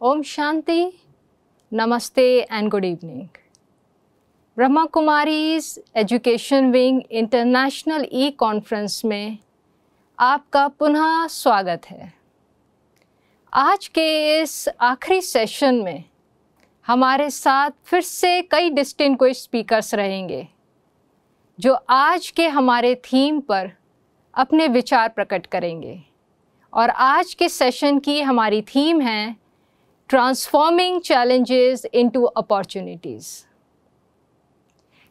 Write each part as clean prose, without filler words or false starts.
Om Shanti, Namaste and good evening. Brahma Kumaris education wing international conference में आपका पुनः स्वागत है। आज के इस आखिरी सेशन में हमारे साथ फिर से कई डिस्टिंग्विश्ड स्पीकर्स रहेंगे जो आज के हमारे थीम पर अपने विचार प्रकट करेंगे। और आज के सेशन की हमारी थीम है ट्रांसफॉर्मिंग चैलेंजेस इनटू अपॉर्चुनिटीज़।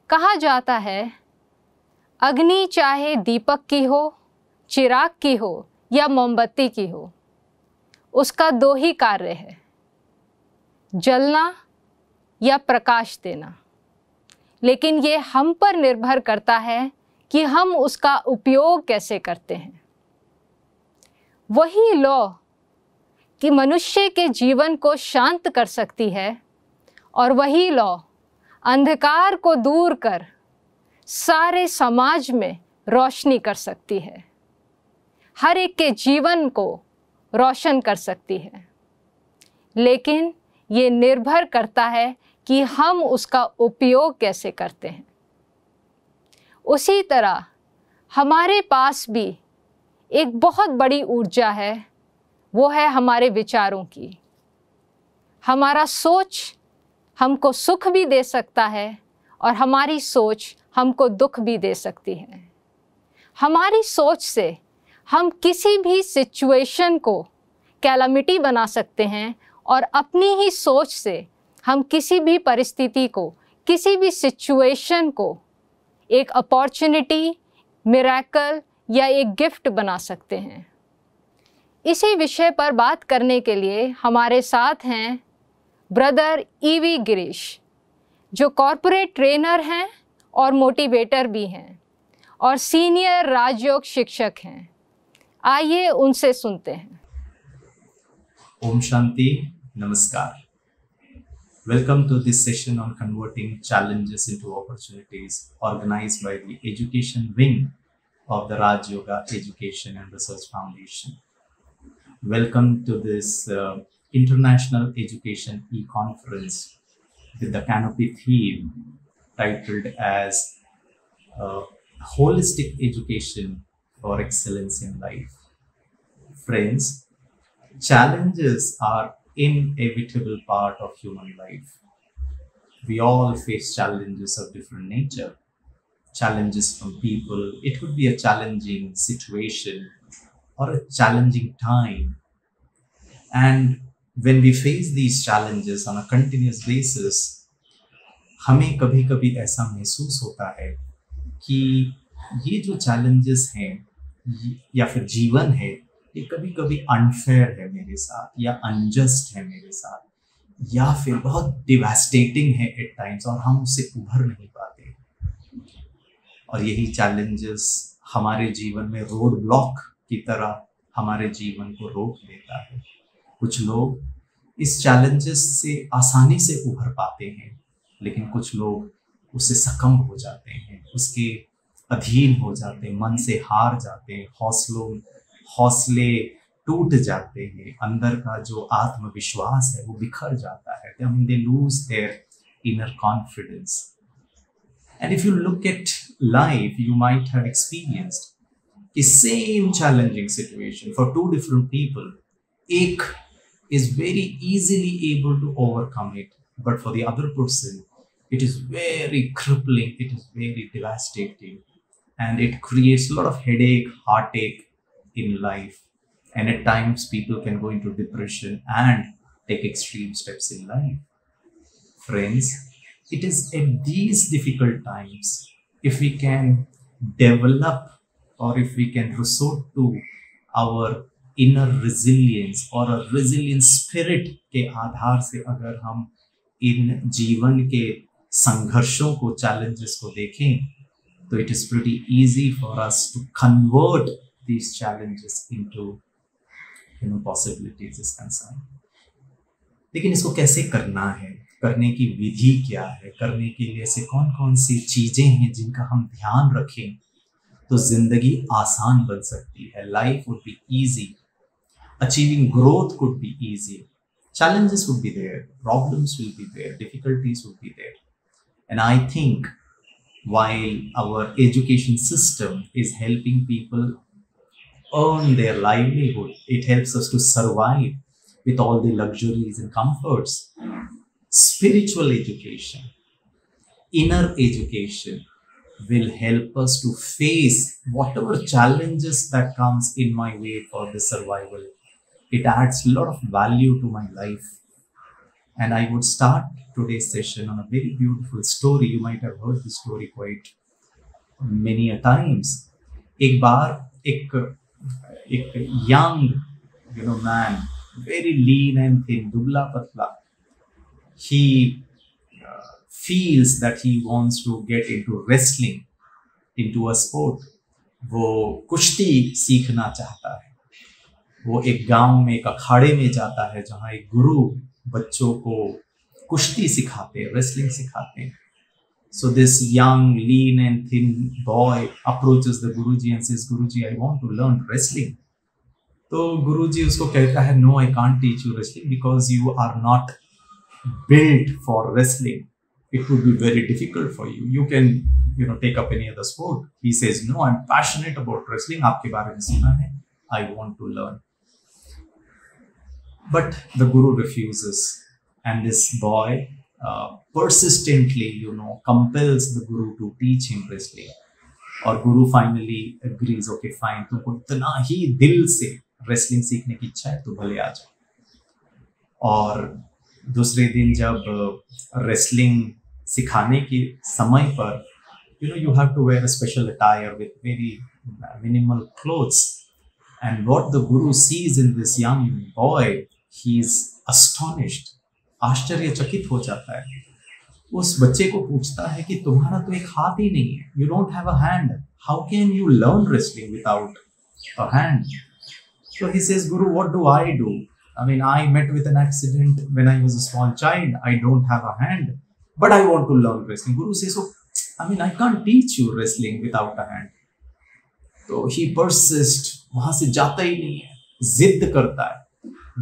कहा जाता है अग्नि चाहे दीपक की हो, चिराग की हो या मोमबत्ती की हो, उसका दो ही कार्य है, जलना या प्रकाश देना। लेकिन ये हम पर निर्भर करता है कि हम उसका उपयोग कैसे करते हैं। वही लॉ कि मनुष्य के जीवन को शांत कर सकती है और वही लॉ अंधकार को दूर कर सारे समाज में रोशनी कर सकती है, हर एक के जीवन को रोशन कर सकती है। लेकिन ये निर्भर करता है कि हम उसका उपयोग कैसे करते हैं। उसी तरह हमारे पास भी एक बहुत बड़ी ऊर्जा है, वो है हमारे विचारों की। हमारा सोच हमको सुख भी दे सकता है और हमारी सोच हमको दुख भी दे सकती है। हमारी सोच से हम किसी भी सिचुएशन को कैलामिटी बना सकते हैं और अपनी ही सोच से हम किसी भी परिस्थिति को, किसी भी सिचुएशन को एक अपॉर्चुनिटी, मिरेकल या एक गिफ्ट बना सकते हैं। इसी विषय पर बात करने के लिए हमारे साथ हैं ब्रदर ईवी गिरीश, जो कॉरपोरेट ट्रेनर हैं और मोटिवेटर भी हैं और सीनियर राजयोग शिक्षक हैं। आइए उनसे सुनते हैं। ओम शांति, नमस्कार। Welcome to this session on converting challenges into opportunities organized by the education wing of the Raj Yoga Education and Research Foundation. Welcome to this International Education E-Conference with the canopy theme titled as Holistic Education for Excellence in Life. Friends, challenges are inevitable part of human life. We all face challenges of different nature. Challenges from people. It could be a challenging situation or a challenging time. And when we face these challenges on a continuous basis, हमें कभी कभी ऐसा महसूस होता है कि ये जो challenges हैं या फिर जीवन है, ये कभी कभी अनफेयर है मेरे साथ या अनजस्ट है मेरे साथ या फिर बहुत डिवास्टेटिंग है एट टाइम्स और हम उससे उभर नहीं पाते। और यही चैलेंजेस हमारे जीवन में रोड ब्लॉक की तरह हमारे जीवन को रोक देता है। कुछ लोग इस चैलेंजेस से आसानी से उभर पाते हैं, लेकिन कुछ लोग उससे सकम हो जाते हैं, उसके अधीन हो जाते हैं, मन से हार जाते हैं, हौसले टूट जाते हैं, अंदर का जो आत्मविश्वास है वो बिखर जाता है। They lose their inner confidence. And if you look at life, you might have experienced the same challenging situation for two different people. एक is very easily able to overcome it, but for the other person, it is very crippling, it is very devastating, and it creates a lot of headache, heartache in life. And at times people can go into depression and take extreme steps in life. Friends, it is at these difficult times, if we can develop or if we can resort to our inner resilience or a resilient spirit के आधार से अगर हम इन जीवन के संघर्षों को, challenges को देखें, तो it is pretty easy for us to convert these challenges into possibilities is concerned. लेकिन इसको कैसे करना है, करने की विधि क्या है, करने के लिए ऐसे कौन कौन सी चीजें हैं जिनका हम ध्यान रखें तो जिंदगी आसान बन सकती है। Life would be easy, achieving growth could be easy, Challenges would be there, problems will be there, difficulties would be there. And I think while our education system is helping people earn their livelihood, it helps us to survive with all the luxuries and comforts. Spiritual education, inner education will help us to face whatever challenges that comes in my way for the survival. It adds a lot of value to my life. And I would start today's session on a very beautiful story. You might have heard the story quite many a times. एक बार एक young man, very lean and thin, दुबला पतला, he feels that he wants to get into wrestling, into a sport. वो कुश्ती सीखना चाहता है. वो एक गांव में एक अखाड़े में जाता है जहां एक गुरु बच्चों को कुश्ती सिखाते हैं, रेसलिंग सिखाते हैं. So this young, lean and thin boy approaches the Guruji and says, Guruji, I want to learn wrestling. तो Guruji उसको कहता है, No, I can't teach you wrestling because you are not built for wrestling. It would be very difficult for you. You can, take up any other sport. He says, No, I'm passionate about wrestling. आपके बारे में सुना है. I want to learn. But the Guru refuses, and this boy persistently, compels the Guru to teach him wrestling. और Guru finally agrees, okay, fine, तुमको इतना ही दिल से wrestling सीखने की इच्छा है तो भले आ जाओ. और दूसरे दिन जब wrestling सिखाने के समय पर, you have to wear a special attire with very minimal clothes. And what the Guru sees in this young boy, he is astonished. आश्चर्यचकित हो जाता है. उस बच्चे को पूछता है कि तुम्हारा तो एक हाथ ही नहीं है. You don't have a hand. How can you learn wrestling without a hand? So he says, Guru, what do? I mean, I met with an accident when I was a small child. I don't have a hand, but I want to learn wrestling. Guru says, so, I can't teach you wrestling without a hand. So he persists. वहां से जाता ही नहीं है, जिद करता है.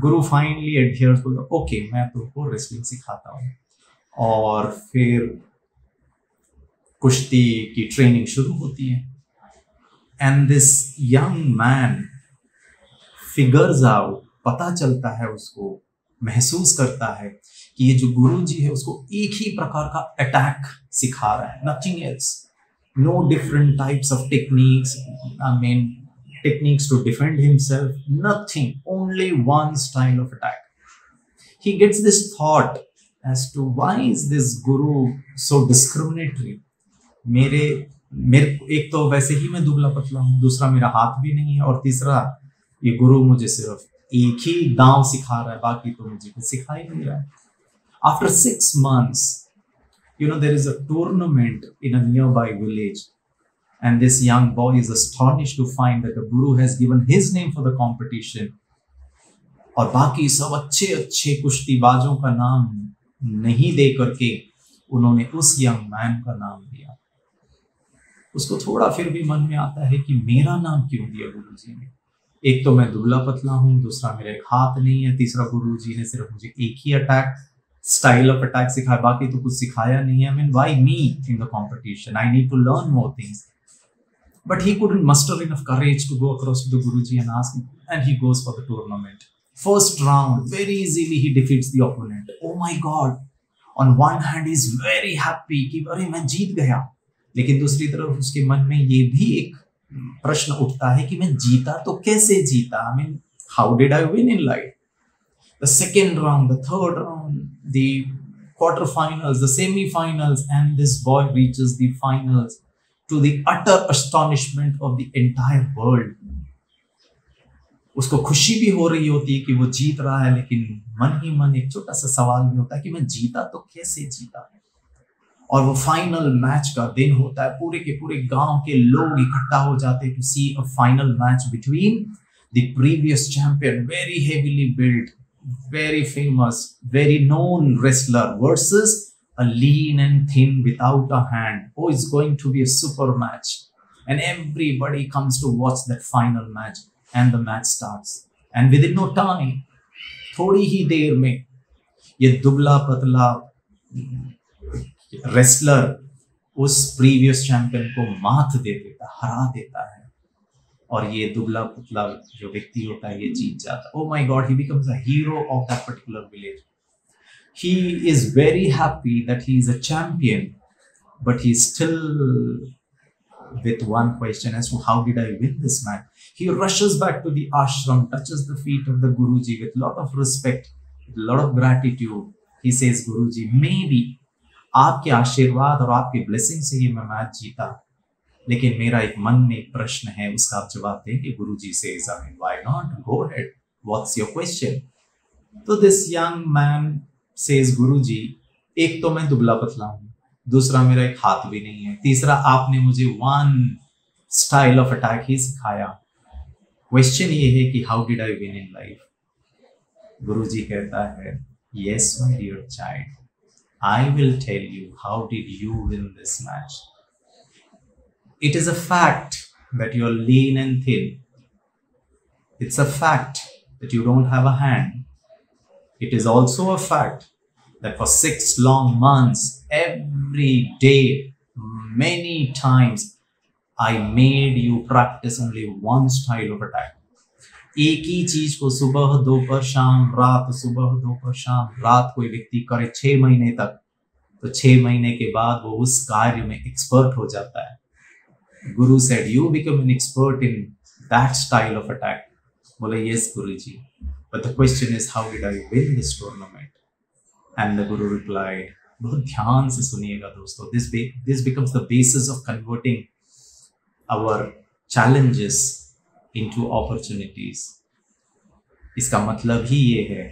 गुरु finally एडहियर्स, बोलता okay मैं तुमको रेसलिंग सिखाता हूँ. और फिर कुश्ती की ट्रेनिंग शुरू होती है. And this young man figures out, पता चलता है उसको, महसूस करता है कि ये जो गुरु जी है उसको एक ही प्रकार का अटैक सिखा रहा है. Nothing else, no different types of techniques, techniques to defend himself, nothing, only one style of attack. He gets this thought as to why is this guru so discriminatory. मेरे एक तो वैसे ही मैं दुबला पतला हूँ, दूसरा मेरा हाथ भी नहीं है, और तीसरा ये गुरु मुझे सिर्फ एक ही दांव सिखा रहा है, बाकी तो मुझे कुछ सिखा ही नहीं रहा है. After 6 months, there is a tournament in a nearby village. And this young boy is astonished to find that the Guru has given his name for the competition. और बाकी सब अच्छे अच्छे कुश्तीबाजों का नाम नहीं दे करके उन्होंने उस यंग मैन का नाम दिया. उसको थोड़ा फिर भी मन में आता है कि मेरा नाम क्यों दिया गुरुजी ने. एक तो मैं दुबला पतला हूँ, दूसरा मेरा एक हाथ नहीं है, तीसरा गुरुजी ने सिर्फ मुझे एक ही स्टाइल ऑफ अटैक सिखाया, बाकी तो कुछ सिखाया नहीं है. I mean, why me in the competition? I need to learn more things. But he couldn't muster enough courage to go across to the Guruji and ask him, and he goes for the tournament. First round, very easily he defeats the opponent. Oh my God! On one hand, he's very happy कि अरे मैं जीत गया, लेकिन दूसरी तरफ उसके मन में ये भी एक प्रश्न उठता है कि मैं जीता तो कैसे जीता? I mean, how did I win in life? The second round, the third round, the quarterfinals, the semi-finals, and this boy reaches the finals. To the utter astonishment of the entire world. उसको खुशी भी हो रही होती है कि वो जीत रहा है, लेकिन मन ही मन एक छोटा सा सवाल भी होता है कि मैं जीता तो कैसे जीता. और वो फाइनल मैच का दिन होता है, पूरे के पूरे गांव के लोग इकट्ठा हो जाते हैं to see a final match between the previous champion, very heavily built, very famous, very known wrestler versus a lean and thin without a hand. Oh, it's going to be a super match. And everybody comes to watch that final match. And the match starts. And within no time, थोड़ी ही देर में ये दुबला पतला wrestler उस previous champion को मात दे देता, हरा देता है, और ये दुबला पतला जो व्यक्ति होता है ये जीत जाता है। Oh my God, he becomes a hero of that particular village. He is very happy that he is a champion, but he's still with one question as to how did I win this match. He rushes back to the ashram, touches the feet of the Guruji with a lot of respect, with a lot of gratitude. He says, Guruji, maybe आपके आशीर्वाद और आपके blessing से ही मैं match जीता, लेकिन मेरा एक मन में एक प्रश्न है, उसका आप जवाब देंगे? गुरुजी says, I mean, why not? Go ahead. What's your question? तो this young man says, गुरुजी, एक तो मैं दुबला पतला हूं, दूसरा मेरा एक हाथ भी नहीं है, तीसरा आपने मुझे वन स्टाइल ऑफ अटैक ही सिखाया। क्वेश्चन ये है कि how did I win in life? गुरुजी कहता है, yes my dear child, I will tell you how did you win this match. It is a fact that you are lean and thin. It's a fact that you don't have a hand. It is also a fact that for 6 long months, every day, many times, I made you practice only one style of attack. एक ही चीज को सुबह दोपहर शाम रात, सुबह दोपहर शाम रात कोई व्यक्ति करे 6 महीने तक, तो 6 महीने के बाद वो उस कार्य में एक्सपर्ट हो जाता है। गुरु said, you become an expert in that style of attack. बोले, yes Guruji. But the question is, how did I win this tournament? And the Guru replied, बहुत ध्यान से सुनिएगा दोस्तों, this becomes the basis of converting our challenges into opportunities. इसका मतलब ही ये है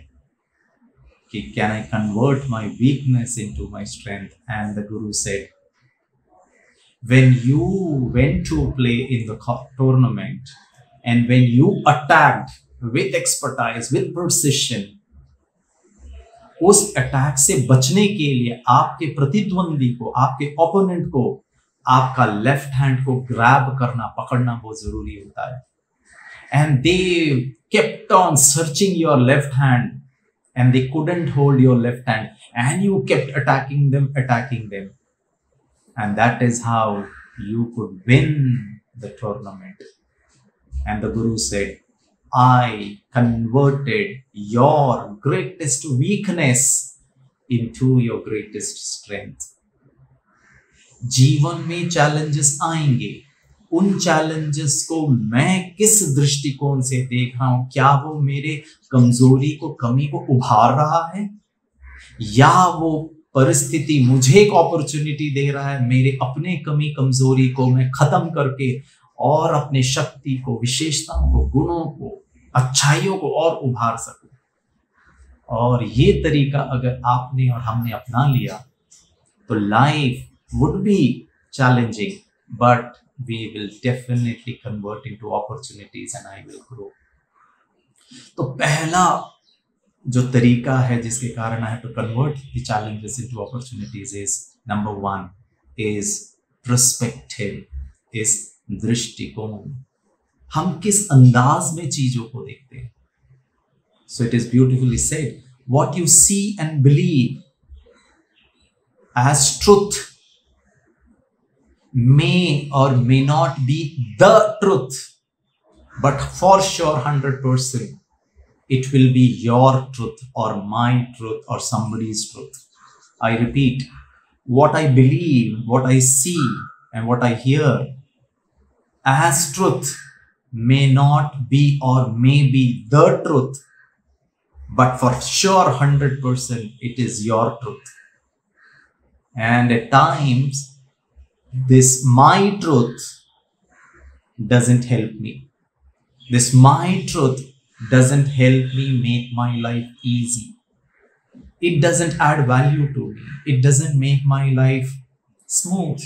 कि can I convert my weakness into my strength? And the Guru said, when you went to play in the tournament and when you attacked with expertise, with precision, उस attack से बचने के लिए आपके प्रतिद्वंदी को, आपके ओपोनेंट को, आपका लेफ्ट हैंड को ग्रैब करना, पकड़ना बहुत जरूरी होता है. And they kept on searching your left hand and they couldn't hold your left hand and you kept attacking them. And that is how you could win the tournament. And the Guru said, I converted your greatest weakness into your greatest strength. जीवन में challenges आएंगे, उन challenges को मैं किस दृष्टिकोण से देख रहा हूं, क्या वो मेरे कमजोरी को, कमी को उभार रहा है, या वो परिस्थिति मुझे एक अपॉर्चुनिटी दे रहा है मेरे अपने कमी कमजोरी को मैं खत्म करके और अपने शक्ति को, विशेषताओं को, गुणों को, अच्छाइयों को और उभार सकूं. और ये तरीका अगर आपने और हमने अपना लिया तो life would be challenging, but we will definitely convert into opportunities and I will grow. तो पहला जो तरीका है जिसके कारण I have to convert the challenges into opportunities is, number 1 is perspective, is दृष्टिकोण. हम किस अंदाज में चीजों को देखते हैं. So it is beautifully said, what you see and believe as truth may or may not be the truth, but for sure 100% it will be your truth or my truth or somebody's truth. I repeat, what I believe, what I see and what I hear as truth may not be or may be the truth, but for sure 100% it is your truth. And at times this my truth doesn't help me. This my truth doesn't help me make my life easy. It doesn't add value to me. It doesn't make my life smooth.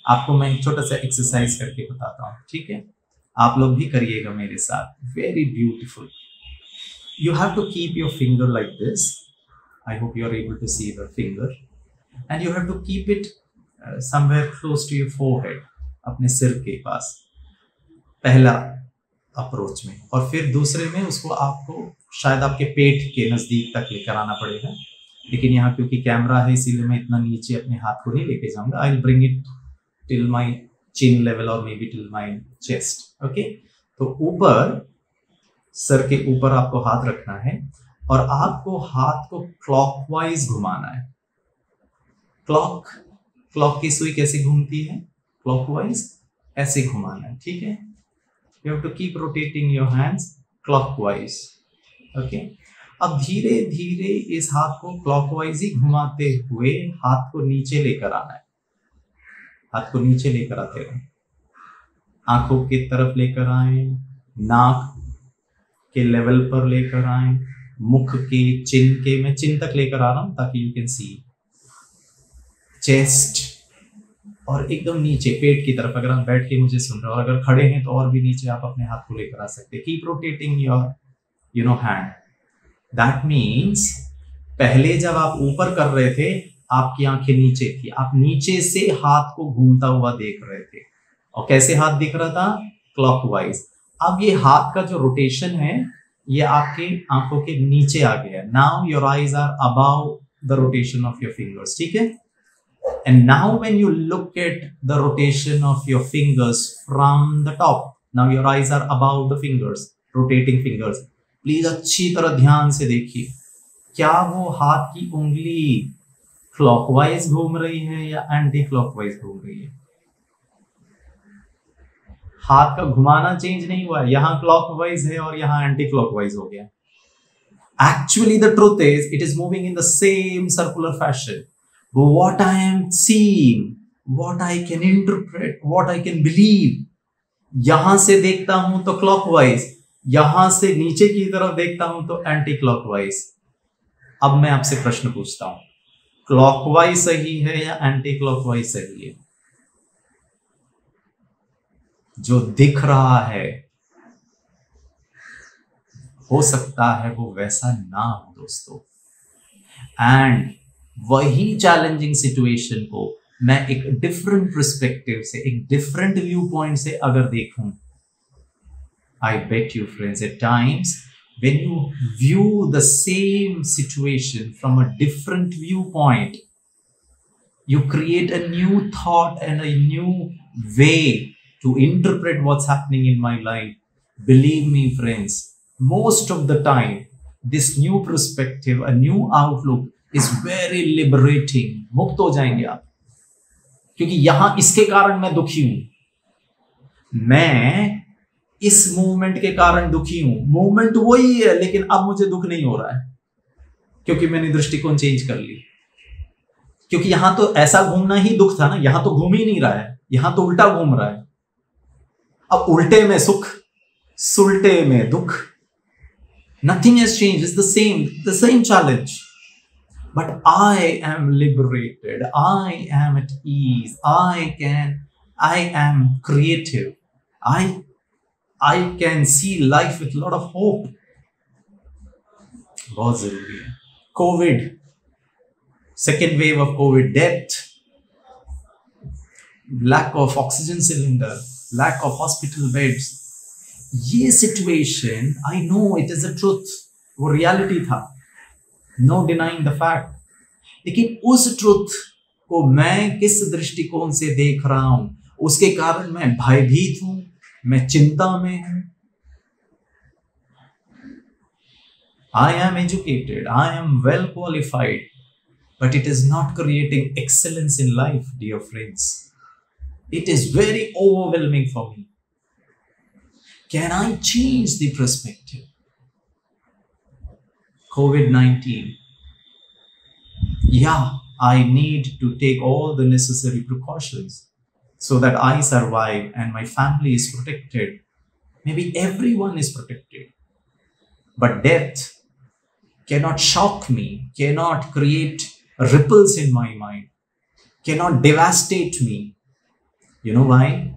आपको मैं एक छोटा सा exercise करके बताता हूँ, ठीक है? आप लोग भी करिएगा मेरे साथ. Very beautiful. You have to keep your finger like this. I hope you are able to see the finger. And you have to keep it somewhere close to your forehead, अपने सिर के पास. पहला, अप्रोच में, और फिर दूसरे में उसको आपको शायद आपके पेट के नजदीक तक लेकर आना पड़ेगा, लेकिन यहाँ क्योंकि कैमरा है इसीलिए मैं इतना नीचे अपने हाथ को नहीं लेके जाऊंगा। I will bring it till my chin level और maybe till my chest. Okay, तो ऊपर सर के ऊपर आपको हाथ रखना है और आपको हाथ को क्लॉकवाइज घुमाना है। क्लॉक की सुई कैसे घूमती है? क्लॉकवाइज ऐसे घुमाना है, ठीक है। You have to keep rotating your hands clockwise. Okay, अब धीरे धीरे इस हाथ को क्लॉकवाइज ही घुमाते हुए हाथ को नीचे लेकर आना है। हाथ को नीचे लेकर आते रहो, आंखों की तरफ लेकर आए, नाक के लेवल पर लेकर आए, मुख के चिन के, मैं चिन तक लेकर आ रहा हूं ताकि यू कैन सी, चेस्ट और एकदम नीचे पेट की तरफ। अगर आप बैठ के मुझे सुन रहे हो और अगर खड़े हैं तो और भी नीचे आप अपने हाथ को लेकर आ सकते हैं। Keep rotating your hand. That means पहले जब आप ऊपर कर रहे थे आपकी आंखें नीचे थी, आप नीचे से हाथ को घूमता हुआ देख रहे थे और कैसे हाथ दिख रहा था? क्लॉकवाइज। अब ये हाथ का जो रोटेशन है ये आपके आंखों के नीचे आ गया। Now your eyes are about the rotation of your fingers, ठीक है। And now when you look at the rotation of your fingers from the top, now your eyes are above the fingers, rotating fingers. Please अच्छी तरह ध्यान से देखिए, क्या वो हाथ की उंगली क्लॉकवाइज घूम रही है या एंटी क्लॉकवाइज घूम रही है? हाथ का घुमाना चेंज नहीं हुआ है, यहां क्लॉकवाइज है और यहां एंटी क्लॉकवाइज हो गया। Actually the truth is it is moving in the same circular fashion. What I am seeing, what I can interpret, what I can believe, यहां से देखता हूं तो क्लॉकवाइज, यहां से नीचे की तरफ देखता हूं तो एंटी क्लॉकवाइज। अब मैं आपसे प्रश्न पूछता हूं, क्लॉकवाइज सही है या एंटी क्लॉकवाइज सही है? जो दिख रहा है हो सकता है वो वैसा ना हो दोस्तों। एंड वही चैलेंजिंग सिचुएशन को मैं एक डिफरेंट पर्सपेक्टिव से, एक डिफरेंट व्यू पॉइंट से अगर देखूं, I bet you friends, at times when you view the same situation from a different view point, you create a new thought and a new way to interpret what's happening in my life. Believe me friends, most of the time this new perspective, a new outlook is very liberating. मुक्त हो जाएंगे आप, क्योंकि यहां इसके कारण मैं दुखी हूं, मैं इस मूवमेंट के कारण दुखी हूं। मूवमेंट वही है लेकिन अब मुझे दुख नहीं हो रहा है क्योंकि मैंने दृष्टिकोण चेंज कर ली। क्योंकि यहां तो ऐसा घूमना ही दुख था ना, यहां तो घूम ही नहीं रहा है, यहां तो उल्टा घूम रहा है। अब उल्टे में सुख, सुलटे में दुख, nothing has changed, it's the same challenge, but I am liberated, I am at ease, I am creative, I can see life with a lot of hope. बहुत जरूरी है। Covid, second wave of COVID, death, lack of oxygen cylinder, lack of hospital beds, ये situation, I know it is a truth, वो reality था, no denying the fact, लेकिन उस truth को मैं किस दृष्टिकोण से देख रहा हूं, उसके कारण मैं भयभीत हूं, मैं चिंता में हूं। I am educated, I am well qualified, but it is not creating excellence in life, dear friends. It is very overwhelming for me. Can I change the perspective? COVID-19. Yeah, I need to take all the necessary precautions so that I survive and my family is protected. Maybe everyone is protected. But death cannot shock me, cannot create ripples in my mind, cannot devastate me. You know why?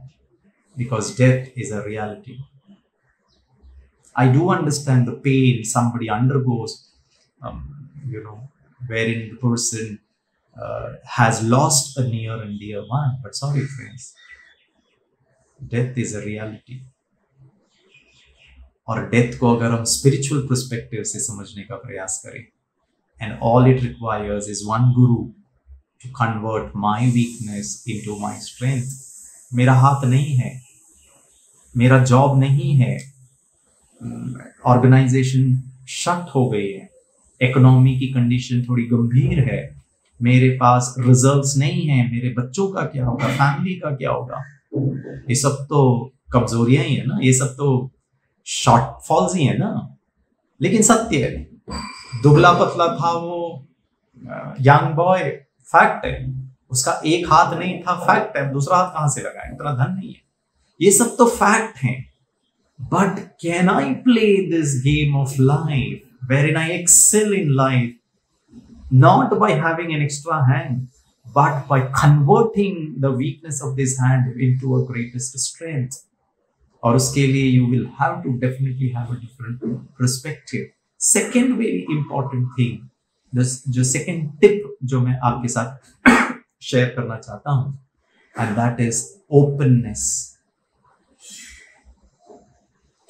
Because death is a reality. I do understand the pain somebody undergoes, wherein the person has lost a near and dear one. But sorry friends, death is a reality. और death को अगर हम spiritual perspective से समझने का प्रयास करें, and all it requires is one guru to convert my weakness into my strength. मेरा हाथ नहीं है, मेरा जॉब नहीं है, ऑर्गेनाइजेशन शट हो गई है, इकोनॉमी की कंडीशन थोड़ी गंभीर है, मेरे पास रिजर्व्स नहीं है, मेरे बच्चों का क्या होगा, फैमिली का क्या होगा, ये सब तो कमजोरियां ही है ना, ये सब तो शॉर्टफॉल्स ही है ना। लेकिन सत्य है, दुबला पतला था वो यंग बॉय, फैक्ट है, उसका एक हाथ नहीं था, फैक्ट है, दूसरा हाथ कहां से लगाए, इतना धन नहीं है, ये सब तो फैक्ट है। But can I play this game of life wherein I excel in life, not by having an extra hand, but by converting the weakness of this hand into a greatest strength? और उसके लिए you will have to definitely have a different perspective. Second very important thing, जो second tip जो मैं आपके साथ share करना चाहता हूं, and that is openness.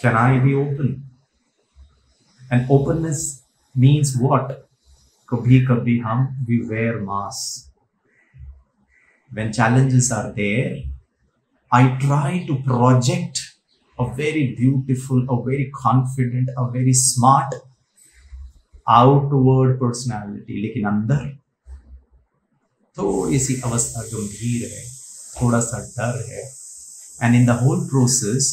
Can I be open? And openness means what? कभी कभी हम we wear masks. When challenges are there, I try to project a very beautiful, a very confident, a very smart outward personality. लेकिन अंदर थोड़ी सी अवस्था गंभीर है, थोड़ा सा डर है. And in the whole process,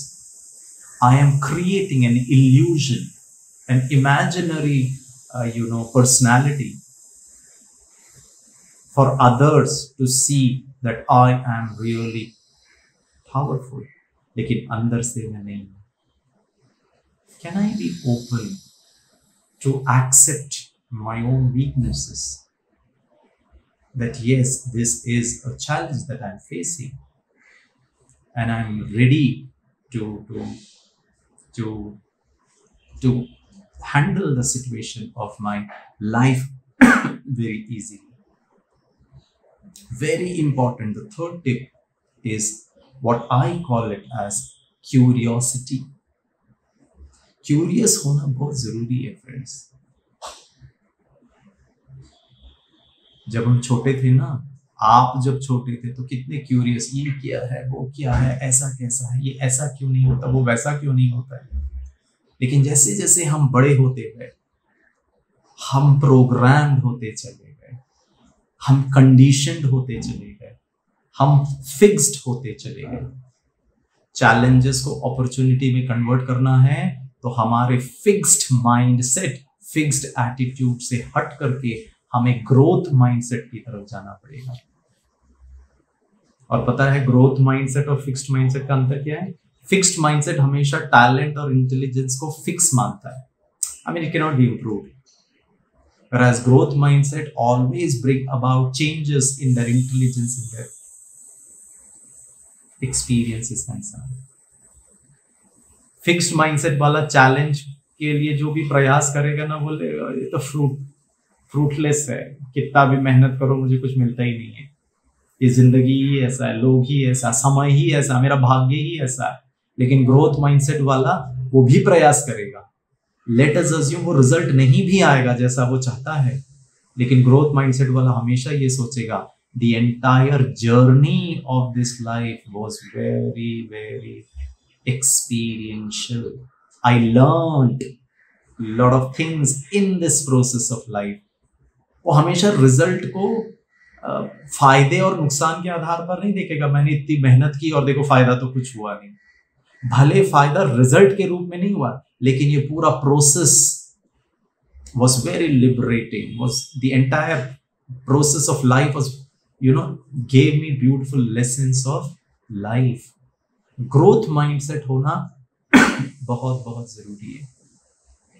I am creating an illusion, an imaginary, personality for others to see that I am really powerful. लेकिन अंदर से मैं नहीं. Can I be open to accept my own weaknesses? That yes, this is a challenge that I'm facing, and I'm ready to handle the situation of my life very easily. Very important. The third tip is what I call it as curiosity. Curious होना बहुत जरूरी है friends. जब हम छोटे थे ना, आप जब छोटे थे तो कितने क्यूरियस, ये क्या है, वो क्या है, ऐसा कैसा है, ये ऐसा क्यों नहीं होता, वो वैसा क्यों नहीं होता है. लेकिन जैसे जैसे हम बड़े होते गए, हम प्रोग्राम्ड होते चले गए, हम कंडीशनड होते चले गए, हम फिक्स्ड होते चले गए. चैलेंजेस को अपॉर्चुनिटी में कन्वर्ट करना है तो हमारे फिक्स्ड माइंडसेट, फिक्स्ड एटीट्यूड से हट करके हमें ग्रोथ माइंडसेट की तरफ जाना पड़ेगा. और पता है ग्रोथ माइंडसेट और फिक्स्ड माइंडसेट का अंतर क्या है? फिक्स्ड माइंडसेट हमेशा टैलेंट और इंटेलिजेंस को फिक्स मानता है. I mean, it cannot be improved. Whereas growth mindset always bring about changes in their intelligence, in their experiences and so on. Fixed mindset वाला चैलेंज के लिए जो भी प्रयास करेगा ना, बोलेगा ये तो फ्रूटलेस है, कितना भी मेहनत करो मुझे कुछ मिलता ही नहीं है, ये जिंदगी ही ऐसा है, लोग ही ऐसा, समय ही ऐसा, मेरा भाग्य ही ऐसा है. लेकिन ग्रोथ माइंडसेट वाला वो भी प्रयास करेगा. लेट अस अज्यूम वो रिजल्ट नहीं भी आएगा जैसा वो चाहता है, लेकिन ग्रोथ माइंडसेट वाला हमेशा ये सोचेगा the entire journey of this life was very very experiential. I learned lot of things in this process of life. वो हमेशा रिजल्ट को फायदे और नुकसान के आधार पर नहीं देखेगा. मैंने इतनी मेहनत की और देखो फायदा तो कुछ हुआ नहीं. भले फायदा रिजल्ट के रूप में नहीं हुआ, लेकिन ये पूरा process was very liberating. Was the entire process of life was, gave me beautiful lessons of life. Growth mindset होना बहुत बहुत जरूरी है.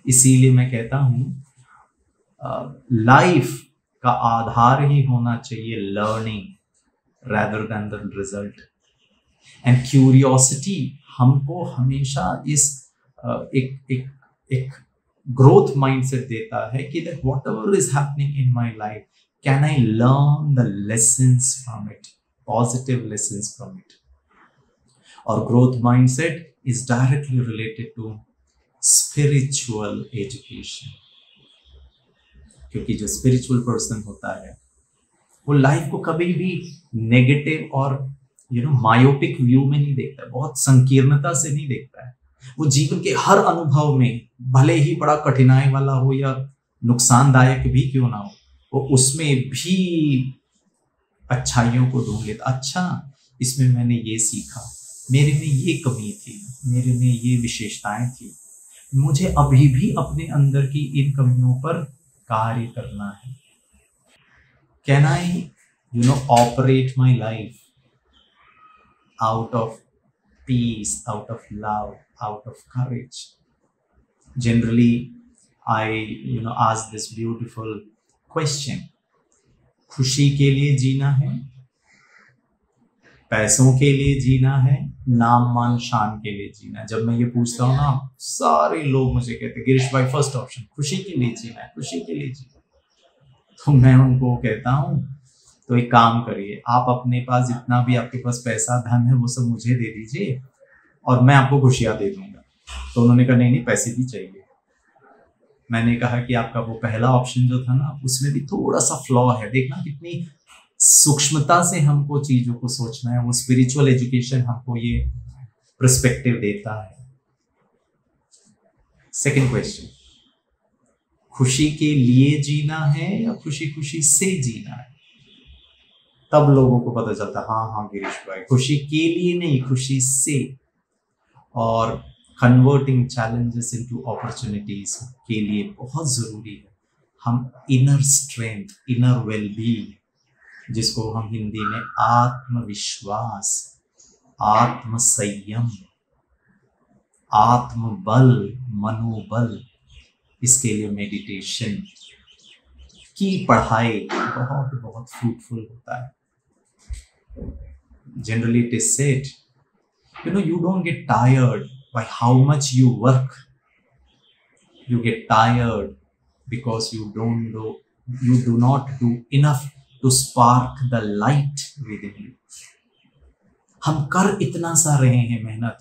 इसीलिए मैं कहता हूँ लाइफ का आधार ही होना चाहिए learning rather than the result. And curiosity हमको हमेशा इस एक ग्रोथ माइंडसेट देता है कि that whatever is happening in my life, can I learn the lessons from it, positive lessons from it. Or growth mindset is directly related to spiritual education, क्योंकि जो spiritual person होता है वो life को कभी भी नेगेटिव और myopic view में नहीं देखता है, बहुत संकीर्णता से नहीं देखता है। वो जीवन के हर अनुभव में, भले ही बड़ा कठिनाई वाला हो या नुकसानदायक भी क्यों ना हो, वो उसमें भी अच्छाइयों को ढूंढ लेता। अच्छा, इसमें मैंने ये सीखा, मेरे में ये कमी थी, मेरे में ये विशेषताएं थी, मुझे अभी भी अपने अंदर की इन कमियों पर कार्य करना है। Can I operate my life out of peace, out of love, out of courage? Generally, I ask this beautiful question. खुशी के लिए जीना है, पैसों के लिए जीना है, नाम मान शान के लिए जीना है? जब मैं ये पूछता हूँ ना, सारे लोग मुझे कहते हैं गिरीश भाई फर्स्ट ऑप्शन खुशी के लिए जीना है, खुशी के लिए जीना है। तो मैं उनको कहता हूँ तो एक काम करिए, आप अपने पास जितना भी आपके पास पैसा धन है वो सब मुझे दे दीजिए और मैं आपको खुशियां दे दूंगा। तो उन्होंने कहा नहीं पैसे भी चाहिए। मैंने कहा कि आपका वो पहला ऑप्शन जो था ना, उसमें भी थोड़ा सा फ्लॉ है। देखना कितनी सूक्ष्मता से हमको चीजों को सोचना है। वो स्पिरिचुअल एजुकेशन हमको ये पर्सपेक्टिव देता है। सेकंड क्वेश्चन, खुशी के लिए जीना है या खुशी खुशी से जीना है? तब लोगों को पता चलता हाँ गिरीश भाई, खुशी के लिए नहीं, खुशी से। और कन्वर्टिंग चैलेंजेस इनटू अपॉर्चुनिटीज के लिए बहुत जरूरी है हम इनर स्ट्रेंथ, इनर वेलबीइंग, जिसको हम हिंदी में आत्मविश्वास, आत्मसंयम, आत्मबल, मनोबल, इसके लिए मेडिटेशन की पढ़ाई बहुत बहुत फ्रूटफुल होता है। Generally it is said, you don't get tired by how much you work. You get tired because you do not do enough to spark the light within you. हम कर इतना सा रहे हैं मेहनत,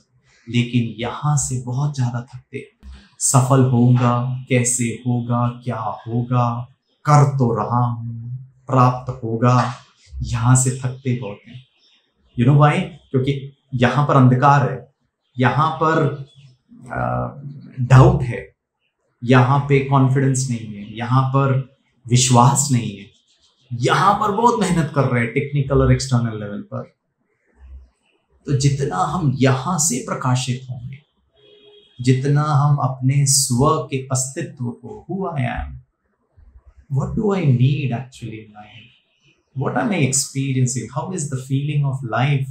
लेकिन यहां से बहुत ज्यादा थकते। सफल होगा, कैसे होगा, क्या होगा, कर तो रहा हूं, प्राप्त होगा, यहां से थकते बहुत हैं। वाई? क्योंकि यहां पर अंधकार है, यहां पर डाउट है, यहां पे कॉन्फिडेंस नहीं है, यहां पर विश्वास नहीं है, यहां पर बहुत मेहनत कर रहे हैं टेक्निकल और एक्सटर्नल लेवल पर। तो जितना हम यहां से प्रकाशित होंगे, जितना हम अपने स्व के अस्तित्व को, who I am, what do I need actually in life, what am I experiencing, how is the feeling of life,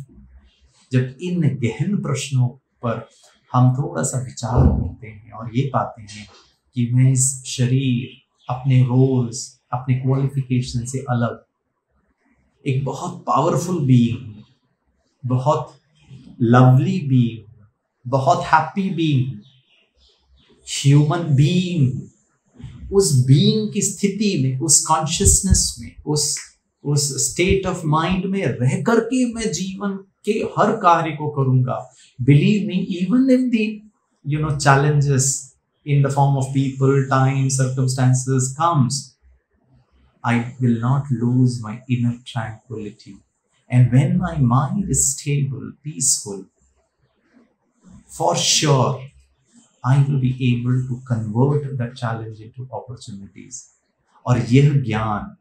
जब इन गहन प्रश्नों पर हम थोड़ा सा विचार करते हैं और ये पाते हैं कि मैं इस शरीर, अपने रोल्स, अपने क्वालिफिकेशन से अलग एक बहुत पावरफुल बीइंग, बहुत लवली बीइंग, बहुत हैप्पी बीइंग, ह्यूमन बीइंग, उस बीइंग की स्थिति में, उस कॉन्शियसनेस में, उस स्टेट ऑफ माइंड में रह करके मैं जीवन के हर कार्य को करूंगा। Believe me, even in the challenges in the form of people, time, circumstances comes, I will not lose my inner tranquility. And when my mind is stable, peaceful, for sure I will be able to convert that challenge into opportunities. और यह ज्ञान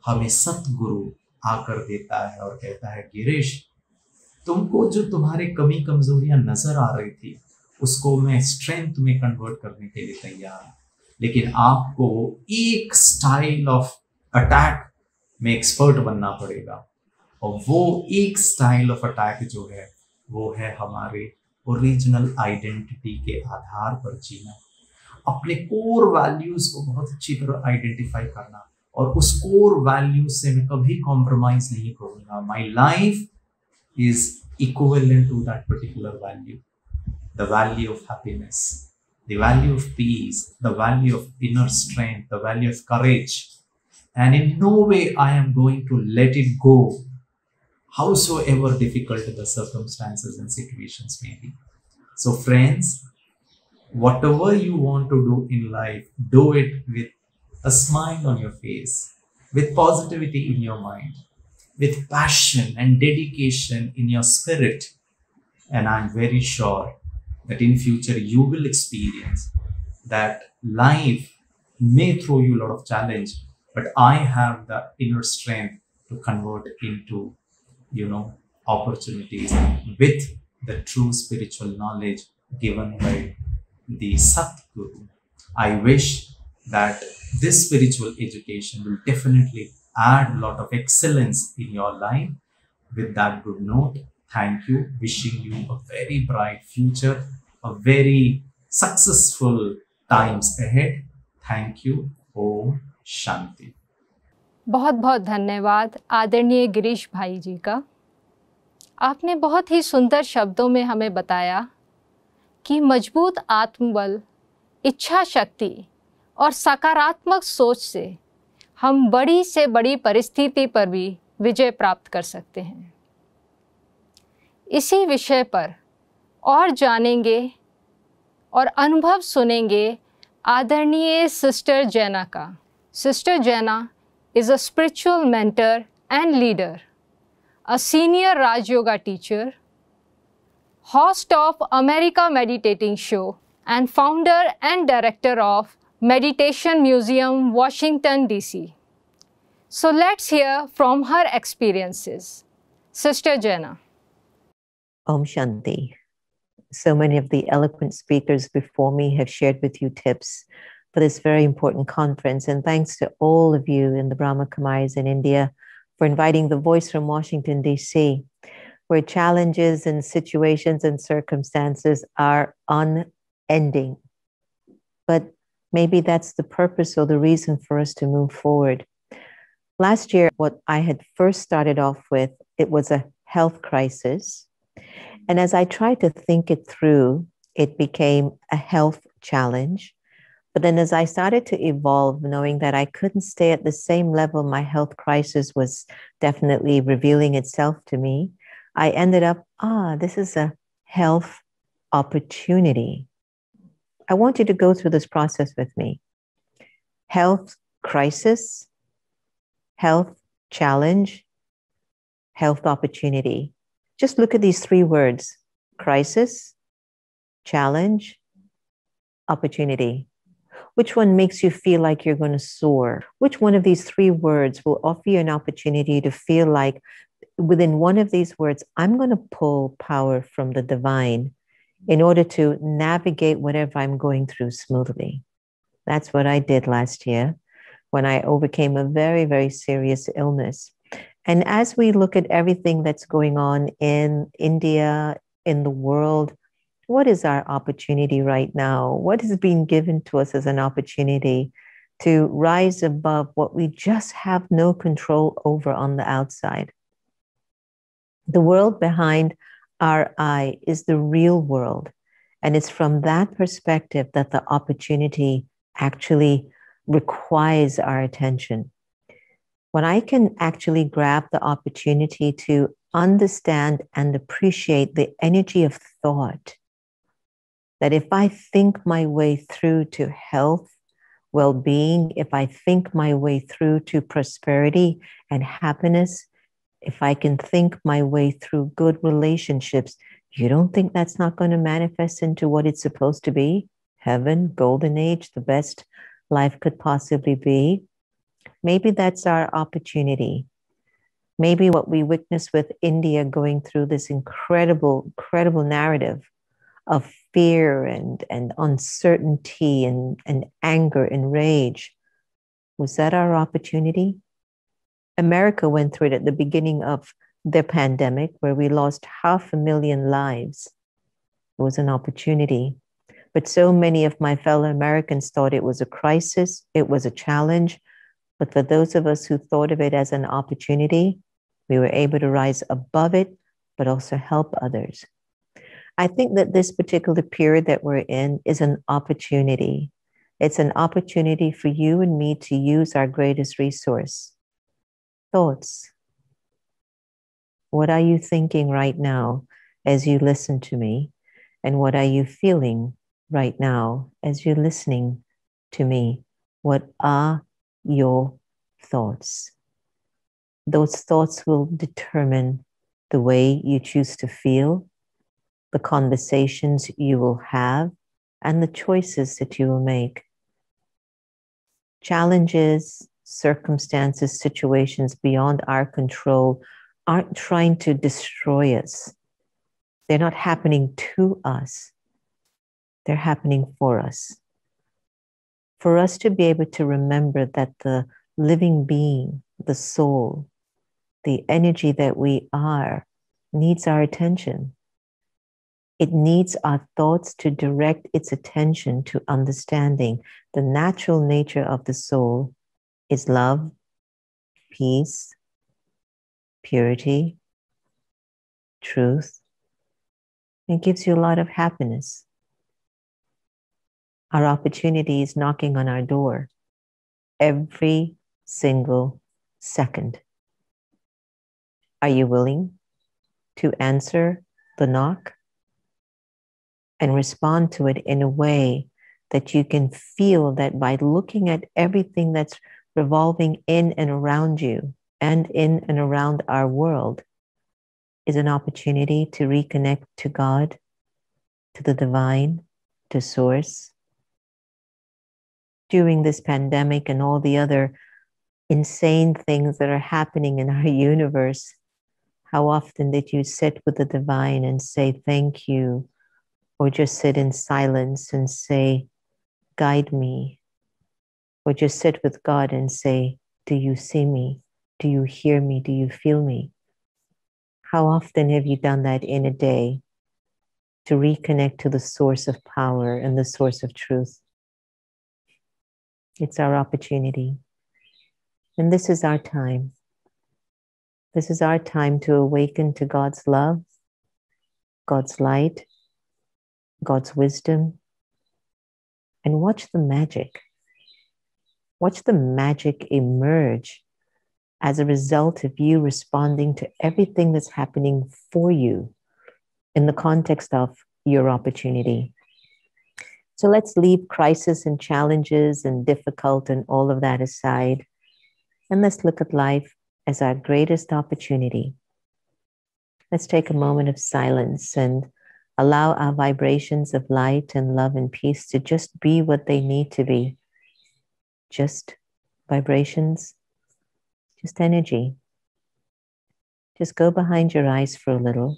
हमें सतगुरु आकर देता है और कहता है गिरीश, तुमको जो तुम्हारे कमी कमजोरियां नजर आ रही थी उसको मैं स्ट्रेंथ में कन्वर्ट करने के लिए तैयार हूं, लेकिन आपको एक स्टाइल ऑफ अटैक में एक्सपर्ट बनना पड़ेगा। और वो एक स्टाइल ऑफ अटैक जो है वो है हमारे ओरिजिनल आइडेंटिटी के आधार पर जीना, अपने कोर वैल्यूज को बहुत अच्छी तरह आइडेंटिफाई करना, और उस कोर वैल्यूज से मैं कभी कॉम्प्रोमाइज नहीं करूंगा। My life is equivalent to that particular value, the value of happiness, the value of peace, the value of inner strength, the value of courage, and in no way I am going to let it go, howsoever difficult the circumstances and situations may be. So friends, Whatever you want to do in life, do it with a smile on your face, with positivity in your mind, with passion and dedication in your spirit. And I'm very sure that in future you will experience that life may throw you a lot of challenge, but I have the inner strength to convert into, opportunities with the true spiritual knowledge given by the Satguru. I wish that this spiritual education will definitely add a lot of excellence in your life. With that good note, thank you. Wishing you a very bright future, a very successful times ahead. Thank you. Om Shanti. बहुत बहुत धन्यवाद आदरणीय गिरीश भाई जी का। आपने बहुत ही सुंदर शब्दों में हमें बताया कि मजबूत आत्मबल, इच्छा शक्ति और सकारात्मक सोच से हम बड़ी से बड़ी परिस्थिति पर भी विजय प्राप्त कर सकते हैं। इसी विषय पर और जानेंगे और अनुभव सुनेंगे आदरणीय सिस्टर जैना का। सिस्टर जैना is a spiritual mentor and leader, a senior Raj Yoga teacher, host of America Meditating Show, and founder and director of Meditation Museum, Washington, D.C. So let's hear from her experiences. Sister Jena. Om Shanti. So many of the eloquent speakers before me have shared with you tips for this very important conference. And thanks to all of you in the Brahma Kumaris in India for inviting the voice from Washington, D.C., where challenges and situations and circumstances are unending. But maybe that's the purpose or the reason for us to move forward. Last year, what I had first started off with, it was a health crisis. And as I tried to think it through, it became a health challenge. But then as I started to evolve, knowing that I couldn't stay at the same level my health crisis was definitely revealing itself to me, I ended up, this is a health opportunity. I want you to go through this process with me. Health crisis, health challenge, health opportunity. Just look at these three words: crisis, challenge, opportunity. Which one makes you feel like you're going to soar? Which one of these three words will offer you an opportunity to feel like within one of these words, I'm going to pull power from the divine in order to navigate whatever I'm going through smoothly? That's what I did last year when I overcame a very, very serious illness. And as we look at everything that's going on in India, in the world, what is our opportunity right now? What is being given to us as an opportunity to rise above what we just have no control over on the outside? The world behind our eye is the real world. And it's from that perspective that the opportunity actually requires our attention. When I can actually grab the opportunity to understand and appreciate the energy of thought, that if I think my way through to health, well-being, if I think my way through to prosperity and happiness, if I can think my way through good relationships, you don't think that's not going to manifest into what it's supposed to be? Heaven, golden age, the best life could possibly be. Maybe that's our opportunity. Maybe what we witness with India going through this incredible narrative of fear and uncertainty and anger and rage. Was that our opportunity? America went through it at the beginning of the pandemic, where we lost 500,000 lives. It was an opportunity. But so many of my fellow Americans thought it was a crisis, it was a challenge. But for those of us who thought of it as an opportunity, we were able to rise above it, but also help others. I think that this particular period that we're in is an opportunity. It's an opportunity for you and me to use our greatest resource, thoughts. What are you thinking right now as you listen to me? And what are you feeling right now as you're listening to me? What are your thoughts? Those thoughts will determine the way you choose to feel, the conversations you will have, and the choices that you will make. Challenges, circumstances, situations beyond our control aren't trying to destroy us. They're not happening to us. They're happening for us. For us to be able to remember that the living being, the soul, the energy that we are, needs our attention. It needs our thoughts to direct its attention to understanding the natural nature of the soul is love, peace, purity, truth. It gives you a lot of happiness. Our opportunity is knocking on our door every single second. Are you willing to answer the knock and respond to it in a way that you can feel that by looking at everything that's revolving in and around you and in and around our world is an opportunity to reconnect to God, to the divine, to source? During this pandemic and all the other insane things that are happening in our universe, how often did you sit with the divine and say thank you, or just sit in silence and say, guide me, or just sit with God and say, do you see me? Do you hear me? Do you feel me? How often have you done that in a day to reconnect to the source of power and the source of truth? It's our opportunity. And this is our time. This is our time to awaken to God's love, God's light, God's wisdom, and watch the magic. Watch the magic emerge as a result of you responding to everything that's happening for you in the context of your opportunity. So let's leave crisis and challenges and difficult and all of that aside. And let's look at life as our greatest opportunity. Let's take a moment of silence and allow our vibrations of light and love and peace to just be what they need to be. Just vibrations, just energy. Just go behind your eyes for a little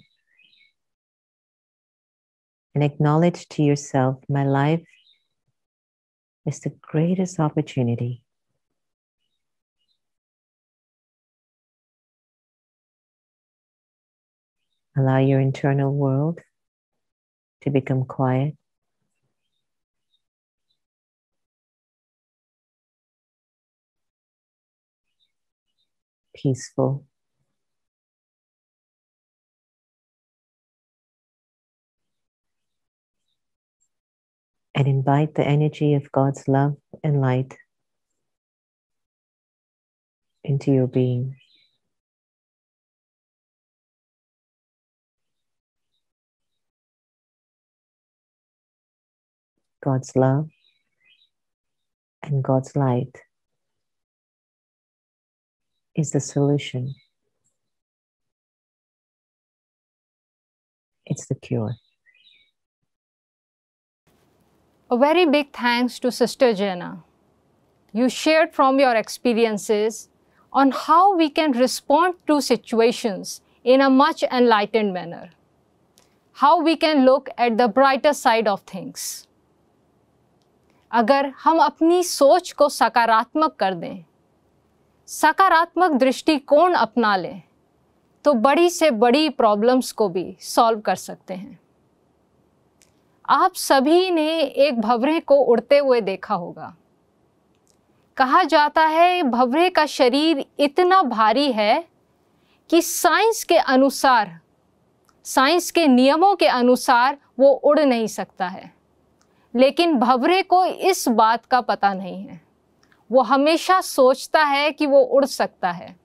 and acknowledge to yourself, my life is the greatest opportunity. Allow your internal world to become quiet. Peaceful. And invite the energy of God's love and light into your being. God's love and God's light is the solution. It's the cure. A very big thanks to Sister Jenna. You shared from your experiences on how we can respond to situations in a much enlightened manner. How we can look at the brighter side of things. अगर हम अपनी सोच को सकारात्मक कर दें, सकारात्मक दृष्टिकोण अपना लें, तो बड़ी से बड़ी प्रॉब्लम्स को भी सॉल्व कर सकते हैं। आप सभी ने एक भंवरे को उड़ते हुए देखा होगा। कहा जाता है भंवरे का शरीर इतना भारी है कि साइंस के अनुसार, साइंस के नियमों के अनुसार वो उड़ नहीं सकता है। लेकिन भंवरे को इस बात का पता नहीं है। वो हमेशा सोचता है कि वो उड़ सकता है।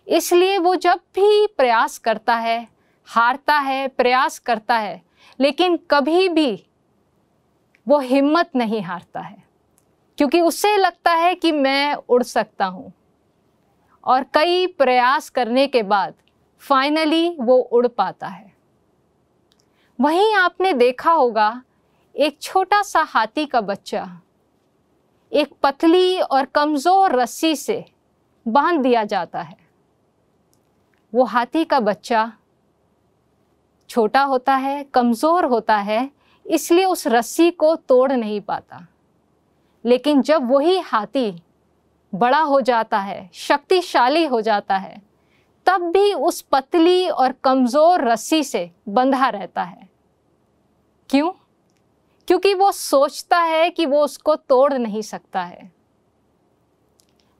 इसलिए वो जब भी प्रयास करता है, हारता है, प्रयास करता है, लेकिन कभी भी वो हिम्मत नहीं हारता है, क्योंकि उसे लगता है कि मैं उड़ सकता हूँ, और कई प्रयास करने के बाद फाइनली वो उड़ पाता है। वहीं आपने देखा होगा एक छोटा सा हाथी का बच्चा एक पतली और कमज़ोर रस्सी से बांध दिया जाता है। वो हाथी का बच्चा छोटा होता है, कमज़ोर होता है, इसलिए उस रस्सी को तोड़ नहीं पाता। लेकिन जब वही हाथी बड़ा हो जाता है, शक्तिशाली हो जाता है, तब भी उस पतली और कमज़ोर रस्सी से बंधा रहता है। क्यों? क्योंकि वो सोचता है कि वो उसको तोड़ नहीं सकता है।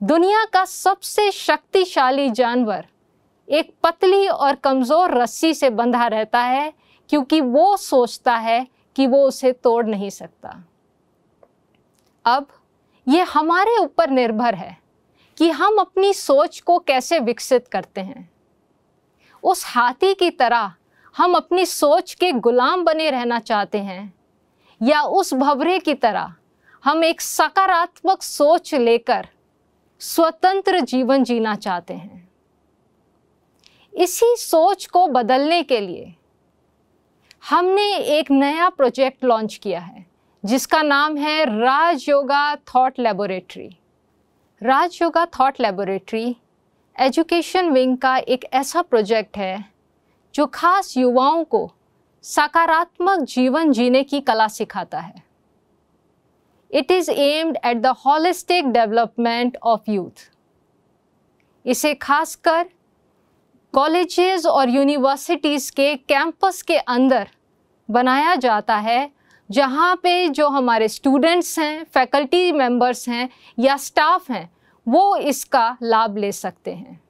दुनिया का सबसे शक्तिशाली जानवर एक पतली और कमज़ोर रस्सी से बंधा रहता है, क्योंकि वो सोचता है कि वो उसे तोड़ नहीं सकता। अब ये हमारे ऊपर निर्भर है कि हम अपनी सोच को कैसे विकसित करते हैं। उस हाथी की तरह हम अपनी सोच के गुलाम बने रहना चाहते हैं, या उस भंवरे की तरह हम एक सकारात्मक सोच लेकर स्वतंत्र जीवन जीना चाहते हैं। इसी सोच को बदलने के लिए हमने एक नया प्रोजेक्ट लॉन्च किया है, जिसका नाम है Rajyoga thought laboratory. Rajyoga thought laboratory education wing का एक ऐसा प्रोजेक्ट है जो खास युवाओं को सकारात्मक जीवन जीने की कला सिखाता है। It is aimed at the holistic development of youth. इसे खासकर कॉलेजेस और यूनिवर्सिटीज़ के कैंपस के अंदर बनाया जाता है, जहाँ पे जो हमारे स्टूडेंट्स हैं, फैकल्टी मेंबर्स हैं या स्टाफ हैं, वो इसका लाभ ले सकते हैं।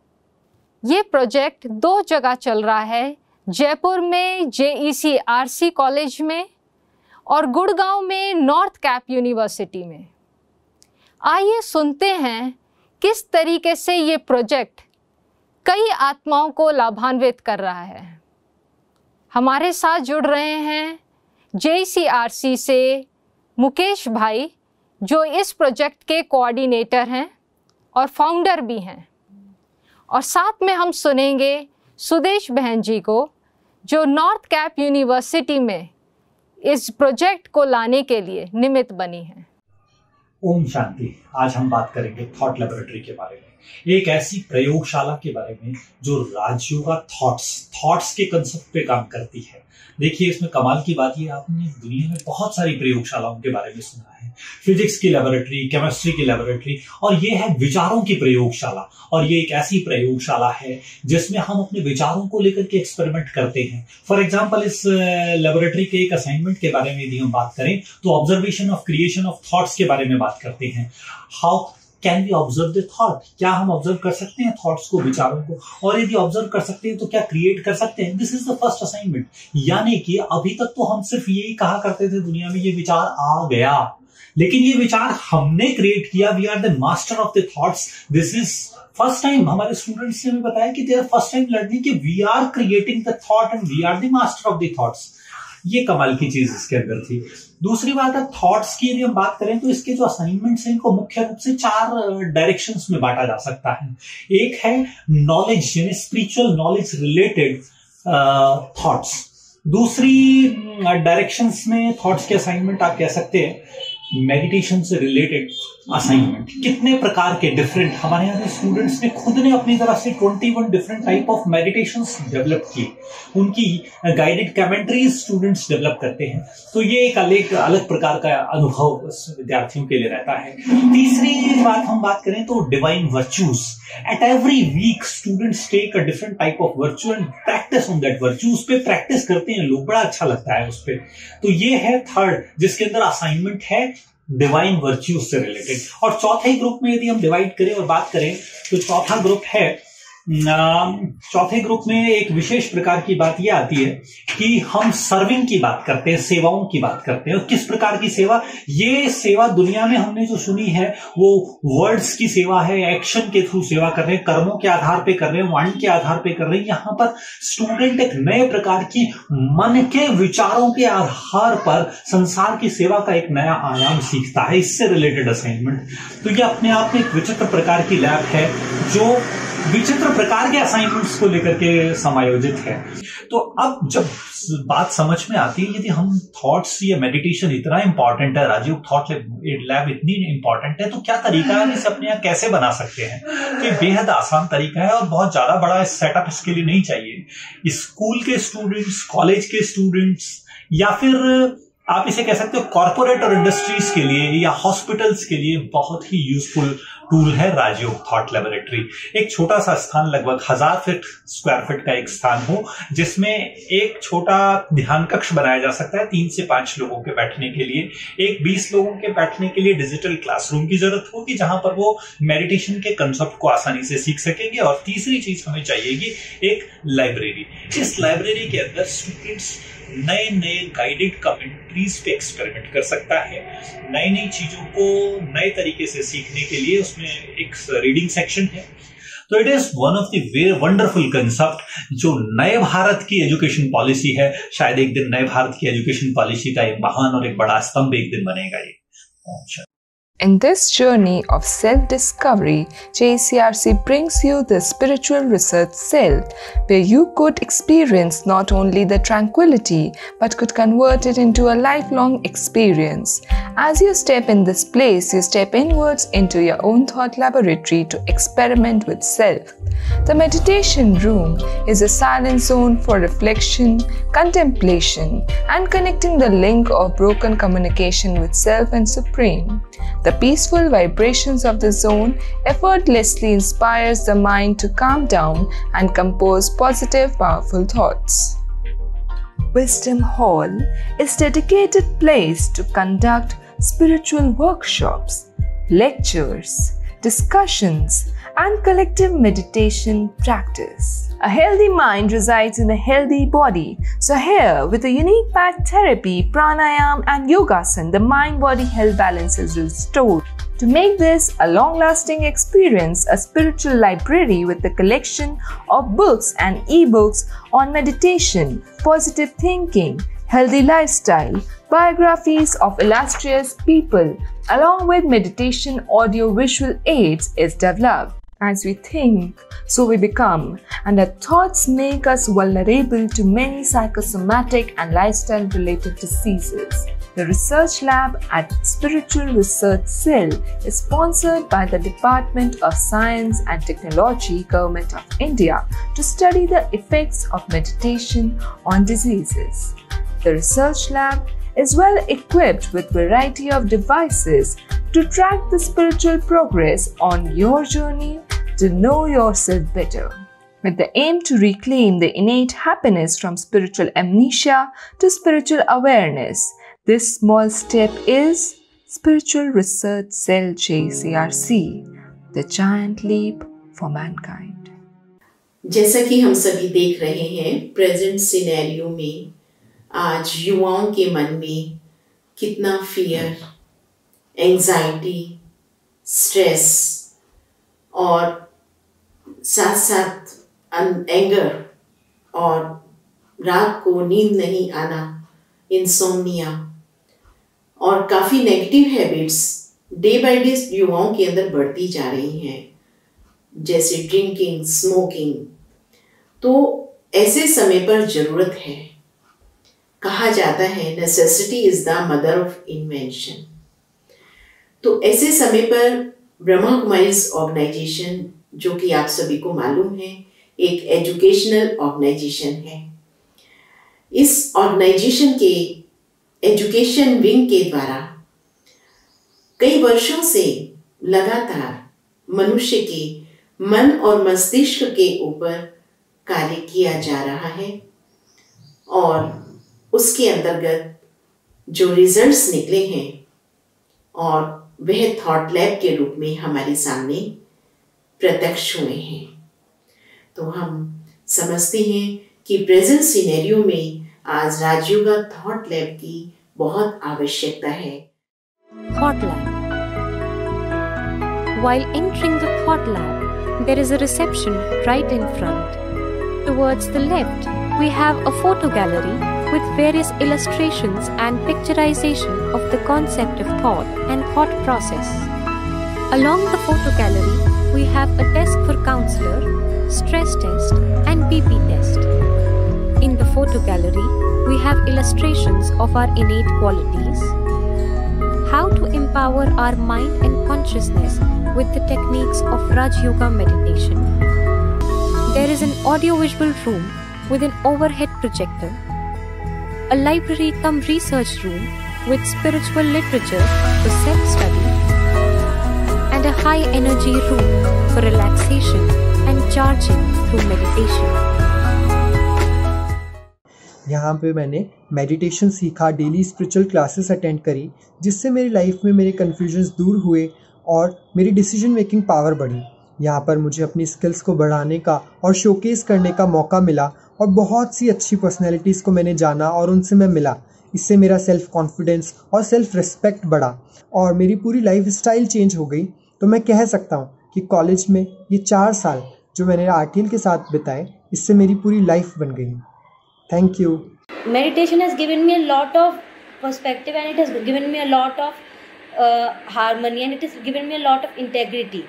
ये प्रोजेक्ट 2 जगह चल रहा है, जयपुर में JECRC कॉलेज में और गुड़गांव में नॉर्थ कैप यूनिवर्सिटी में। आइए सुनते हैं किस तरीके से ये प्रोजेक्ट कई आत्माओं को लाभान्वित कर रहा है। हमारे साथ जुड़ रहे हैं JECRC से मुकेश भाई, जो इस प्रोजेक्ट के कोऑर्डिनेटर हैं और फाउंडर भी हैं, और साथ में हम सुनेंगे सुदेश बहन जी को, जो नॉर्थ कैप यूनिवर्सिटी में इस प्रोजेक्ट को लाने के लिए निमित्त बनी है। ओम शांति। आज हम बात करेंगे थॉट लैबोरेटरी के बारे में, एक ऐसी प्रयोगशाला के बारे में जो राजयोगा थॉट्स के कंसेप्ट पे काम करती है। देखिए, इसमें कमाल की बात ये, आपने दुनिया में बहुत सारी प्रयोगशालाओं के बारे में सुना है, फिजिक्स की लैबोरेटरी, केमिस्ट्री की लैबोरेटरी, और ये है विचारों की प्रयोगशाला। और ये एक ऐसी प्रयोगशाला है जिसमें हम अपने विचारों को लेकर के एक्सपेरिमेंट करते हैं। फॉर एग्जांपल, इस लैबोरेटरी के एक असाइनमेंट के बारे में यदि हम बात करें तो observation of creation of thoughts के बारे में बात करते हैं। How can we observe the thought? क्या हम ऑब्जर्व कर सकते हैं थॉट्स को, विचारों को? और यदि ऑब्जर्व कर सकते हैं तो क्या क्रिएट कर सकते हैं? This is the first assignment. यानी कि अभी तक तो हम सिर्फ यही कहा करते थे दुनिया में ये विचार आ गया, लेकिन ये विचार हमने क्रिएट किया। We are the master of the thoughts. This is first time हमारे स्टूडेंट्स ने हमें बताया कि they are first time learning कि we are creating the thought and we are the master of the thoughts. ये कमाल की चीज इसके अंदर थी। दूसरी बात है, थॉट्स की यदि हम बात करें तो इसके जो असाइनमेंट्स हैं इनको मुख्य रूप से 4 डायरेक्शंस में बांटा जा सकता है। एक है नॉलेज, यानी स्पिरिचुअल नॉलेज रिलेटेड थॉट्स। दूसरी डायरेक्शंस में थॉट्स के असाइनमेंट आप कह सकते हैं मेडिटेशन से रिलेटेड असाइनमेंट। कितने प्रकार के डिफरेंट, हमारे यहाँ स्टूडेंट्स ने खुद ने अपनी तरफ से 21 different type of meditations develop किए। उनकी गाइडेड कमेंट्रीज स्टूडेंट्स डेवलप करते हैं। तो ये एक अलग प्रकार का अनुभव विद्यार्थियों के लिए रहता है। तीसरी बात हम बात करें तो divine virtues. At every week students take a different type of virtue and practice on that virtue. उस पर प्रैक्टिस करते हैं लोग, बड़ा अच्छा लगता है उस पर। तो ये है थर्ड, जिसके अंदर असाइनमेंट है डिवाइन वर्च्यूज से रिलेटेड। और चौथे ग्रुप में यदि हम डिवाइड करें और बात करें तो चौथा ग्रुप है चौथे ग्रुप में एक विशेष प्रकार की बात यह आती है कि हम सर्विंग की बात करते हैं, सेवाओं की बात करते हैं। और किस प्रकार की सेवा? ये सेवा दुनिया में हमने जो सुनी है वो वर्ड्स की सेवा है, एक्शन के थ्रू सेवा कर रहे हैं, कर्मों के आधार पे कर रहे हैं, वाणी के आधार पे कर रहे हैं। यहां पर स्टूडेंट एक नए प्रकार की मन के विचारों के आधार पर संसार की सेवा का एक नया आयाम सीखता है, इससे रिलेटेड असाइनमेंट। तो ये अपने आप में एक विचित्र प्रकार की लैब है जो विचित्र प्रकार के असाइनमेंट्स को लेकर के समायोजित है। तो अब जब बात समझ में आती है, यदि हम थॉट्स या मेडिटेशन इतना इंपॉर्टेंट है, राजीव थॉट लैब इतनी इंपॉर्टेंट है, तो क्या तरीका है, इसे अपने यहाँ कैसे बना सकते हैं? ये बेहद आसान तरीका है और बहुत ज्यादा बड़ा सेटअप इसके लिए नहीं चाहिए। स्कूल के स्टूडेंट्स, कॉलेज के स्टूडेंट्स, या फिर आप इसे कह सकते हो कॉर्पोरेट और इंडस्ट्रीज के लिए या हॉस्पिटल्स के लिए बहुत ही यूजफुल टूल है राजयोग थॉट लेबोरेटरी। एक छोटा सा स्थान, लगभग 1000 स्क्वायर फीट का एक स्थान हो, जिसमें एक छोटा ध्यान कक्ष बनाया जा सकता है 3 से 5 लोगों के बैठने के लिए। एक 20 लोगों के बैठने के लिए डिजिटल क्लासरूम की जरूरत होगी, जहां पर वो मेडिटेशन के कंसेप्ट को आसानी से सीख सकेंगे। और तीसरी चीज हमें चाहिएगी एक लाइब्रेरी। इस लाइब्रेरी के अंदर स्टूडेंट्स नए नए गाइडेड कमेंट्रीज पे एक्सपेरिमेंट कर सकता है। नई नई चीजों को नए तरीके से सीखने के लिए उसमें एक रीडिंग सेक्शन है। तो it is one of the very wonderful concept जो नए भारत की एजुकेशन पॉलिसी है। शायद एक दिन नए भारत की एजुकेशन पॉलिसी का एक महान और एक बड़ा स्तंभ एक दिन बनेगा ये। In this journey of self-discovery, JCRC brings you the Spiritual Research Cell, where you could experience not only the tranquility, but could convert it into a lifelong experience. As you step in this place, you step inwards into your own thought laboratory to experiment with self. The meditation room is a silent zone for reflection, contemplation, and connecting the link of broken communication with self and Supreme. The peaceful vibrations of the zone effortlessly inspires the mind to calm down and compose positive, powerful thoughts. Wisdom Hall is a dedicated place to conduct spiritual workshops, lectures, discussions, and collective meditation practice. A healthy mind resides in a healthy body. So here, with a unique path therapy, pranayam and yogasan, the mind-body health balance is restored. To make this a long-lasting experience, a spiritual library with a collection of books and e-books on meditation, positive thinking, healthy lifestyle, biographies of illustrious people, along with meditation audio-visual aids is developed. As we think, so we become, and our thoughts make us vulnerable to many psychosomatic and lifestyle-related diseases. The research lab at Spiritual Research Cell is sponsored by the Department of Science and Technology, Government of India, to study the effects of meditation on diseases. The research lab is well equipped with variety of devices to track the spiritual progress on your journey to know yourself better, with the aim to reclaim the innate happiness from spiritual amnesia to spiritual awareness. This small step is Spiritual Research Cell JCRC, the giant leap for mankind. जैसा कि हम सभी देख रहे हैं, present scenario में आज युवाओं के मन में कितना फियर, एंजाइटी, स्ट्रेस और साथ साथ एंगर और रात को नींद नहीं आना, इंसोम्निया और काफ़ी negative habits day by day युवाओं के अंदर बढ़ती जा रही हैं, जैसे ड्रिंकिंग, स्मोकिंग। तो ऐसे समय पर ज़रूरत है, कहा जाता है necessity is the mother of invention. तो ऐसे समय पर ब्रह्मा कुमारीज ऑर्गेनाइजेशन, जो कि आप सभी को मालूम है, एक एजुकेशनल ऑर्गेनाइजेशन है। इस ऑर्गेनाइजेशन के एजुकेशन विंग के द्वारा कई वर्षों से लगातार मनुष्य के मन और मस्तिष्क के ऊपर कार्य किया जा रहा है और उसके अंतर्गत जो रिजल्ट्स निकले हैं और वह थॉट लैब के रूप में हमारे सामने प्रत्यक्ष हुए हैं। तो हम समझते हैं कि प्रेजेंट सिनेरियो में आज राजयोगा थॉट लैब की बहुत आवश्यकता है। Thought Lab. While entering the Thought Lab, there is a reception right in front. Towards the left, we have a photo gallery with various illustrations and picturization of the concept of thought and thought process. Along the photo gallery, we have a desk for counselor, stress test, and BP test. In the photo gallery, we have illustrations of our innate qualities, how to empower our mind and consciousness with the techniques of Raj Yoga meditation. There is an audiovisual room with an overhead projector, a library cum research room with spiritual literature for self-study, and a high energy room for relaxation and charging through meditation. यहाँ पे मैंने meditation सीखा, daily spiritual classes attend करी, जिससे मेरी life में मेरे confusions दूर हुए और मेरी डिसीजन मेकिंग पावर बढ़ी। यहाँ पर मुझे अपनी स्किल्स को बढ़ाने का और शोकेस करने का मौका मिला और बहुत सी अच्छी पर्सनैलिटीज़ को मैंने जाना और उनसे मैं मिला। इससे मेरा सेल्फ कॉन्फिडेंस और सेल्फ रिस्पेक्ट बढ़ा और मेरी पूरी लाइफ स्टाइल चेंज हो गई। तो मैं कह सकता हूँ कि कॉलेज में ये 4 साल जो मैंने RTL के साथ बिताए, इससे मेरी पूरी लाइफ बन गई। Thank you. Meditation has given me a lot of perspective, and it has given me a lot of harmony, and it has given me a lot of integrity.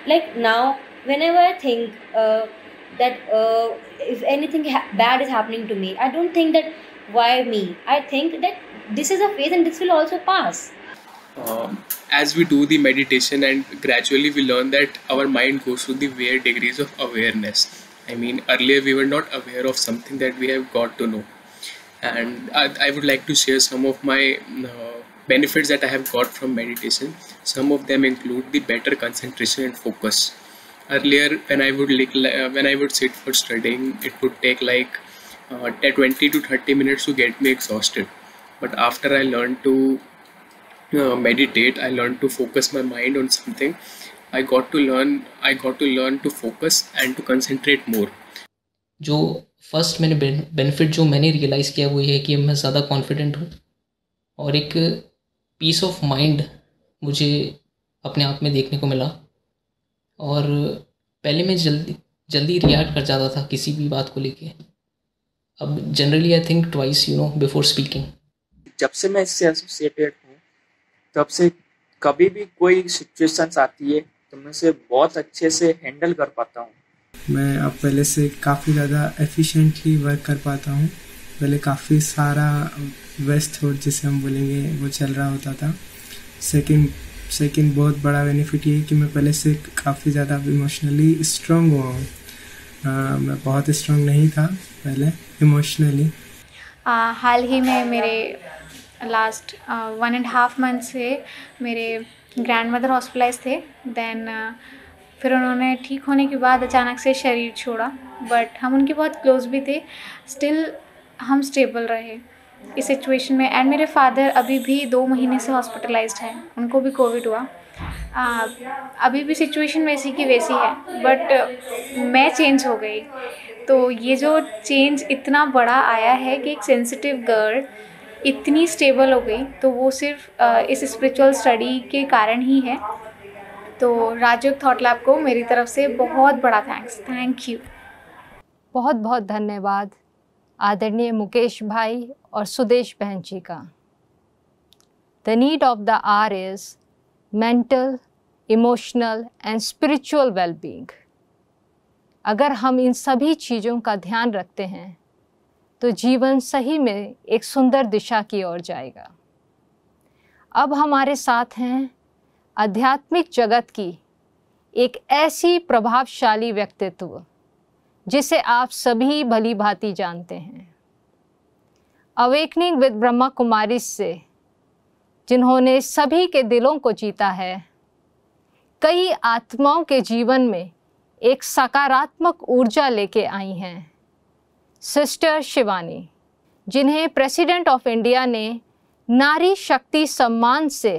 Like now, whenever I think that if anything bad is happening to me, I don't think that why me. I think that this is a phase and this will also pass. As we do the meditation and gradually we learn that our mind goes through the various degrees of awareness. I mean, earlier we were not aware of something that we have got to know, and I would like to share some of my benefits that I have got from meditation. Some of them include the better concentration and focus. Earlier, when I would sit for studying, it would take like 20 to 30 minutes to get me exhausted. But after I learned to meditate, I learned to focus my mind on something. I got to learn to focus and to concentrate more. जो first मैंने benefit जो मैंने realise किया वो ये है कि मैं ज़्यादा कॉन्फिडेंट हूँ और एक पीस ऑफ माइंड मुझे अपने आप में देखने को मिला। और पहले मैं जल्दी रिएक्ट कर जाता था किसी भी बात को लेके, अब generally I think twice before speaking. जब से मैं इससे एसोसिएटेड हूँ तब से कभी भी कोई सिचुएशंस आती है तो मैं उसे बहुत अच्छे से हैंडल कर पाता हूँ। मैं अब पहले से काफ़ी ज़्यादा एफिशिएंटली वर्क कर पाता हूँ। पहले काफ़ी सारा वेस्ट थॉट जिसे हम बोलेंगे वो चल रहा होता था। सेकंड बहुत बड़ा बेनिफिट ये है कि मैं पहले से काफ़ी ज़्यादा इमोशनली स्ट्रॉन्ग हुआ हूँ। मैं बहुत स्ट्रॉन्ग नहीं था पहले इमोशनली। हाल ही में मेरे लास्ट 1.5 मंथ से मेरे ग्रैंड मदर हॉस्पिटलाइज थे। देन फिर उन्होंने ठीक होने के बाद अचानक से शरीर छोड़ा, बट हम उनके बहुत क्लोज भी थे। स्टिल हम स्टेबल रहे इस सिचुएशन में। एंड मेरे फादर अभी भी 2 महीने से हॉस्पिटलाइज्ड हैं, उनको भी कोविड हुआ। अभी भी सिचुएशन वैसी की वैसी है, बट मैं चेंज हो गई। तो ये जो चेंज इतना बड़ा आया है कि एक सेंसिटिव गर्ल इतनी स्टेबल हो गई, तो वो सिर्फ इस स्पिरिचुअल स्टडी के कारण ही है। तो राजयोग थॉट लैब को मेरी तरफ से बहुत बड़ा थैंक यू। बहुत बहुत धन्यवाद आदरणीय मुकेश भाई और सुदेश बहन जी का। The need of the our is mental, emotional and spiritual wellbeing. अगर हम इन सभी चीज़ों का ध्यान रखते हैं तो जीवन सही में एक सुंदर दिशा की ओर जाएगा। अब हमारे साथ हैं आध्यात्मिक जगत की एक ऐसी प्रभावशाली व्यक्तित्व जिसे आप सभी भली भांति जानते हैं। अवेकनिंग विद ब्रह्मा कुमारी से जिन्होंने सभी के दिलों को जीता है, कई आत्माओं के जीवन में एक सकारात्मक ऊर्जा लेके आई हैं सिस्टर शिवानी, जिन्हें प्रेसिडेंट ऑफ इंडिया ने नारी शक्ति सम्मान से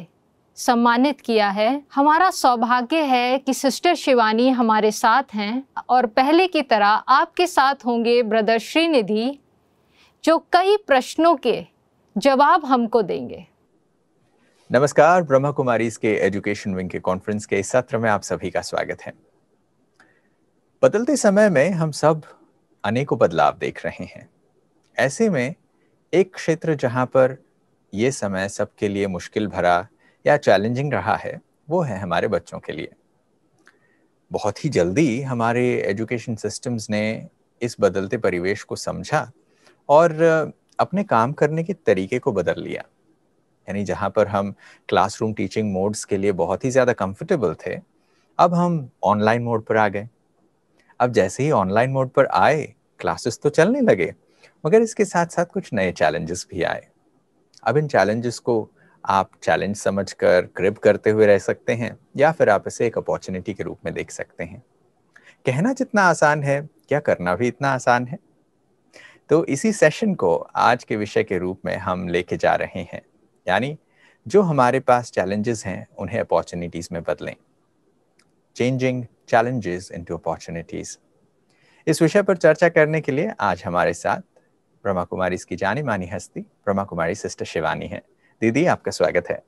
सम्मानित किया है। हमारा सौभाग्य है कि सिस्टर शिवानी हमारे साथ हैं और पहले की तरह आपके साथ होंगे ब्रदर श्रीनिधि, जो कई प्रश्नों के जवाब हमको देंगे। नमस्कार, ब्रह्मा कुमारीज के एजुकेशन विंग के कॉन्फ्रेंस के इस सत्र में आप सभी का स्वागत है। बदलते समय में हम सब अनेकों बदलाव देख रहे हैं। ऐसे में एक क्षेत्र जहां पर ये समय सबके लिए मुश्किल भरा या चैलेंजिंग रहा है, वो है हमारे बच्चों के लिए। बहुत ही जल्दी हमारे एजुकेशन सिस्टम्स ने इस बदलते परिवेश को समझा और अपने काम करने के तरीके को बदल लिया। यानी जहां पर हम क्लासरूम टीचिंग मोड्स के लिए बहुत ही ज़्यादा कंफर्टेबल थे, अब हम ऑनलाइन मोड पर आ गए। अब जैसे ही ऑनलाइन मोड पर आए, क्लासेस तो चलने लगे, मगर इसके साथ साथ कुछ नए चैलेंजेस भी आए। अब इन चैलेंजेस को आप चैलेंज समझकर ग्रिप करते हुए रह सकते हैं, या फिर आप इसे एक अपॉर्चुनिटी के रूप में देख सकते हैं। कहना जितना आसान है, क्या करना भी इतना आसान है? तो इसी सेशन को आज के विषय के रूप में हम लेके जा रहे हैं, यानी जो हमारे पास चैलेंजेस हैं उन्हें अपॉर्चुनिटीज में बदलें। Changing challenges into opportunities. इस विषय पर चर्चा करने के लिए आज हमारे साथ ब्रह्मा कुमारी की जानी मानी हस्ती ब्रह्मा कुमारी सिस्टर शिवानी है। दीदी, आपका स्वागत है।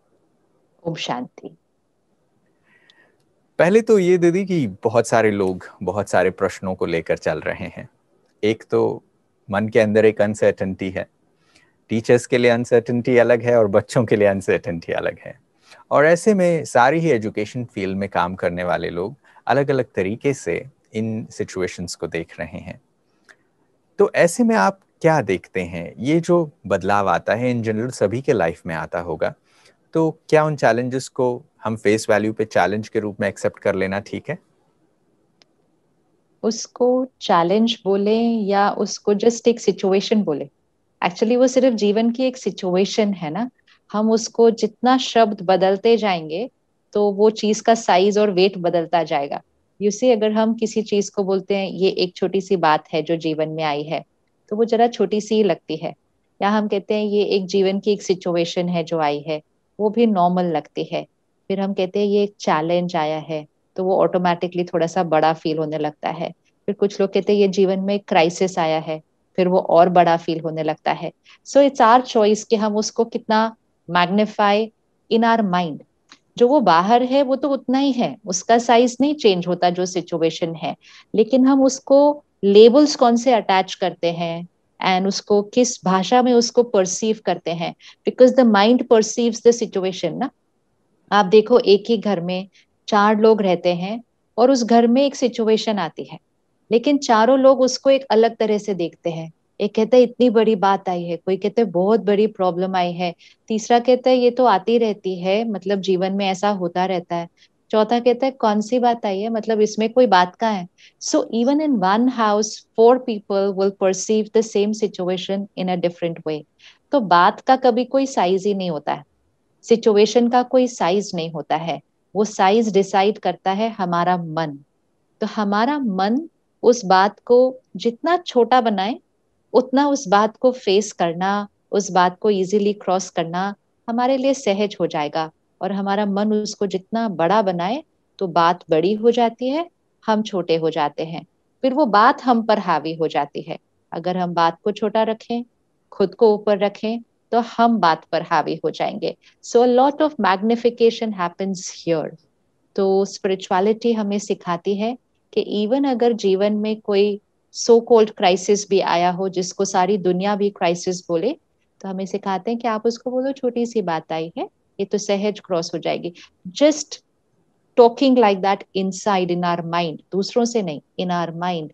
ओम शांति। पहले तो ये दीदी कि बहुत सारे लोग बहुत सारे प्रश्नों को लेकर चल रहे हैं। एक तो मन के अंदर एक अनसर्टेनिटी है। टीचर्स के लिए अनसर्टेनिटी अलग है और बच्चों के लिए अनसर्टेनिटी अलग है। और ऐसे में सारी ही एजुकेशन फील्ड में काम करने वाले लोग अलग अलग तरीके से इन सिचुएशंस को देख रहे हैं। तो ऐसे में आप क्या देखते हैं? ये जो बदलाव आता है इन जनरल सभी के लाइफ में आता होगा, तो क्या उन चैलेंजेस को हम फेस वैल्यू पे चैलेंज के रूप में एक्सेप्ट कर लेना ठीक है? उसको चैलेंज बोले या उसको जस्ट एक सिचुएशन बोले, एक्चुअली वो सिर्फ जीवन की एक सिचुएशन है ना। हम उसको जितना शब्द बदलते जाएंगे तो वो चीज का साइज और वेट बदलता जाएगा। यू सी, अगर हम किसी चीज को बोलते हैं ये एक छोटी सी बात है जो जीवन में आई है, तो वो जरा छोटी सी लगती है। या हम कहते हैं ये एक जीवन की एक सिचुएशन है जो आई है, वो भी नॉर्मल लगती है। फिर हम कहते हैं ये एक चैलेंज आया है, तो वो ऑटोमेटिकली थोड़ा सा बड़ा फील होने लगता है। फिर कुछ लोग कहते हैं ये जीवन में एक क्राइसिस आया है, फिर वो और बड़ा फील होने लगता है। सो इट्स आवर चॉइस कि हम उसको कितना मैग्निफाई इन आवर माइंड। जो वो बाहर है वो तो उतना ही है, उसका साइज नहीं चेंज होता जो सिचुएशन है, लेकिन हम उसको लेबल्स कौन से अटैच करते हैं एंड उसको किस भाषा में उसको परसीव करते हैं, because the mind perceives the situation ना। आप देखो, एक ही घर में 4 लोग रहते हैं और उस घर में एक सिचुएशन आती है, लेकिन चारों लोग उसको एक अलग तरह से देखते हैं। एक कहता है इतनी बड़ी बात आई है, कोई कहते हैं बहुत बड़ी प्रॉब्लम आई है, तीसरा कहता है ये तो आती रहती है, मतलब जीवन में ऐसा होता रहता है, चौथा कहता है कौन सी बात आई है, मतलब इसमें कोई बात का है। So even in one house 4 people will perceive the same situation in a different way। तो बात का कभी कोई साइज ही नहीं होता है, सिचुएशन का कोई साइज नहीं होता है, वो साइज डिसाइड करता है हमारा मन। तो हमारा मन उस बात को जितना छोटा बनाए, उतना उस बात को फेस करना, उस बात को इजीली क्रॉस करना हमारे लिए सहज हो जाएगा। और हमारा मन उसको जितना बड़ा बनाए तो बात बड़ी हो जाती है, हम छोटे हो जाते हैं, फिर वो बात हम पर हावी हो जाती है। अगर हम बात को छोटा रखें, खुद को ऊपर रखें, तो हम बात पर हावी हो जाएंगे। So a lot of magnification happens here. तो स्पिरिचुअलिटी हमें सिखाती है कि इवन अगर जीवन में कोई सो कॉल्ड क्राइसिस भी आया हो, जिसको सारी दुनिया भी क्राइसिस बोले, तो हमें सिखाते हैं कि आप उसको बोलो छोटी सी बात आई है, ये तो सहज क्रॉस हो जाएगी। Just talking like that inside in our mind, दूसरों से नहीं, in our mind,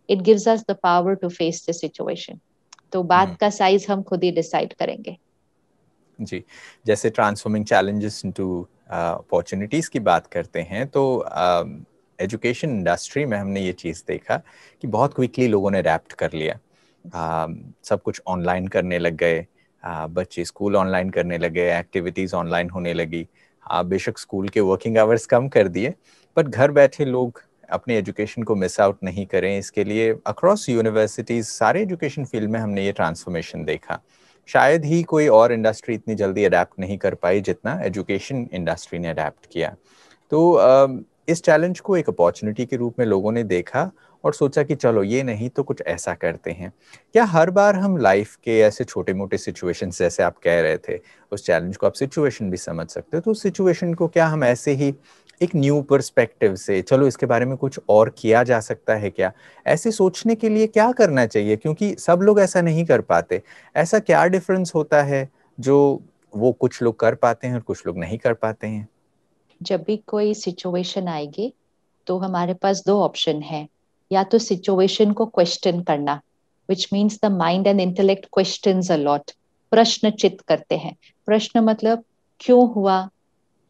it gives us the power to face the situation. तो बात का साइज हम खुद ही डिसाइड करेंगे। जी, जैसे ट्रांसफॉर्मिंग चैलेंजेस इनटू अपॉर्चुनिटीज की बात करते हैं, तो एजुकेशन इंडस्ट्री में हमने ये चीज़ देखा कि बहुत क्विकली लोगों ने रैप्ट कर लिया। सब कुछ ऑनलाइन करने लग गए, बच्चे स्कूल ऑनलाइन करने लगे, एक्टिविटीज़ ऑनलाइन होने लगी। बेशक स्कूल के वर्किंग आवर्स कम कर दिए, पर घर बैठे लोग अपने एजुकेशन को मिस आउट नहीं करें, इसके लिए अक्रॉस यूनिवर्सिटीज़ सारे एजुकेशन फील्ड में हमने ये ट्रांसफॉर्मेशन देखा। शायद ही कोई और इंडस्ट्री इतनी जल्दी अडेप्ट नहीं कर पाई जितना एजुकेशन इंडस्ट्री ने अडेप्ट किया। तो इस चैलेंज को एक अपॉर्चुनिटी के रूप में लोगों ने देखा और सोचा कि चलो ये नहीं तो कुछ ऐसा करते हैं। क्या हर बार हम लाइफ के ऐसे छोटे मोटे सिचुएशन, जैसे आप कह रहे थे, उस चैलेंज को आप सिचुएशन भी समझ सकते हो, तो उस सिचुएशन को क्या हम ऐसे ही एक न्यू पर्सपेक्टिव से चलो इसके बारे में कुछ और किया जा सकता है क्या, ऐसे सोचने के लिए क्या करना चाहिए? क्योंकि सब लोग ऐसा नहीं कर पाते। ऐसा क्या डिफरेंस होता है जो वो कुछ लोग कर पाते हैं और कुछ लोग नहीं कर पाते हैं? जब भी कोई सिचुएशन आएगी तो हमारे पास दो ऑप्शन है। या तो सिचुएशन को क्वेश्चन करना, which means the mind and intellect questions a lot, प्रश्न चित करते हैं। प्रश्न मतलब क्यों हुआ,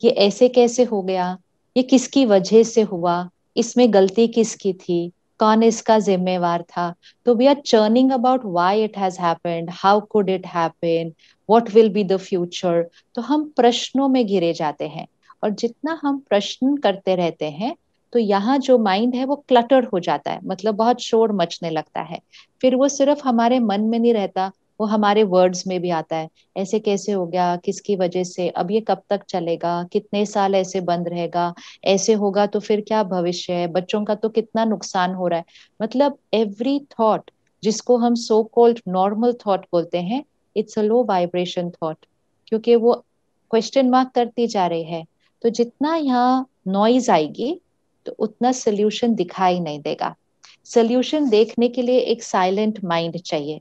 ये ऐसे कैसे हो गया, ये किसकी वजह से हुआ, इसमें गलती किसकी थी, कौन इसका जिम्मेवार था। तो we are churning about why it has happened, how could it happen, what will be the future. तो हम प्रश्नों में घिरे जाते हैं, और जितना हम प्रश्न करते रहते हैं तो यहाँ जो माइंड है वो क्लटर हो जाता है, मतलब बहुत शोर मचने लगता है। फिर वो सिर्फ हमारे मन में नहीं रहता, वो हमारे वर्ड्स में भी आता है। ऐसे कैसे हो गया, किसकी वजह से, अब ये कब तक चलेगा, कितने साल ऐसे बंद रहेगा, ऐसे होगा तो फिर क्या भविष्य है, बच्चों का तो कितना नुकसान हो रहा है। मतलब एवरी थॉट जिसको हम सो कॉल्ड नॉर्मल थॉट बोलते हैं, it's a low vibration thought, क्योंकि वो क्वेश्चन मार्क करती जा रही है। तो जितना यहाँ नॉइज आएगी तो उतना सोल्यूशन दिखाई नहीं देगा। सोल्यूशन देखने के लिए एक साइलेंट माइंड चाहिए।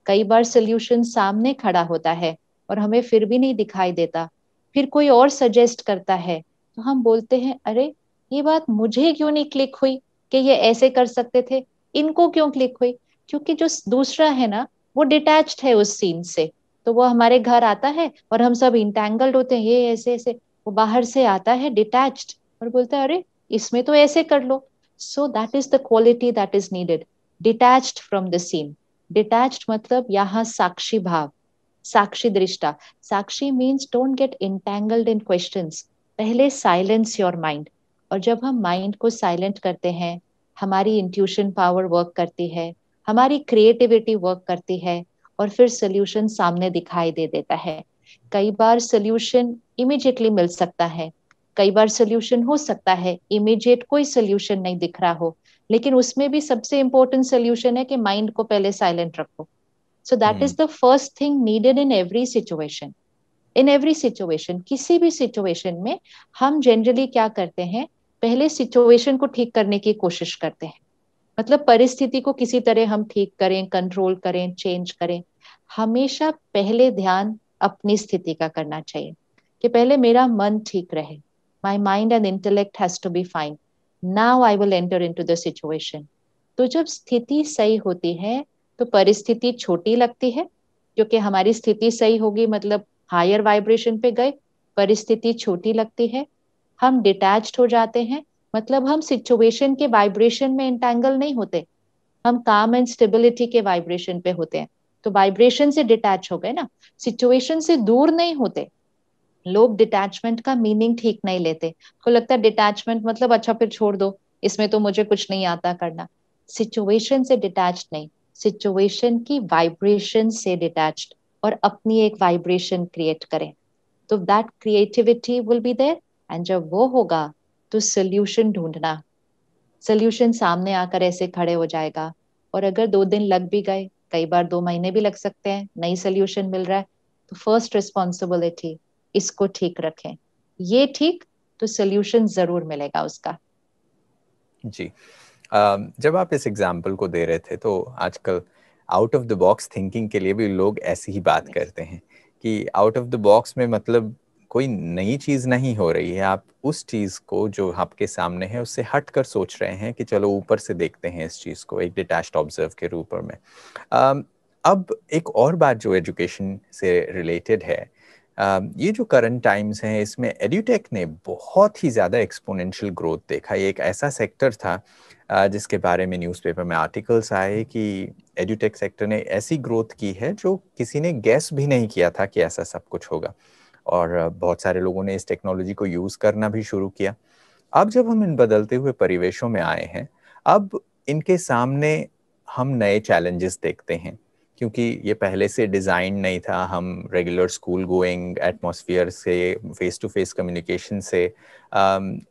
कई बार सोल्यूशन सामने खड़ा होता है और हमें फिर भी नहीं दिखाई देता, फिर कोई और सजेस्ट करता है तो हम बोलते हैं अरे ये बात मुझे क्यों नहीं क्लिक हुई कि ये ऐसे कर सकते थे, इनको क्यों क्लिक हुई। क्योंकि जो दूसरा है ना वो डिटैच्ड है उस सीन से, तो वो हमारे घर आता है और हम सब इंटैंगल्ड होते हैं, ये ऐसे ऐसे। वो बाहर से आता है डिटैच्ड और बोलता है अरे इसमें तो ऐसे कर लो। So that is the quality that is needed, detached from the scene. Detached मतलब यहाँ साक्षी भाव, साक्षी दृष्टा। साक्षी means don't get entangled in questions, पहले साइलेंस योर माइंड। और जब हम माइंड को साइलेंट करते हैं, हमारी इंट्यूशन पावर वर्क करती है, हमारी क्रिएटिविटी वर्क करती है, और फिर सोल्यूशन सामने दिखाई दे देता है। कई बार सोल्यूशन इमीडिएटली मिल सकता है, कई बार सोल्यूशन हो सकता है इमीडिएट कोई सोल्यूशन नहीं दिख रहा हो, लेकिन उसमें भी सबसे इंपॉर्टेंट सोल्यूशन है कि माइंड को पहले साइलेंट रखो। सो that is the first thing needed in every situation. In every situation, किसी भी सिचुएशन में हम जनरली क्या करते हैं, पहले सिचुएशन को ठीक करने की कोशिश करते हैं। मतलब परिस्थिति को किसी तरह हम ठीक करें, कंट्रोल करें, चेंज करें। हमेशा पहले ध्यान अपनी स्थिति का करना चाहिए कि पहले मेरा मन ठीक रहे, my mind and intellect has to be fine, now I will enter into the situation. तो जब स्थिति सही होती है तो परिस्थिति छोटी लगती है, क्योंकि हमारी स्थिति सही होगी मतलब हायर वाइब्रेशन पे गए, परिस्थिति छोटी लगती है। हम डिटैच्ड हो जाते हैं, मतलब हम सिचुएशन के वाइब्रेशन में इंटैंगल नहीं होते, हम काम एंड स्टेबिलिटी के वाइब्रेशन पे होते हैं। तो वाइब्रेशन से डिटैच हो गए ना, सिचुएशन से दूर नहीं होते। लोग डिटैचमेंट का मीनिंग ठीक नहीं लेते, को लगता है डिटैचमेंट मतलब अच्छा फिर छोड़ दो, इसमें तो मुझे कुछ नहीं आता करना। सिचुएशन से डिटैच नहीं, सिचुएशन की वाइब्रेशन से डिटैच्ड, और अपनी एक वाइब्रेशन क्रिएट करें, तो that creativity will be there. And जब वो होगा तो सोल्यूशन ढूंढना, सोल्यूशन सामने आकर ऐसे खड़े हो जाएगा। और अगर 2 दिन लग भी गए, कई बार 2 महीने भी लग सकते हैं, नई सोल्यूशन मिल रहा है, तो फर्स्ट रिस्पॉन्सिबिलिटी इसको ठीक रखें, ये ठीक तो सोल्यूशन जरूर मिलेगा उसका। जी, जब आप इस एग्जाम्पल को दे रहे थे तो आजकल out of the box thinking के लिए भी लोग ऐसी ही बात करते हैं कि आउट ऑफ द बॉक्स में मतलब कोई नई चीज़ नहीं हो रही है, आप उस चीज़ को जो आपके सामने है उससे हट कर सोच रहे हैं कि चलो ऊपर से देखते हैं इस चीज़ को, एक डिटैच्ड ऑब्जर्व के रूप में। अब एक और बात जो एजुकेशन से रिलेटेड है, ये जो करंट टाइम्स हैं इसमें एड्यूटेक ने बहुत ही ज़्यादा एक्सपोनेंशियल ग्रोथ देखा। ये एक ऐसा सेक्टर था जिसके बारे में न्यूज़पेपर में आर्टिकल्स आए कि एड्यूटेक सेक्टर ने ऐसी ग्रोथ की है जो किसी ने गेस भी नहीं किया था कि ऐसा सब कुछ होगा, और बहुत सारे लोगों ने इस टेक्नोलॉजी को यूज़ करना भी शुरू किया। अब जब हम इन बदलते हुए परिवेशों में आए हैं, अब इनके सामने हम नए चैलेंजेस देखते हैं क्योंकि ये पहले से डिज़ाइन नहीं था। हम रेगुलर स्कूल गोइंग एटमॉस्फेयर से, फेस टू फेस कम्युनिकेशन से,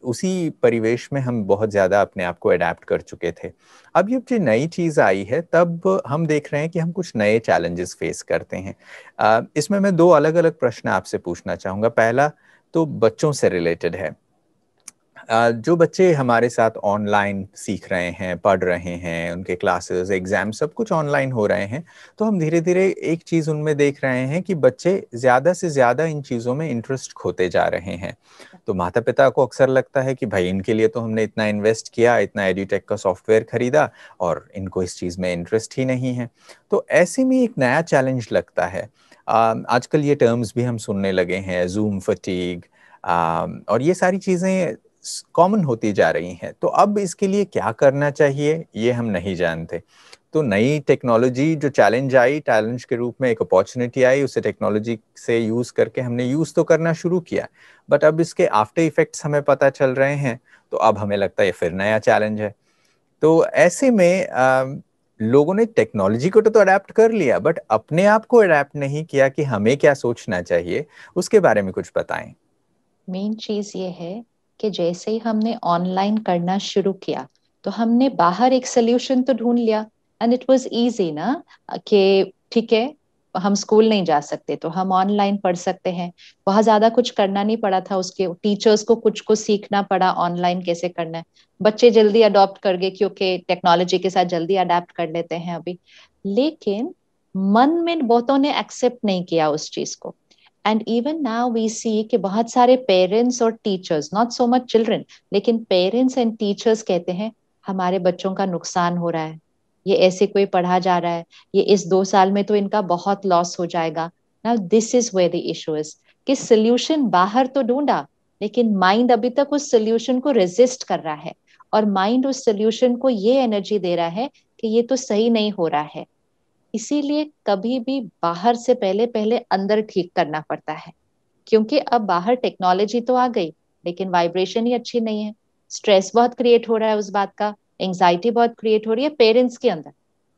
उसी परिवेश में हम बहुत ज़्यादा अपने आप को अडेप्ट कर चुके थे। अब ये जो नई चीज़ आई है तब हम देख रहे हैं कि हम कुछ नए चैलेंजेस फेस करते हैं। इसमें मैं 2 अलग अलग प्रश्न आपसे पूछना चाहूँगा। पहला तो बच्चों से रिलेटेड है। जो बच्चे हमारे साथ ऑनलाइन सीख रहे हैं, पढ़ रहे हैं, उनके क्लासेस, एग्जाम सब कुछ ऑनलाइन हो रहे हैं, तो हम धीरे धीरे एक चीज़ उनमें देख रहे हैं कि बच्चे ज़्यादा से ज़्यादा इन चीज़ों में इंटरेस्ट खोते जा रहे हैं। तो माता पिता को अक्सर लगता है कि भाई इनके लिए तो हमने इतना इन्वेस्ट किया, इतना एड्यूटेक का सॉफ्टवेयर खरीदा और इनको इस चीज़ में इंटरेस्ट ही नहीं है। तो ऐसे में एक नया चैलेंज लगता है। आजकल ये टर्म्स भी हम सुनने लगे हैं, जूम फटीग, और ये सारी चीज़ें कॉमन होती जा रही हैं। तो अब इसके लिए क्या करना चाहिए ये हम नहीं जानते। तो नई टेक्नोलॉजी जो चैलेंज आई, चैलेंज के रूप में एक अपॉर्चुनिटी आई, उसे टेक्नोलॉजी से यूज करके हमने यूज तो करना शुरू किया, बट अब इसके आफ्टर इफेक्ट्स हमें पता चल रहे हैं, तो अब हमें लगता है ये फिर नया चैलेंज है। तो ऐसे में लोगों ने टेक्नोलॉजी को तो अडेप्ट कर लिया, बट अपने आप को अडेप्ट नहीं किया कि हमें क्या सोचना चाहिए, उसके बारे में कुछ बताएं। मेन चीज ये है कि जैसे ही हमने ऑनलाइन करना शुरू किया तो हमने बाहर एक सोल्यूशन तो ढूंढ लिया, एंड इट वाज इजी ना, कि ठीक है हम स्कूल नहीं जा सकते तो हम ऑनलाइन पढ़ सकते हैं। बहुत ज्यादा कुछ करना नहीं पड़ा था, उसके टीचर्स को कुछ सीखना पड़ा ऑनलाइन कैसे करना है। बच्चे जल्दी अडॉप्ट कर गए क्योंकि टेक्नोलॉजी के साथ जल्दी अडेप्ट कर लेते हैं अभी। लेकिन मन में बहुतों ने एक्सेप्ट नहीं किया उस चीज को। एंड इवन नाउ वी सी कि बहुत सारे पेरेंट्स और teachers, not so much children, लेकिन पेरेंट्स एंड टीचर्स कहते हैं हमारे बच्चों का नुकसान हो रहा है, ये ऐसे कोई पढ़ा जा रहा है, ये इस 2 साल में तो इनका बहुत लॉस हो जाएगा। Now this is where the issue is कि सोल्यूशन बाहर तो ढूंढा, लेकिन माइंड अभी तक उस सोल्यूशन को रेजिस्ट कर रहा है, और माइंड उस सोल्यूशन को ये एनर्जी दे रहा है कि ये तो सही नहीं हो रहा है। इसीलिए कभी भी बाहर से पहले पहले अंदर ठीक करना पड़ता है, क्योंकि अब बाहर टेक्नोलॉजी तो आ गई लेकिन वाइब्रेशन ही अच्छी नहीं है। स्ट्रेस बहुत क्रिएट हो रहा है उस बात का, एंजाइटी बहुत क्रिएट हो रही है पेरेंट्स के अंदर,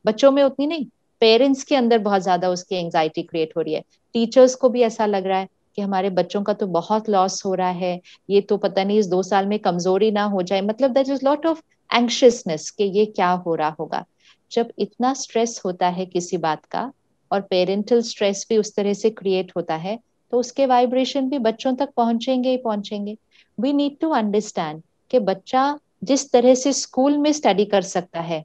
बच्चों में उतनी नहीं, पेरेंट्स के अंदर बहुत ज्यादा उसकी एंजाइटी क्रिएट हो रही है। टीचर्स को भी ऐसा लग रहा है कि हमारे बच्चों का तो बहुत लॉस हो रहा है, ये तो पता नहीं इस 2 साल में कमजोरी ना हो जाए, मतलब दैट इज लॉट ऑफ एंग्शियसनेस कि ये क्या हो रहा होगा। जब इतना स्ट्रेस होता है किसी बात का, और पेरेंटल स्ट्रेस भी उस तरह से क्रिएट होता है, तो उसके वाइब्रेशन भी बच्चों तक पहुंचेंगे ही पहुंचेंगे। वी नीड टू अंडरस्टैंड कि बच्चा जिस तरह से स्कूल में स्टडी कर सकता है,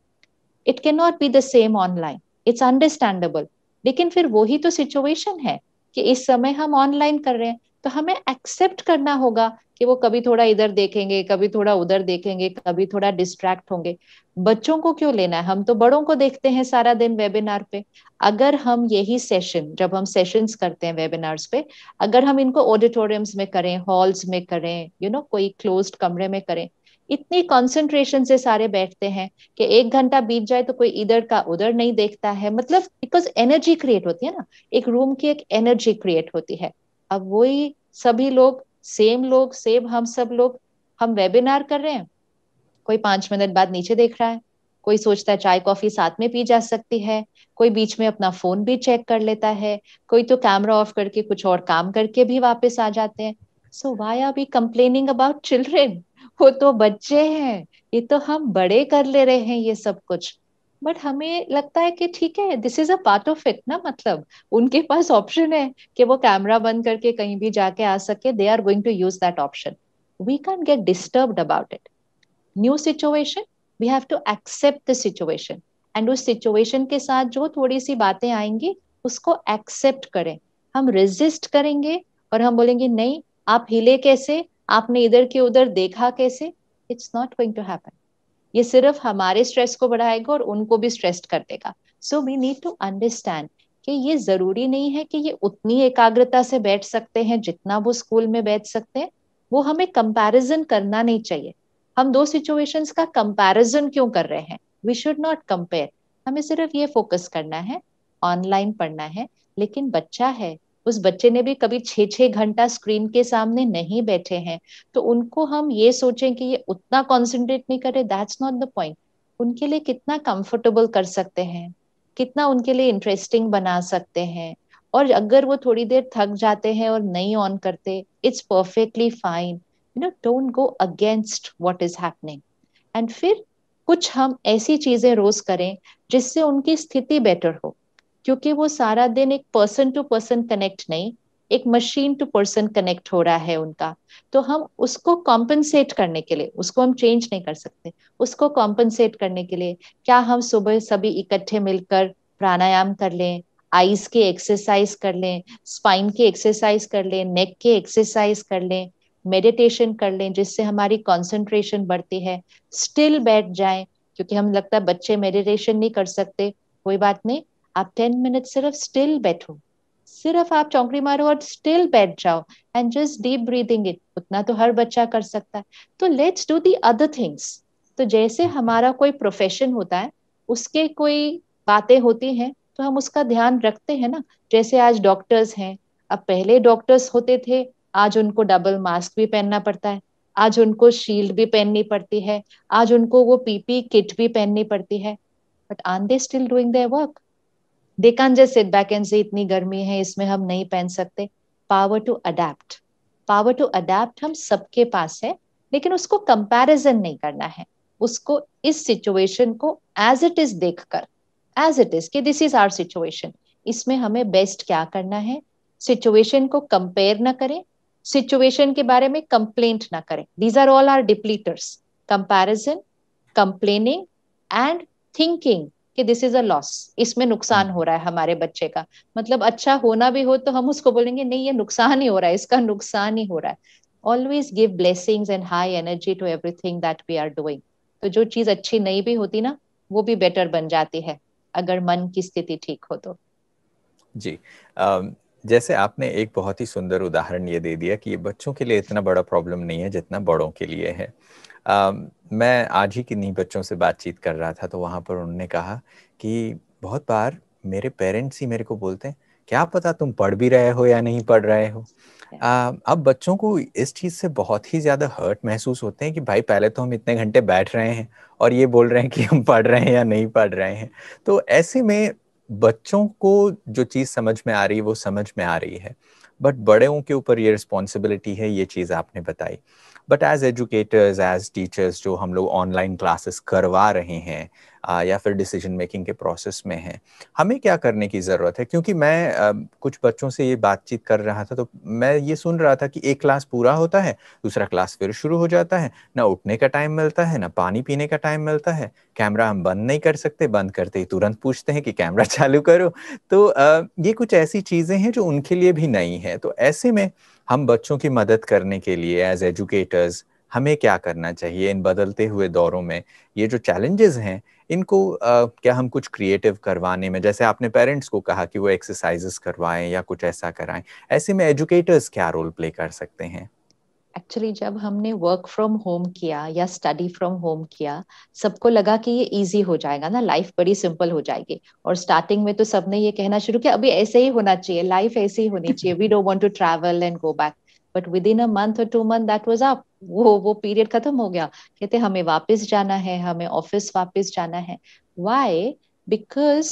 it can not be the same online, it's understandable. लेकिन फिर वही तो सिचुएशन है कि इस समय हम ऑनलाइन कर रहे हैं, तो हमें एक्सेप्ट करना होगा कि वो कभी थोड़ा इधर देखेंगे, कभी थोड़ा उधर देखेंगे, कभी थोड़ा डिस्ट्रैक्ट होंगे। बच्चों को क्यों लेना है, हम तो बड़ों को देखते हैं सारा दिन वेबिनार पे। अगर हम यही सेशन, जब हम सेशंस करते हैं वेबिनार्स पे, अगर हम इनको ऑडिटोरियम्स में करें, हॉल्स में करें, कोई क्लोज्ड कमरे में करें, इतनी कंसंट्रेशन से सारे बैठते हैं कि 1 घंटा बीत जाए तो कोई इधर का उधर नहीं देखता है, मतलब बिकॉज एनर्जी क्रिएट होती है ना, एक रूम की एक एनर्जी क्रिएट होती है। अब वही सभी लोग सेम हम सब लोग, हम वेबिनार कर रहे हैं, कोई 5 मिनट बाद नीचे देख रहा है, कोई सोचता है चाय कॉफी साथ में पी जा सकती है, कोई बीच में अपना फोन भी चेक कर लेता है, कोई तो कैमरा ऑफ करके कुछ और काम करके भी वापस आ जाते हैं। So why are we complaining about children? वो तो बच्चे हैं, ये तो हम बड़े कर ले रहे हैं ये सब कुछ। बट हमें लगता है कि ठीक है, this is a part of it ना, मतलब उनके पास ऑप्शन है कि वो कैमरा बंद करके कहीं भी जाके आ सके, they are going to use that option. We can get disturbed about it. New situation, we have to accept the situation, and उस सिचुएशन के साथ जो थोड़ी सी बातें आएंगी उसको एक्सेप्ट करें। हम रेजिस्ट करेंगे और हम बोलेंगे नहीं आप हिले कैसे, आपने इधर के उधर देखा कैसे, it's not going to happen. ये सिर्फ हमारे स्ट्रेस को बढ़ाएगा और उनको भी स्ट्रेस्ड कर देगा। So we need to understand कि ये जरूरी नहीं है कि ये उतनी एकाग्रता से बैठ सकते हैं जितना वो स्कूल में बैठ सकते हैं। वो हमें कंपैरिजन करना नहीं चाहिए। हम 2 सिचुएशंस का कंपैरिजन क्यों कर रहे हैं? We should not compare. हमें सिर्फ ये फोकस करना है, ऑनलाइन पढ़ना है, लेकिन बच्चा है, उस बच्चे ने भी कभी 6-6 घंटा स्क्रीन के सामने नहीं बैठे हैं, तो उनको हम ये सोचें कि ये उतना कॉन्सेंट्रेट नहीं करे, दैट्स नॉट द पॉइंट। उनके लिए कितना कंफर्टेबल कर सकते हैं, कितना उनके लिए इंटरेस्टिंग बना सकते हैं। और अगर वो थोड़ी देर थक जाते हैं और नहीं ऑन करते, it's perfectly fine, don't go against what is happening. And फिर कुछ हम ऐसी चीजें रोज करें जिससे उनकी स्थिति बेटर हो, क्योंकि वो सारा दिन एक पर्सन टू पर्सन कनेक्ट नहीं, एक मशीन टू पर्सन कनेक्ट हो रहा है उनका। तो हम उसको कॉम्पनसेट करने के लिए, उसको हम चेंज नहीं कर सकते, उसको कॉम्पनसेट करने के लिए क्या हम सुबह सभी इकट्ठे मिलकर प्राणायाम कर लें, आईज के एक्सरसाइज कर लें, स्पाइन के एक्सरसाइज कर लें, नेक के एक्सरसाइज कर लें, मेडिटेशन कर लें, जिससे हमारी कंसंट्रेशन बढ़ती है। स्टिल बैठ जाएं, क्योंकि हम लगता है बच्चे मेडिटेशन नहीं कर सकते, कोई बात नहीं, आप 10 मिनट सिर्फ स्टिल बैठो, सिर्फ आप चौंकड़ी मारो और स्टिल बैठ जाओ and just deep breathing it. उतना तो हर बच्चा कर सकता है। तो let's do the other things. तो जैसे हमारा कोई प्रोफेशन होता है, उसके कोई बातें होती हैं, तो हम उसका ध्यान रखते हैं ना। जैसे आज डॉक्टर्स हैं, अब पहले डॉक्टर्स होते थे, आज उनको डबल मास्क भी पहनना पड़ता है, आज उनको शील्ड भी पहननी पड़ती है, आज उनको वो पीपी किट भी पहननी पड़ती है, but are they still doing their work? They can just sit back and से इतनी गर्मी है, इसमें हम नहीं पहन सकते। Power to adapt, power to adapt हम सबके पास है, लेकिन उसको कंपैरिजन नहीं करना है, उसको इस सिचुएशन को एज इट इज देखकर, एज इट इज कि दिस इज आवर सिचुएशन, इसमें हमें बेस्ट क्या करना है। सिचुएशन को कंपेयर ना करें, सिचुएशन के बारे में कंप्लेंट ना करें। These are all are depleters, comparison, complaining and thinking कि दिस इज अ लॉस, इसमें नुकसान हो रहा है हमारे बच्चे का। मतलब अच्छा होना भी हो तो हम उसको बोलेंगे नहीं, ये नुकसान ही हो रहा है, इसका नुकसान ही हो रहा है। Always give blessings and high energy to everything that we are doing. तो जो चीज अच्छी नहीं भी होती ना, वो भी बेटर बन जाती है अगर मन की स्थिति ठीक हो तो। जी, जैसे आपने एक बहुत ही सुंदर उदाहरण ये दे दिया कि ये बच्चों के लिए इतना बड़ा प्रॉब्लम नहीं है जितना बड़ों के लिए है। मैं आज ही किन्हीं बच्चों से बातचीत कर रहा था, तो वहाँ पर उन्होंने कहा कि बहुत बार मेरे पेरेंट्स ही मेरे को बोलते हैं, क्या पता तुम पढ़ भी रहे हो या नहीं पढ़ रहे हो। अब बच्चों को इस चीज़ से बहुत ही ज़्यादा हर्ट महसूस होते हैं कि भाई पहले तो हम इतने घंटे बैठ रहे हैं और ये बोल रहे हैं कि हम पढ़ रहे हैं या नहीं पढ़ रहे हैं। तो ऐसे में बच्चों को जो चीज़ समझ में आ रही है वो समझ में आ रही है, बट बड़ों के ऊपर ये रिस्पॉन्सिबिलिटी है, ये चीज़ आपने बताई। But as educators, as teachers, जो हम लोग ऑनलाइन क्लासेस करवा रहे हैं या फिर डिसीजन मेकिंग के प्रोसेस में हैं, हमें क्या करने की ज़रूरत है? क्योंकि मैं कुछ बच्चों से ये बातचीत कर रहा था, तो मैं ये सुन रहा था कि एक क्लास पूरा होता है, दूसरा क्लास फिर शुरू हो जाता है, ना उठने का टाइम मिलता है, ना पानी पीने का टाइम मिलता है, कैमरा हम बंद नहीं कर सकते, बंद करते ही तुरंत पूछते हैं कि कैमरा चालू करो। तो ये कुछ ऐसी चीज़ें हैं जो उनके लिए भी नई है। तो ऐसे में हम बच्चों की मदद करने के लिए एज एजुकेटर्स हमें क्या करना चाहिए इन बदलते हुए दौरों में? ये जो चैलेंजेस हैं, इनको क्या हम कुछ क्रिएटिव करवाने में, जैसे आपने पेरेंट्स को कहा कि वो एक्सरसाइजेस करवाएं या कुछ ऐसा कराएं, ऐसे में एजुकेटर्स क्या रोल प्ले कर सकते हैं? एक्चुअली जब हमने वर्क फ्रॉम होम किया या स्टडी फ्रॉम होम किया, सबको लगा कि ये इजी हो जाएगा ना, लाइफ बड़ी सिंपल हो जाएगी। और स्टार्टिंग में तो सबने ये कहना शुरू किया अभी ऐसे ही होना चाहिए, लाइफ ऐसे ही होनी चाहिए, we don't want to travel and go back. But within a month और 2 मंथ दैट वाज अप, वो पीरियड खत्म हो गया। कहते हमें वापस जाना है, हमें ऑफिस वापस जाना है। Why? Because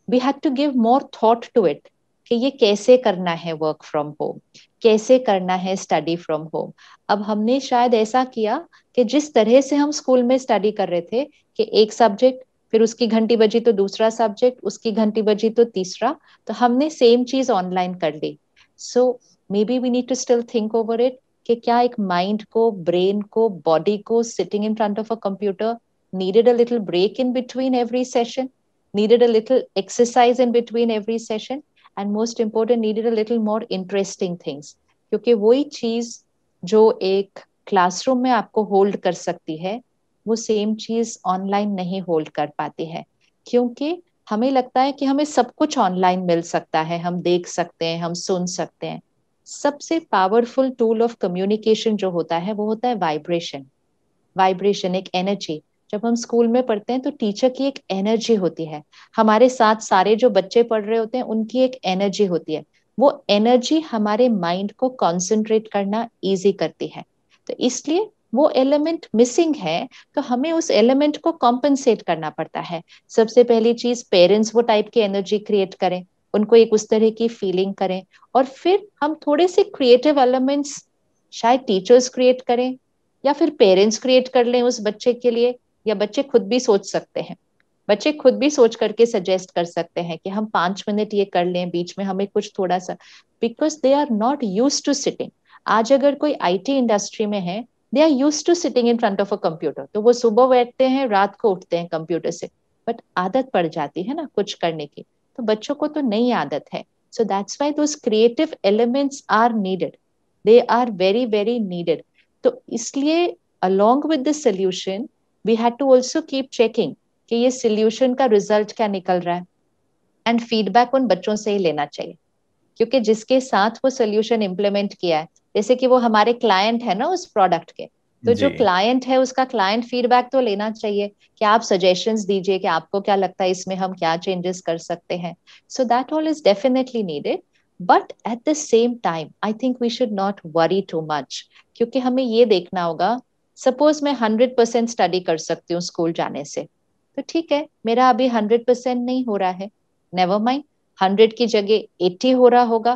we had to give more thought to it कि ये कैसे करना है वर्क फ्रॉम होम, कैसे करना है स्टडी फ्रॉम होम। अब हमने शायद ऐसा किया कि जिस तरह से हम स्कूल में स्टडी कर रहे थे कि एक सब्जेक्ट, फिर उसकी घंटी बजी तो दूसरा सब्जेक्ट, उसकी घंटी बजी तो तीसरा, तो हमने सेम चीज ऑनलाइन कर ली। So maybe we need to still think over it कि क्या एक माइंड को, ब्रेन को, बॉडी को sitting in front of a computer needed a little break in between every session, needed a little exercise in between every session, and most important needed a little more interesting things. क्योंकि वही चीज जो एक classroom में आपको hold कर सकती है, वो सेम चीज ऑनलाइन नहीं होल्ड कर पाती है। क्योंकि हमें लगता है कि हमें सब कुछ ऑनलाइन मिल सकता है, हम देख सकते हैं, हम सुन सकते हैं। सबसे पावरफुल टूल ऑफ कम्युनिकेशन जो होता है वो होता है वाइब्रेशन। वाइब्रेशन एक एनर्जी। जब हम स्कूल में पढ़ते हैं तो टीचर की एक एनर्जी होती है, हमारे साथ सारे जो बच्चे पढ़ रहे होते हैं उनकी एक एनर्जी होती है। वो एनर्जी हमारे माइंड को कंसंट्रेट करना इजी करती है। तो इसलिए वो एलिमेंट मिसिंग है, तो हमें उस एलिमेंट को कॉम्पनसेट करना पड़ता है। सबसे पहली चीज, पेरेंट्स वो टाइप की एनर्जी क्रिएट करें, उनको एक उस तरह की फीलिंग करें, और फिर हम थोड़े से क्रिएटिव एलिमेंट्स शायद टीचर्स क्रिएट करें या फिर पेरेंट्स क्रिएट कर लें उस बच्चे के लिए, या बच्चे खुद भी सोच सकते हैं। बच्चे खुद भी सोच करके सजेस्ट कर सकते हैं कि हम 5 मिनट ये कर लें, बीच में हमें कुछ थोड़ा सा, because they are not use to sitting. आज अगर कोई आईटी इंडस्ट्री में है, they are use to sitting in front of a computer, तो वो सुबह बैठते हैं, रात को उठते हैं कंप्यूटर से, बट आदत पड़ जाती है ना कुछ करने की, तो बच्चों को तो नई आदत है। So that's why those creative elements are needed, they are very very needed. तो इसलिए along with the solution we had to also keep checking कि ये solution का result क्या निकल रहा है, and feedback उन बच्चों से ही लेना चाहिए, क्योंकि जिसके साथ वो solution implement किया है, जैसे कि वो हमारे client है ना उस product के, तो जो client है उसका client feedback तो लेना चाहिए कि आप suggestions दीजिए कि आपको क्या लगता है इसमें हम क्या changes कर सकते हैं। So that all is definitely needed, but at the same time I think we should not worry too much, क्योंकि हमें ये देखना होगा, सपोज मैं 100% स्टडी कर सकती हूँ स्कूल जाने से, तो ठीक है, मेरा अभी 100% नहीं हो रहा है, नेवर माइंड, 100 की जगह 80 हो रहा होगा,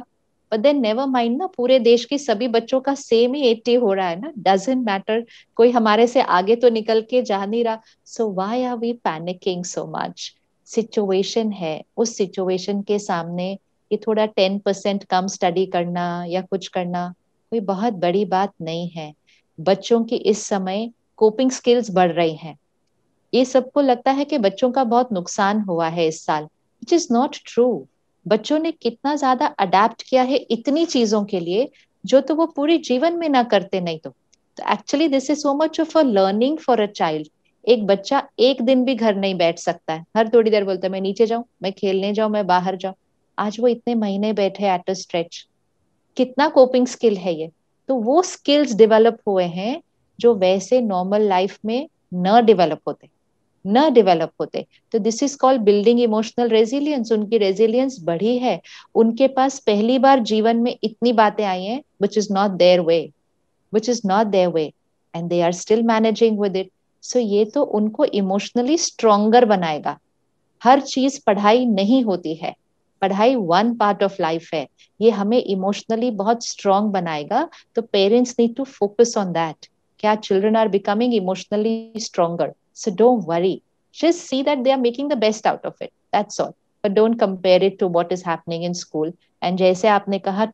बट देन नेवर माइंड ना, पूरे देश के सभी बच्चों का सेम ही 80 हो रहा है ना, डजंट मैटर, कोई हमारे से आगे तो निकल के जा नहीं रहा, so why are we panicking so much. Situation है, उस सिचुएशन के सामने ये थोड़ा 10% कम स्टडी करना या कुछ करना कोई बहुत बड़ी बात नहीं है। बच्चों की इस समय कोपिंग स्किल्स बढ़ रही हैं। ये सबको लगता है कि बच्चों का बहुत नुकसान हुआ है इस साल, विच इज नॉट ट्रू। बच्चों ने कितना ज्यादा अडेप्ट किया है इतनी चीजों के लिए जो तो वो पूरे जीवन में ना करते, नहीं तो actually this is so much of a learning for a child. एक बच्चा एक दिन भी घर नहीं बैठ सकता है, हर थोड़ी देर बोलता है मैं नीचे जाऊं, मैं खेलने जाऊं, मैं बाहर जाऊं। आज वो इतने महीने बैठे एट अ स्ट्रेच, कितना कोपिंग स्किल है ये। तो वो स्किल्स डेवलप हुए हैं जो वैसे नॉर्मल लाइफ में न डेवलप होते। तो this is called building emotional resilience. उनकी रेजिलियंस बढ़ी है, उनके पास पहली बार जीवन में इतनी बातें आई हैं which is not their way and they are still managing with it। so ये तो उनको इमोशनली स्ट्रॉन्गर बनाएगा। हर चीज पढ़ाई नहीं होती है, पढ़ाई वन पार्ट ऑफ लाइफ है, ये हमें इमोशनली बहुत स्ट्रॉन्ग बनाएगा। तो parents need to focus on that, क्या children are becoming emotionally stronger. So don't worry, just see that they are making the best out of it, that's all, but don't compare it to what is happening in school। and जैसे आपने कहा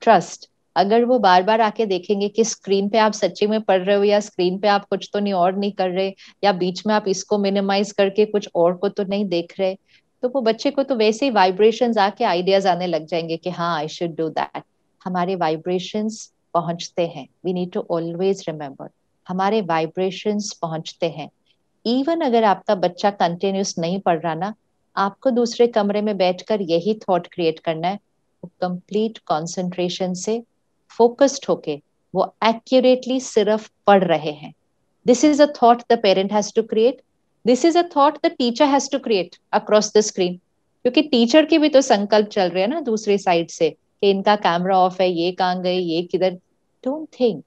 trust, अगर वो बार बार आके देखेंगे कि screen पे आप सच्ची में पढ़ रहे हो या स्क्रीन पे आप कुछ तो नहीं और नहीं कर रहे, या बीच में आप इसको मिनिमाइज करके कुछ और को तो नहीं देख रहे, तो वो बच्चे को तो वैसे ही वाइब्रेशंस आके आइडियाज आने लग जाएंगे कि हाँ आई शुड डू दैट। हमारे वाइब्रेशंस पहुंचते हैं, we need to always remember, हमारे वाइब्रेशंस पहुंचते हैं। इवन अगर आपका बच्चा कंटिन्यूस नहीं पढ़ रहा ना, आपको दूसरे कमरे में बैठकर यही थॉट क्रिएट करना है, वो कंप्लीट कंसंट्रेशन से फोकस्ड होके वो एक्यूरेटली सिर्फ पढ़ रहे हैं। This is a thought the parent has to create, this is a thought the teacher has to create across the screen, क्योंकि टीचर के भी तो संकल्प चल रहे हैं ना दूसरी साइड से कि इनका कैमरा ऑफ है, ये कहाँ गए, ये किधर। डोंट थिंक,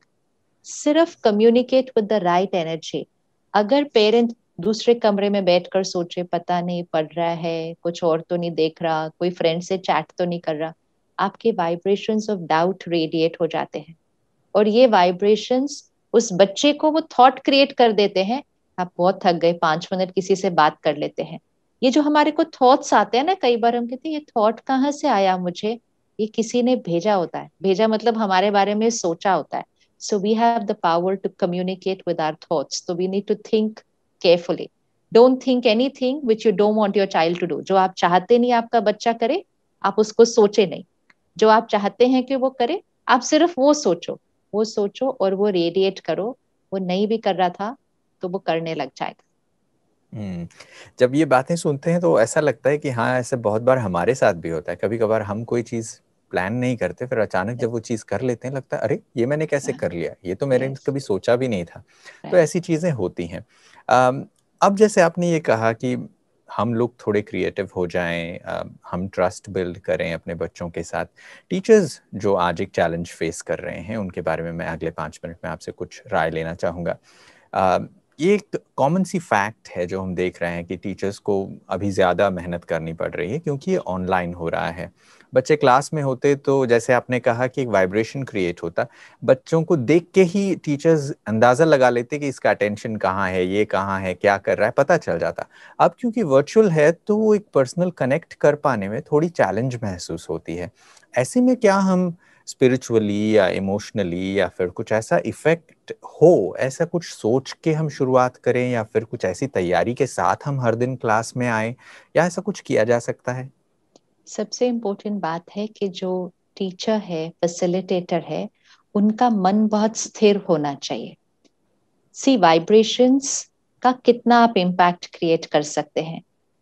सिर्फ communicate with the right energy. अगर पेरेंट दूसरे कमरे में बैठकर सोचे पता नहीं पढ़ रहा है, कुछ और तो नहीं देख रहा, कोई फ्रेंड से चैट तो नहीं कर रहा, आपके वाइब्रेशंस ऑफ डाउट रेडिएट हो जाते हैं, और ये वाइब्रेशंस उस बच्चे को वो थॉट क्रिएट कर देते हैं, आप बहुत थक गए, 5 मिनट किसी से बात कर लेते हैं। ये जो हमारे को थॉट्स आते हैं ना, कई बार हम कहते हैं ये थॉट कहाँ से आया मुझे, ये किसी ने भेजा होता है, भेजा मतलब हमारे बारे में सोचा होता है। So we have the power to communicate with our thoughts. So we need to think carefully. Don't think anything which you don't want your child to do. जो आप चाहते नहीं आपका बच्चा करे, आप उसको सोचे नहीं। जो आप चाहते हैं कि वो करे, आप सिर्फ वो सोचो और वो रेडिएट करो। वो नहीं भी कर रहा था तो वो करने लग जाएगा। जब ये बातें सुनते हैं तो ऐसा लगता है कि हाँ, ऐसे बहुत बार हमारे साथ भी होता है। कभी कभार हम कोई चीज प्लान नहीं करते, फिर अचानक जब वो चीज कर लेते हैं लगता है अरे ये मैंने कैसे कर लिया, ये तो मैंने कभी सोचा भी नहीं था। तो ऐसी चीजें होती हैं। अब जैसे आपने ये कहा कि हम लोग थोड़े क्रिएटिव हो जाएं, हम ट्रस्ट बिल्ड करें अपने बच्चों के साथ। टीचर्स जो आज एक चैलेंज फेस कर रहे हैं उनके बारे में मैं अगले 5 मिनट में आपसे कुछ राय लेना चाहूँगा। ये एक कॉमन सी फैक्ट है जो हम देख रहे हैं कि टीचर्स को अभी ज़्यादा मेहनत करनी पड़ रही है क्योंकि ये ऑनलाइन हो रहा है। बच्चे क्लास में होते तो जैसे आपने कहा कि एक वाइब्रेशन क्रिएट होता, बच्चों को देख के ही टीचर्स अंदाज़ा लगा लेते कि इसका अटेंशन कहाँ है, ये कहाँ है, क्या कर रहा है, पता चल जाता। अब क्योंकि वर्चुअल है तो वो एक पर्सनल कनेक्ट कर पाने में थोड़ी चैलेंज महसूस होती है। ऐसे में क्या हम स्पिरिचुअली या इमोशनली या फिर कुछ ऐसा इफेक्ट हो, ऐसा कुछ सोच के हम शुरुआत करें या फिर कुछ ऐसी तैयारी के साथ हम हर दिन क्लास में आए, या ऐसा कुछ किया जा सकता है? सबसे इम्पोर्टेंट बात है कि जो टीचर है, फैसिलिटेटर है, उनका मन बहुत स्थिर होना चाहिए। सी वाइब्रेशंस का कितना आप इम्पैक्ट क्रिएट कर सकते हैं।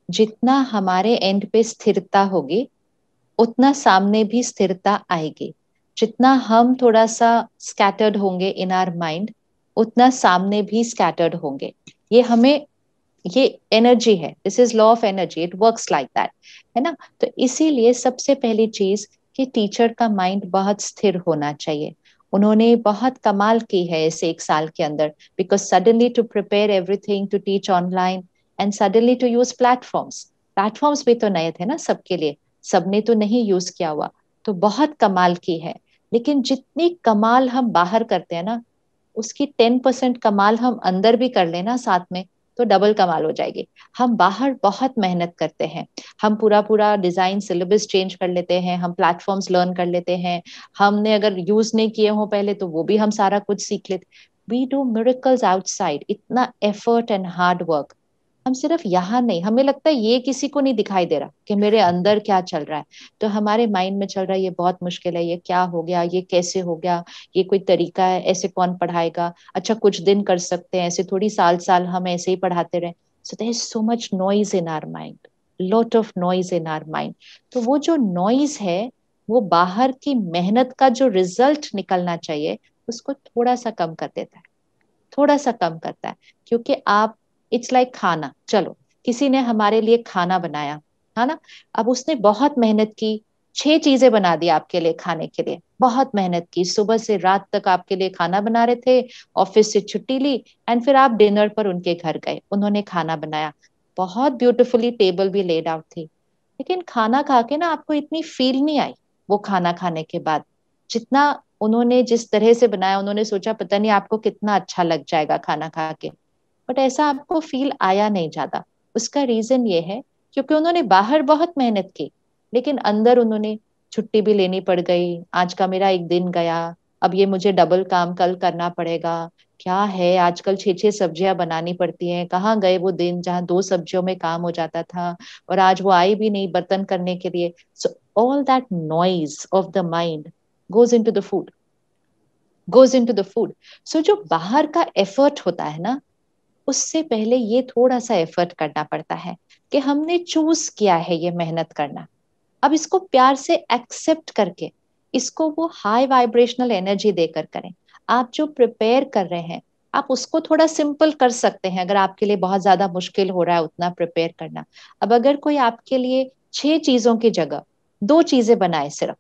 जितना हमारे एंड पे स्थिरता होगी उतना सामने भी स्थिरता आएगी। जितना हम थोड़ा सा स्कैटर्ड होंगे इन आवर माइंड, उतना सामने भी स्कैटर्ड होंगे। ये एनर्जी है, this is law of energy, it works like that, है ना। तो इसीलिए सबसे पहली चीज कि टीचर का माइंड बहुत स्थिर होना चाहिए। उन्होंने बहुत कमाल की है इस 1 साल के अंदर, because suddenly to prepare everything to teach online and suddenly to use platforms भी तो नए थे ना सबके लिए, सबने तो नहीं यूज किया हुआ, तो बहुत कमाल की है। लेकिन जितनी कमाल हम बाहर करते हैं ना, उसकी 10% कमाल हम अंदर भी कर लेना साथ में, तो डबल कमाल हो जाएगी। हम बाहर बहुत मेहनत करते हैं, हम पूरा डिजाइन सिलेबस चेंज कर लेते हैं, हम प्लेटफॉर्म्स लर्न कर लेते हैं, हमने अगर यूज नहीं किए हो पहले तो वो भी हम सारा कुछ सीख लेते। वी डू मिरेकल्स आउटसाइड, इतना एफर्ट एंड हार्ड वर्क हम सिर्फ यहाँ नहीं, हमें लगता है ये किसी को नहीं दिखाई दे रहा कि मेरे अंदर क्या चल रहा है। तो हमारे माइंड में चल रहा है ये बहुत मुश्किल है, ये क्या हो गया, ये कैसे हो गया, ये कोई तरीका है, ऐसे कौन पढ़ाएगा, अच्छा कुछ दिन कर सकते हैं, ऐसे थोड़ी साल साल हम ऐसे ही पढ़ाते रहे। So there is so much noise in our mind, lot of noise in our mind. तो वो जो नॉइज है वो बाहर की मेहनत का जो रिजल्ट निकलना चाहिए उसको थोड़ा सा कम कर देता है, थोड़ा सा कम करता है। क्योंकि आप, इट्स लाइक खाना, चलो किसी ने हमारे लिए खाना बनाया है ना, अब उसने बहुत मेहनत की, 6 चीजें बना दी आपके लिए खाने के लिए, बहुत मेहनत की, सुबह से रात तक आपके लिए खाना बना रहे थे, ऑफिस से छुट्टी ली एंड फिर आप डिनर पर उनके घर गए, उन्होंने खाना बनाया, बहुत ब्यूटीफुली टेबल भी लेड आउट थी। लेकिन खाना खा के ना आपको इतनी फील नहीं आई वो खाना खाने के बाद, जितना उन्होंने जिस तरह से बनाया, उन्होंने सोचा पता नहीं आपको कितना अच्छा लग जाएगा खाना खा के, बट ऐसा आपको फील आया नहीं ज्यादा। उसका रीजन ये है क्योंकि उन्होंने बाहर बहुत मेहनत की, लेकिन अंदर उन्होंने छुट्टी भी लेनी पड़ गई, आज का मेरा एक दिन गया, अब ये मुझे डबल काम कल करना पड़ेगा, क्या है आजकल 6-6 सब्जियां बनानी पड़ती हैं, कहाँ गए वो दिन जहाँ 2 सब्जियों में काम हो जाता था, और आज वो आई भी नहीं बर्तन करने के लिए। So all that noise of the mind goes into the food. So जो बाहर का एफर्ट होता है ना, उससे पहले ये थोड़ा सा एफर्ट करना पड़ता है कि हमने चूज किया है ये मेहनत करना। अब इसको प्यार से एक्सेप्ट करके इसको वो हाई वाइब्रेशनल एनर्जी देकर करें। आप जो प्रिपेयर कर रहे हैं आप उसको थोड़ा सिंपल कर सकते हैं, अगर आपके लिए बहुत ज्यादा मुश्किल हो रहा है उतना प्रिपेयर करना। अब अगर कोई आपके लिए 6 चीजों की जगह 2 चीजें बनाए सिर्फ,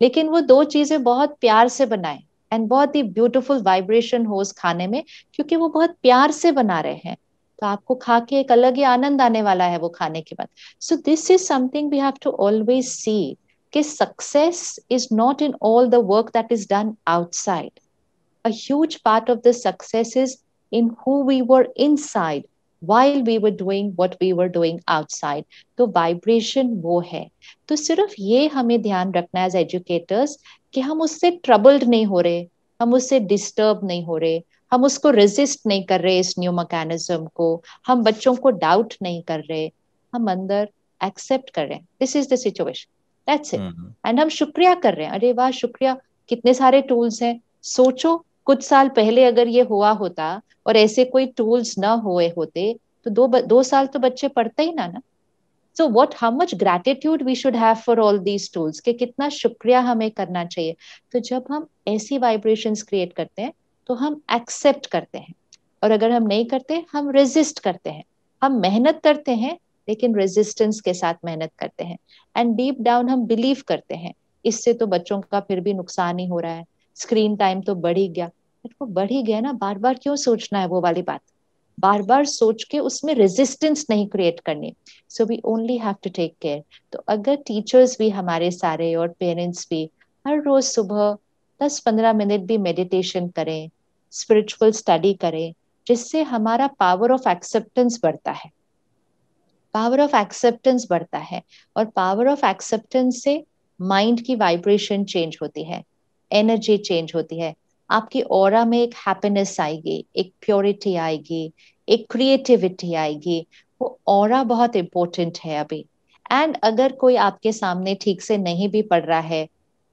लेकिन वो 2 चीजें बहुत प्यार से बनाए एंड बहुत ही ब्यूटीफुल वाइब्रेशन हो उस खाने में, क्योंकि वो बहुत प्यार से बना रहे हैं, तो आपको खा के एक अलग ही आनंद आने वाला है वो खाने के बाद। So this is something we have to always see कि success is not in all the work that is done outside, a huge part of the success is in who we were inside while we were doing what we were doing outside. तो vibration वो है। तो सिर्फ ये हमें ध्यान रखना है एज एजुकेटर्स कि हम उससे ट्रबल्ड नहीं हो रहे, हम उससे डिस्टर्ब नहीं हो रहे, हम उसको रेजिस्ट नहीं कर रहे इस न्यू मैकेनिज्म को, हम बच्चों को डाउट नहीं कर रहे, हम अंदर एक्सेप्ट कर रहे हैं this is the situation, that's it, and हम शुक्रिया कर रहे हैं, अरे वाह शुक्रिया, कितने सारे टूल्स हैं। सोचो कुछ साल पहले अगर ये हुआ होता और ऐसे कोई टूल्स ना हुए होते तो 2 साल तो बच्चे पढ़ते ही ना। So what, how much gratitude we should have for all these tools, कि कितना शुक्रिया हमें करना चाहिए। तो जब हम ऐसी वाइब्रेशंस क्रिएट करते हैं तो हम एक्सेप्ट करते हैं, और अगर हम नहीं करते हम रेजिस्ट करते हैं, हम मेहनत करते हैं लेकिन रेजिस्टेंस के साथ मेहनत करते हैं। एंड डीप डाउन हम बिलीव करते हैं इससे तो बच्चों का फिर भी नुकसान ही हो रहा है, स्क्रीन टाइम तो बढ़ ही गया। वो बढ़ ही गया ना, बार बार क्यों सोचना है वो वाली बात, बार बार सोच के उसमें रेजिस्टेंस नहीं क्रिएट करनी। So we only have to take care. तो अगर टीचर्स भी हमारे सारे और पेरेंट्स भी हर रोज सुबह 10-15 मिनट भी मेडिटेशन करें, स्पिरिचुअल स्टडी करें, जिससे हमारा पावर ऑफ एक्सेप्टेंस बढ़ता है, पावर ऑफ एक्सेप्टेंस बढ़ता है। और पावर ऑफ एक्सेप्टेंस से माइंड की वाइब्रेशन चेंज होती है, एनर्जी चेंज होती है, आपकी ऑरा में एक हैप्पीनेस आएगी, एक प्योरिटी आएगी, एक क्रिएटिविटी आएगी। वो ऑरा बहुत इंपॉर्टेंट है अभी। एंड अगर कोई आपके सामने ठीक से नहीं भी पढ़ रहा है,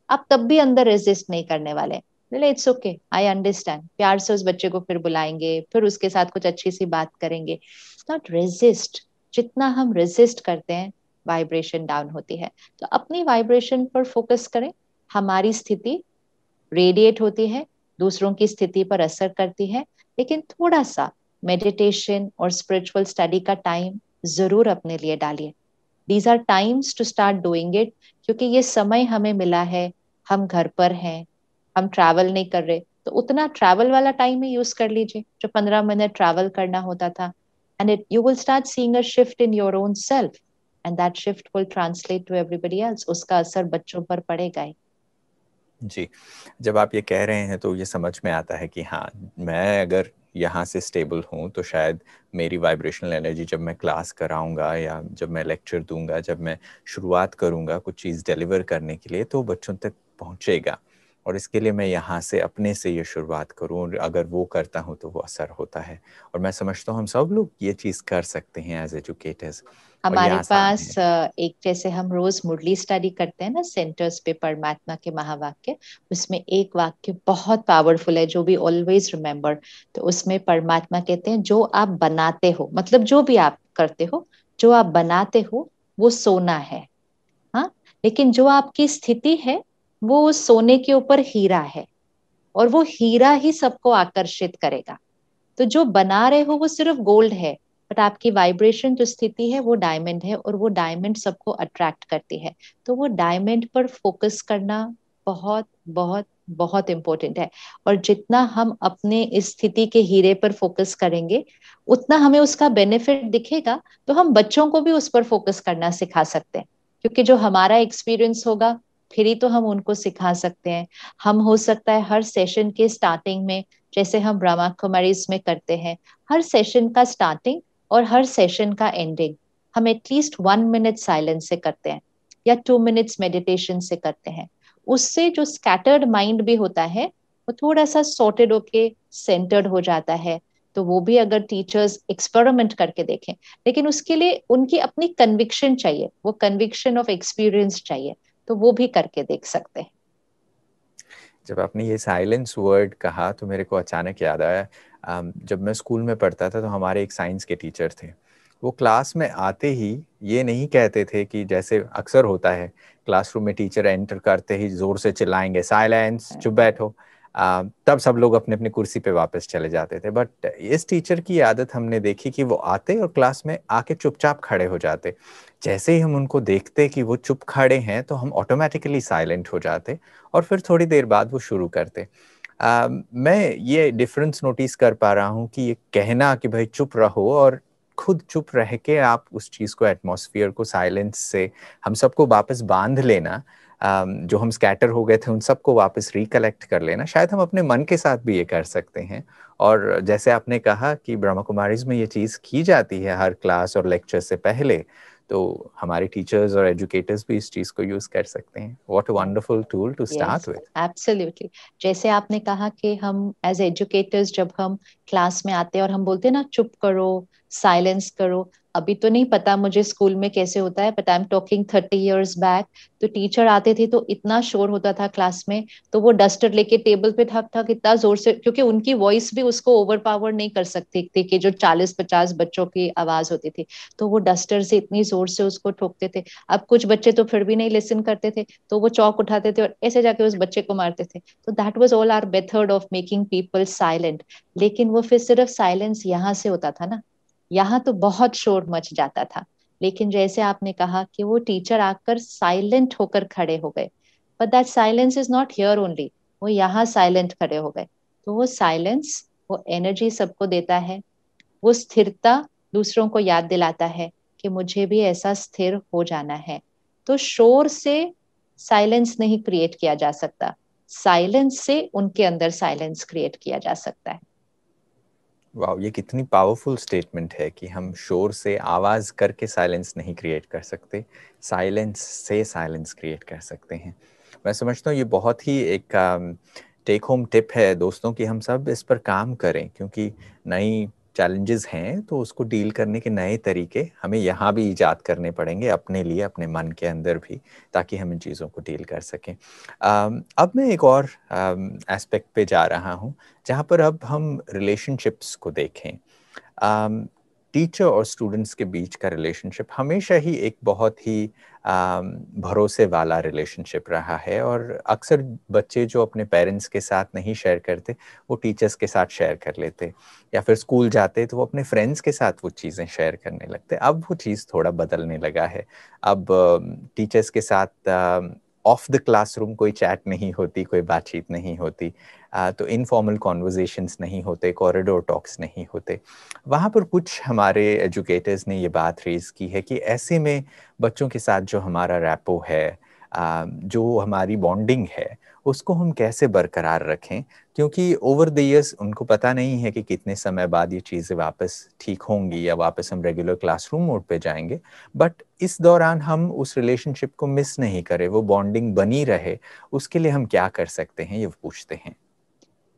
आप तब भी अंदर रेजिस्ट नहीं करने वाले, बोले इट्स ओके, आई अंडरस्टैंड, प्यार से उस बच्चे को फिर बुलाएंगे, फिर उसके साथ कुछ अच्छी सी बात करेंगे, नॉट रेजिस्ट। जितना हम रेजिस्ट करते हैं वाइब्रेशन डाउन होती है। तो अपनी वाइब्रेशन पर फोकस करें। हमारी स्थिति रेडिएट होती है, दूसरों की स्थिति पर असर करती है, लेकिन थोड़ा सा मेडिटेशन और स्पिरिचुअल स्टडी का टाइम जरूर अपने लिए डालिए। These are times to start doing it, क्योंकि ये समय हमें मिला है, हम घर पर हैं, हम ट्रैवल नहीं कर रहे, तो उतना ट्रैवल वाला टाइम ही यूज कर लीजिए जो 15 मिनट ट्रैवल करना होता था। And you will start seeing a shift in your own self, and that shift will translate to everybody else. उसका असर बच्चों पर पड़ेगा ही। जी, जब आप ये कह रहे हैं तो ये समझ में आता है कि हाँ, मैं अगर यहाँ से स्टेबल हूँ तो शायद मेरी वाइब्रेशनल एनर्जी जब मैं क्लास कराऊंगा या जब मैं लेक्चर दूंगा, जब मैं शुरुआत करूंगा कुछ चीज़ डिलीवर करने के लिए, तो बच्चों तक पहुँचेगा। और इसके लिए मैं यहाँ से अपने से ये शुरुआत करूँ, और अगर वो करता हूँ तो वो असर होता है। और मैं समझता हूँ हम सब लोग ये चीज़ कर सकते हैं एज एजुकेटर्स। हमारे पास एक, जैसे हम रोज मुरली स्टडी करते हैं ना सेंटर्स पे, परमात्मा के महावाक्य, उसमें एक वाक्य बहुत पावरफुल है जो भी ऑलवेज रिमेम्बर। तो उसमें परमात्मा कहते हैं जो आप बनाते हो, मतलब जो भी आप करते हो, जो आप बनाते हो वो सोना है, हाँ, लेकिन जो आपकी स्थिति है वो सोने के ऊपर हीरा है, और वो हीरा ही सबको आकर्षित करेगा। तो जो बना रहे हो वो सिर्फ गोल्ड है, बट आपकी वाइब्रेशन जो स्थिति है वो डायमंड है, और वो डायमंड सबको अट्रैक्ट करती है। तो वो डायमंड पर फोकस करना बहुत बहुत बहुत इम्पोर्टेंट है। और जितना हम अपने इस स्थिति के हीरे पर फोकस करेंगे, उतना हमें उसका बेनिफिट दिखेगा। तो हम बच्चों को भी उस पर फोकस करना सिखा सकते हैं, क्योंकि जो हमारा एक्सपीरियंस होगा फिर ही तो हम उनको सिखा सकते हैं। हम हो सकता है हर सेशन के स्टार्टिंग में, जैसे हम ब्रह्मा कुमारीज में करते हैं, हर सेशन का स्टार्टिंग और हर सेशन का एंडिंग हम एटलीस्ट 1 मिनट साइलेंस से करते हैं या 2 मिनट्स मेडिटेशन से करते हैं। उससे जो स्कैटर्ड माइंड भी होता है वो थोड़ा सा सॉर्टेड होके सेंटर्ड हो जाता है। तो वो भी अगर टीचर्स एक्सपेरिमेंट करके देखें, लेकिन उसके लिए उनकी अपनी कन्विक्शन चाहिए, वो कन्विक्शन ऑफ एक्सपीरियंस चाहिए, तो वो भी करके देख सकते हैं। जब आपने ये साइलेंस वर्ड कहा तो मेरे को अचानक याद आया, जब मैं स्कूल में पढ़ता था तो हमारे एक साइंस के टीचर थे। वो क्लास में आते ही ये नहीं कहते थे कि जैसे अक्सर होता है क्लासरूम में टीचर एंटर करते ही जोर से चिल्लाएंगे साइलेंस, चुप बैठो, तब सब लोग अपने अपने कुर्सी पे वापस चले जाते थे। बट इस टीचर की आदत हमने देखी कि वो आते और क्लास में आके चुपचाप खड़े हो जाते। जैसे ही हम उनको देखते कि वो चुप खड़े हैं तो हम ऑटोमेटिकली साइलेंट हो जाते, और फिर थोड़ी देर बाद वो शुरू करते। मैं ये डिफरेंस नोटिस कर पा रहा हूँ कि ये कहना कि भाई चुप रहो और खुद चुप रह के आप उस चीज़ को, एटमॉस्फेयर को साइलेंस से हम सबको वापस बांध लेना, जो हम स्कैटर हो गए थे उन सबको वापस रिकलेक्ट कर लेना, शायद हम अपने मन के साथ भी ये कर सकते हैं। और जैसे आपने कहा कि ब्रह्मा कुमारीज में ये चीज़ की जाती है हर क्लास और लेक्चर से पहले, तो हमारे टीचर्स और एजुकेटर्स भी इस चीज को यूज कर सकते हैं। What a wonderful tool to start with. Absolutely. जैसे आपने कहा कि हम एज एजुकेटर्स जब हम क्लास में आते हैं और हम बोलते हैं ना चुप करो, साइलेंस करो, अभी तो नहीं पता मुझे स्कूल में कैसे होता है, but I am talking 30 years back. तो टीचर आते थे तो इतना शोर होता था क्लास में, तो वो डस्टर लेके टेबल पे ठक ठक इतना जोर से, क्योंकि उनकी वॉइस भी उसको ओवर पावर नहीं कर सकती थी कि जो 40-50 बच्चों की आवाज होती थी, तो वो डस्टर से इतनी जोर से उसको ठोकते थे। अब कुछ बच्चे तो फिर भी नहीं लिसन करते थे, तो वो चौक उठाते थे और ऐसे जाके उस बच्चे को मारते थे। तो that was all our method of making people silent. लेकिन वो फिर सिर्फ साइलेंस यहाँ से होता था ना, यहाँ तो बहुत शोर मच जाता था। लेकिन जैसे आपने कहा कि वो टीचर आकर साइलेंट होकर खड़े हो गए, but that silence is not here only, वो यहाँ साइलेंट खड़े हो गए। तो वो साइलेंस, वो एनर्जी सबको देता है, वो स्थिरता दूसरों को याद दिलाता है कि मुझे भी ऐसा स्थिर हो जाना है। तो शोर से साइलेंस नहीं क्रिएट किया जा सकता, साइलेंस से उनके अंदर साइलेंस क्रिएट किया जा सकता है। वाह, ये कितनी पावरफुल स्टेटमेंट है कि हम शोर से आवाज करके साइलेंस नहीं क्रिएट कर सकते, साइलेंस से साइलेंस क्रिएट कर सकते हैं। मैं समझता हूँ ये बहुत ही एक टेक होम टिप है दोस्तों कि हम सब इस पर काम करें, क्योंकि नई चैलेंजेस हैं तो उसको डील करने के नए तरीके हमें यहाँ भी इजाद करने पड़ेंगे अपने लिए, अपने मन के अंदर भी, ताकि हम इन चीज़ों को डील कर सकें। अब मैं एक और एस्पेक्ट पे जा रहा हूँ जहाँ पर अब हम रिलेशनशिप्स को देखें। टीचर और स्टूडेंट्स के बीच का रिलेशनशिप हमेशा ही एक बहुत ही भरोसे वाला रिलेशनशिप रहा है, और अक्सर बच्चे जो अपने पेरेंट्स के साथ नहीं शेयर करते वो टीचर्स के साथ शेयर कर लेते, या फिर स्कूल जाते तो वो अपने फ्रेंड्स के साथ वो चीज़ें शेयर करने लगते। अब वो चीज़ थोड़ा बदलने लगा है। अब टीचर्स के साथ ऑफ द क्लासरूम कोई चैट नहीं होती, कोई बातचीत नहीं होती, तो इनफॉर्मल कॉन्वर्जेशंस नहीं होते, कॉरिडोर टॉक्स नहीं होते। वहाँ पर कुछ हमारे एजुकेटर्स ने ये बात रेज़ की है कि ऐसे में बच्चों के साथ जो हमारा रैपो है, जो हमारी बॉन्डिंग है, उसको हम कैसे बरकरार रखें, क्योंकि ओवर द ईयर्स उनको पता नहीं है कि कितने समय बाद ये चीज़ें वापस ठीक होंगी या वापस हम रेगुलर क्लासरूम मोड पे जाएंगे। बट इस दौरान हम उस रिलेशनशिप को मिस नहीं करें, वो बॉन्डिंग बनी रहे, उसके लिए हम क्या कर सकते हैं, ये पूछते हैं।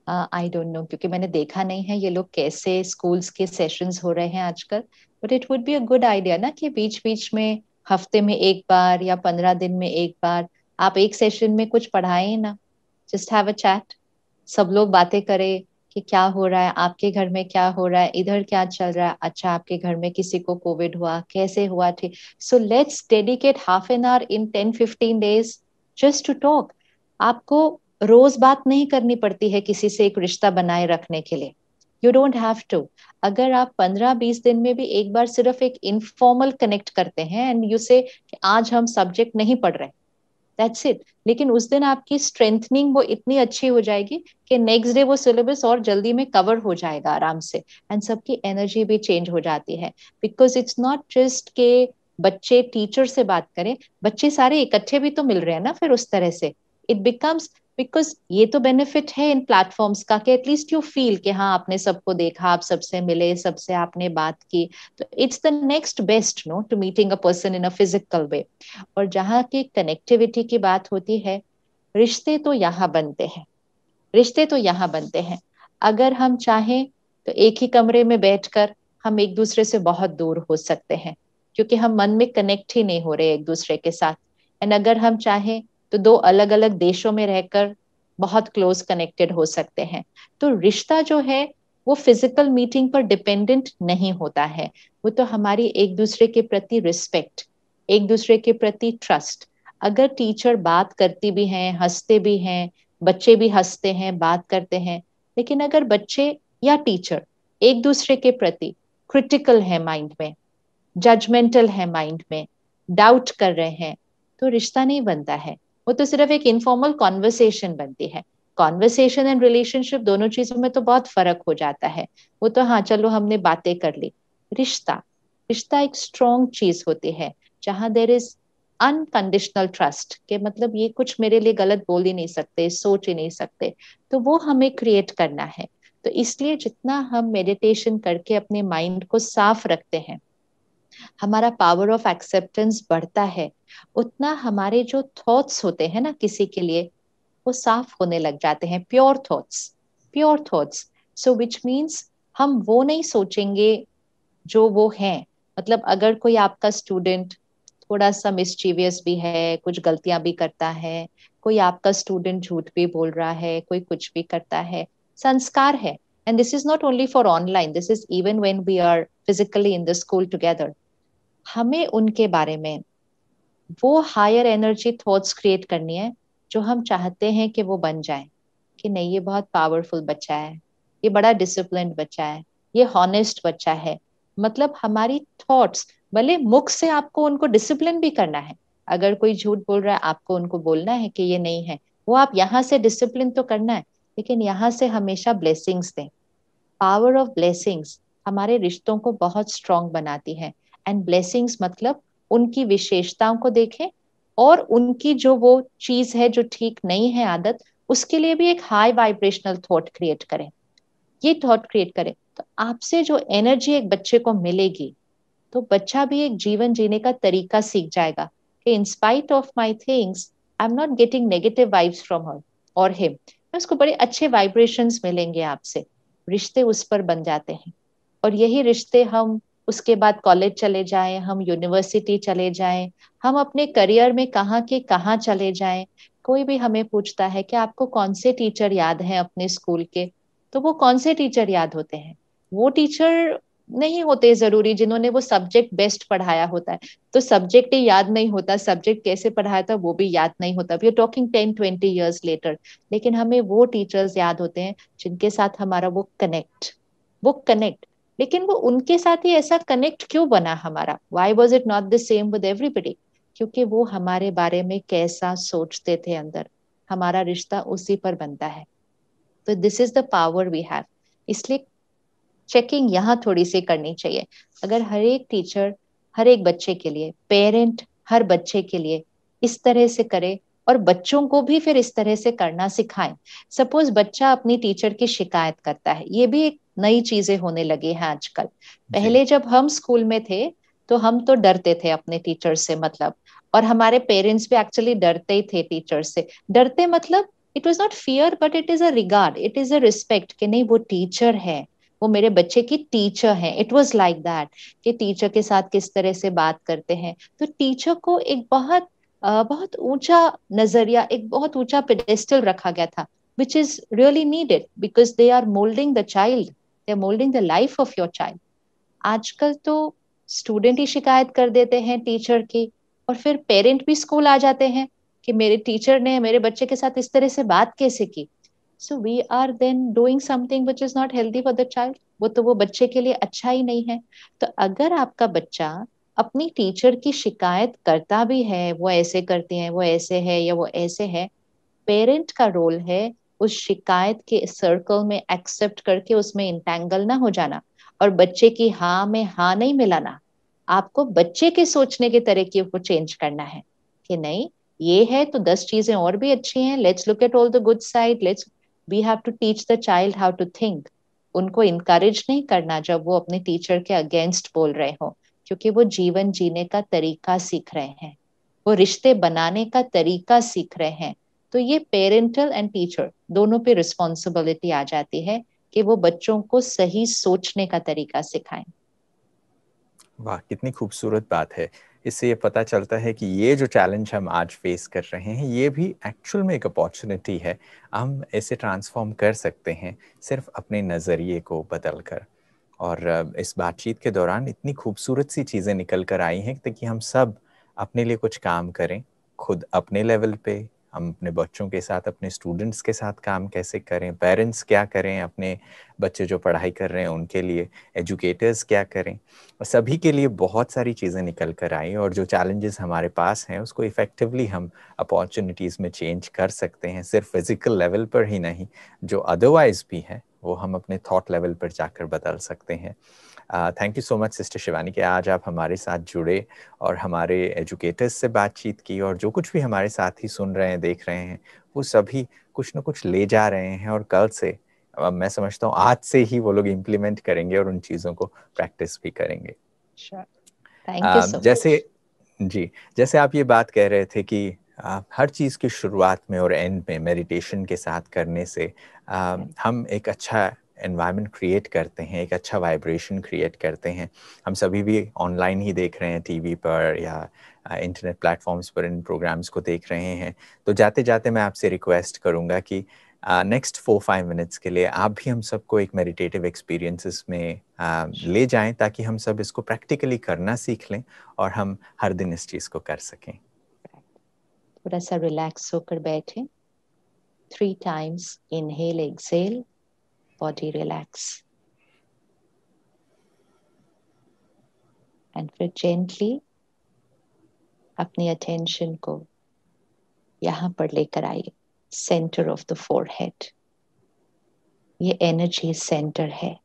आई डोंट नो, क्योंकि मैंने देखा नहीं है ये लोग कैसे स्कूल्स के सेशंस हो रहे हैं आजकल, but it would be a good idea ना कि बीच बीच में हफ्ते में एक बार या 15 दिन में एक बार आप एक सेशन में कुछ पढ़ाएं ना, जस्ट हैव अ चैट, सब लोग बातें करें कि क्या हो रहा है आपके घर में, क्या हो रहा है इधर, क्या चल रहा है, अच्छा आपके घर में किसी को कोविड हुआ, कैसे हुआ, ठीक। So let's dedicate half an hour in 10-15 days just to talk. आपको रोज बात नहीं करनी पड़ती है किसी से एक रिश्ता बनाए रखने के लिए, यू डोंट हैव टू। अगर आप 15-20 दिन में भी एक बार सिर्फ एक इनफॉर्मल कनेक्ट करते हैं एंड यू से आज हम सब्जेक्ट नहीं पढ़ रहे, दैट्स इट, लेकिन उस दिन आपकी स्ट्रेंथनिंग वो इतनी अच्छी हो जाएगी कि नेक्स्ट डे वो सिलेबस और जल्दी में कवर हो जाएगा आराम से, एंड सबकी एनर्जी भी चेंज हो जाती है। बिकॉज इट्स नॉट जस्ट के बच्चे टीचर से बात करें, बच्चे सारे इकट्ठे भी तो मिल रहे हैं ना फिर उस तरह से, इट बिकम्स, बिकॉज ये तो बेनिफिट है इन प्लेटफॉर्म्स का कि एटलीस्ट यू फील कि हाँ आपने सबको देखा, आप सबसे मिले, सबसे आपने बात की, तो it's the next best no to meeting a person in a physical way. और जहाँ की कनेक्टिविटी की बात होती है, रिश्ते तो यहाँ बनते हैं, रिश्ते तो यहाँ बनते हैं। अगर हम चाहें तो एक ही कमरे में बैठकर हम एक दूसरे से बहुत दूर हो सकते हैं, क्योंकि हम मन में कनेक्ट ही नहीं हो रहे एक दूसरे के साथ। एंड अगर हम चाहें तो दो अलग अलग देशों में रहकर बहुत क्लोज कनेक्टेड हो सकते हैं। तो रिश्ता जो है वो फिजिकल मीटिंग पर डिपेंडेंट नहीं होता है, वो तो हमारी एक दूसरे के प्रति रिस्पेक्ट, एक दूसरे के प्रति ट्रस्ट। अगर टीचर बात करती भी हैं, हंसते भी हैं, बच्चे भी हंसते हैं, बात करते हैं, लेकिन अगर बच्चे या टीचर एक दूसरे के प्रति क्रिटिकल है माइंड में, जजमेंटल है माइंड में, डाउट कर रहे हैं, तो रिश्ता नहीं बनता है, वो तो सिर्फ एक इनफॉर्मल कॉन्वर्सेशन बनती है। कॉन्वर्सेशन एंड रिलेशनशिप दोनों चीजों में तो बहुत फर्क हो जाता है। वो तो हाँ चलो हमने बातें कर ली, रिश्ता, रिश्ता एक स्ट्रॉन्ग चीज होती है जहां देयर इज अनकंडीशनल ट्रस्ट, के मतलब ये कुछ मेरे लिए गलत बोल ही नहीं सकते, सोच ही नहीं सकते, तो वो हमें क्रिएट करना है। तो इसलिए जितना हम मेडिटेशन करके अपने माइंड को साफ रखते हैं, हमारा पावर ऑफ एक्सेप्टेंस बढ़ता है, उतना हमारे जो थॉट्स होते हैं ना किसी के लिए, वो साफ होने लग जाते हैं, pure thoughts, pure thoughts. So which means हम वो नहीं सोचेंगे जो वो हैं। मतलब अगर कोई आपका स्टूडेंट थोड़ा सा मिसचीवियस भी है, कुछ गलतियां भी करता है, कोई आपका स्टूडेंट झूठ भी बोल रहा है, कोई कुछ भी करता है, संस्कार है। And this is not only for online, this is even when we are physically in the school together. हमें उनके बारे में वो हायर एनर्जी थॉट्स क्रिएट करनी है जो हम चाहते हैं कि वो बन जाए, कि नहीं ये बहुत पावरफुल बच्चा है, ये बड़ा डिसिप्लिन्ड बच्चा है, ये हॉनेस्ट बच्चा है, मतलब हमारी थॉट्स, भले मुख से आपको उनको डिसिप्लिन भी करना है, अगर कोई झूठ बोल रहा है आपको उनको बोलना है कि ये नहीं है, वो आप यहाँ से डिसिप्लिन तो करना है, लेकिन यहाँ से हमेशा ब्लेसिंग्स दें। पावर ऑफ ब्लेसिंग्स हमारे रिश्तों को बहुत स्ट्रॉन्ग बनाती है। एंड ब्लेसिंग्स मतलब उनकी विशेषताओं को देखें और उनकी जो वो चीज है जो ठीक नहीं है आदत, उसके लिए भी एक हाई वाइब्रेशनल थॉट क्रिएट करें। ये थॉट क्रिएट करें तो आपसे जो एनर्जी एक बच्चे को मिलेगी, तो बच्चा भी एक जीवन जीने का तरीका सीख जाएगा कि in spite of my things I am not getting negative vibes from her और हिम, उसको बड़े अच्छे वाइब्रेशंस मिलेंगे आपसे। रिश्ते उस पर बन जाते हैं और यही रिश्ते हम उसके बाद कॉलेज चले जाएं, हम यूनिवर्सिटी चले जाएं, हम अपने करियर में कहाँ के कहाँ चले जाएं, कोई भी हमें पूछता है कि आपको कौन से टीचर याद हैं अपने स्कूल के, तो वो कौन से टीचर याद होते हैं? वो टीचर नहीं होते जरूरी जिन्होंने वो सब्जेक्ट बेस्ट पढ़ाया होता है, तो सब्जेक्ट ही याद नहीं होता, सब्जेक्ट कैसे पढ़ाया था वो भी याद नहीं होता, we are talking 10-20 years later. लेकिन हमें वो टीचर्स याद होते हैं जिनके साथ हमारा वो कनेक्ट, लेकिन वो उनके साथ ही ऐसा कनेक्ट क्यों बना हमारा? Why was it not the same with everybody? क्योंकि वो हमारे बारे में कैसा सोचते थे अंदर, हमारा रिश्ता उसी पर बनता है। तो this is the power we have. इसलिए चेकिंग यहाँ थोड़ी सी करनी चाहिए। अगर हर एक टीचर हर एक बच्चे के लिए, पेरेंट हर बच्चे के लिए इस तरह से करे और बच्चों को भी फिर इस तरह से करना सिखाएं। सपोज बच्चा अपनी टीचर की शिकायत करता है, ये भी एक नई चीजें होने लगी हैं आजकल। पहले जब हम स्कूल में थे तो हम तो डरते थे अपने टीचर से, मतलब, और हमारे पेरेंट्स भी एक्चुअली डरते ही थे टीचर से। डरते मतलब it was not fear but it is a regard, it is a respect कि नहीं वो टीचर है, वो मेरे बच्चे की टीचर है। इट वॉज लाइक दैट कि टीचर के साथ किस तरह से बात करते हैं। तो टीचर को एक बहुत ऊंचा नजरिया, एक बहुत ऊंचा पेडेस्टल रखा गया था, which is really needed because they are molding the child, they are molding the life of your child. आजकल तो स्टूडेंट ही शिकायत कर देते हैं टीचर की और फिर पेरेंट भी स्कूल आ जाते हैं कि मेरे टीचर ने मेरे बच्चे के साथ इस तरह से बात कैसे की। So we are then doing something which is not healthy for the child. वो बच्चे के लिए अच्छा ही नहीं है। तो अगर आपका बच्चा अपनी टीचर की शिकायत करता भी है, वो ऐसे करती है, वो ऐसे है या वो ऐसे है, पेरेंट का रोल है उस शिकायत के सर्कल में एक्सेप्ट करके उसमें इंटेंगल ना हो जाना और बच्चे की हाँ में हाँ नहीं मिलाना। आपको बच्चे के सोचने के तरीके को चेंज करना है कि नहीं ये है तो 10 चीजें और भी अच्छी हैं, let's look at all the good side, let's we have to teach the child how to think. उनको इनकरेज नहीं करना जब वो अपने टीचर के अगेंस्ट बोल रहे हो, क्योंकि वो जीवन जीने का तरीका सीख रहे हैं, वो रिश्ते बनाने का तरीका सीख रहे हैं। तो ये पेरेंटल एंड टीचर दोनों पे रिस्पॉन्सिबिलिटी आ जाती है कि वो बच्चों को सही सोचने का तरीका सिखाएं। वाह, कितनी खूबसूरत बात है। इससे ये पता चलता है कि ये जो चैलेंज हम आज फेस कर रहे हैं ये भी एक्चुअल में एक अपॉर्चुनिटी है। हम इसे ट्रांसफॉर्म कर सकते हैं सिर्फ अपने नज़रिए को बदल कर। और इस बातचीत के दौरान इतनी खूबसूरत सी चीज़ें निकल कर आई हैं ताकि हम सब अपने लिए कुछ काम करें, खुद अपने लेवल पे, हम अपने बच्चों के साथ, अपने स्टूडेंट्स के साथ काम कैसे करें, पेरेंट्स क्या करें अपने बच्चे जो पढ़ाई कर रहे हैं उनके लिए, एजुकेटर्स क्या करें, और सभी के लिए बहुत सारी चीज़ें निकल कर आई। और जो चैलेंजेस हमारे पास हैं उसको इफ़ेक्टिवली हम अपॉर्चुनिटीज़ में चेंज कर सकते हैं, सिर्फ फिज़िकल लेवल पर ही नहीं, जो अदरवाइज़ भी है वो हम अपने थॉट लेवल पर जाकर बदल सकते हैं। Thank you so much sister Shivani कि आज आप हमारे साथ जुड़े और हमारे एजुकेटर्स से बातचीत की, और जो कुछ भी हमारे साथ ही सुन रहे हैं, देख रहे हैं, वो सभी कुछ ना कुछ ले जा रहे हैं और कल से, मैं समझता हूँ आज से ही वो लोग इम्प्लीमेंट करेंगे और उन चीज़ों को प्रैक्टिस भी करेंगे। Thank you so much. जैसे आप ये बात कह रहे थे कि हर चीज़ की शुरुआत में और एंड में मेडिटेशन के साथ करने से हम एक अच्छा एनवायरनमेंट क्रिएट करते हैं, एक अच्छा वाइब्रेशन क्रिएट करते हैं। हम सभी भी ऑनलाइन ही देख रहे हैं, टीवी पर या इंटरनेट प्लेटफॉर्म्स पर इन प्रोग्राम्स को देख रहे हैं। तो जाते जाते मैं आपसे रिक्वेस्ट करूँगा कि नेक्स्ट 4-5 मिनट्स के लिए आप भी हम सबको एक मेडिटेटिव एक्सपीरियंसेस में ले जाएं ताकि हम सब इसको प्रैक्टिकली करना सीख लें और हम हर दिन इस चीज़ को कर सकें। थोड़ा सा रिलैक्स होकर बैठे, 3 times inhale, exhale, body relax. And फिर जेंटली अपनी अटेंशन को यहाँ पर लेकर आइए, सेंटर ऑफ द फोरहेड। ये एनर्जी सेंटर है।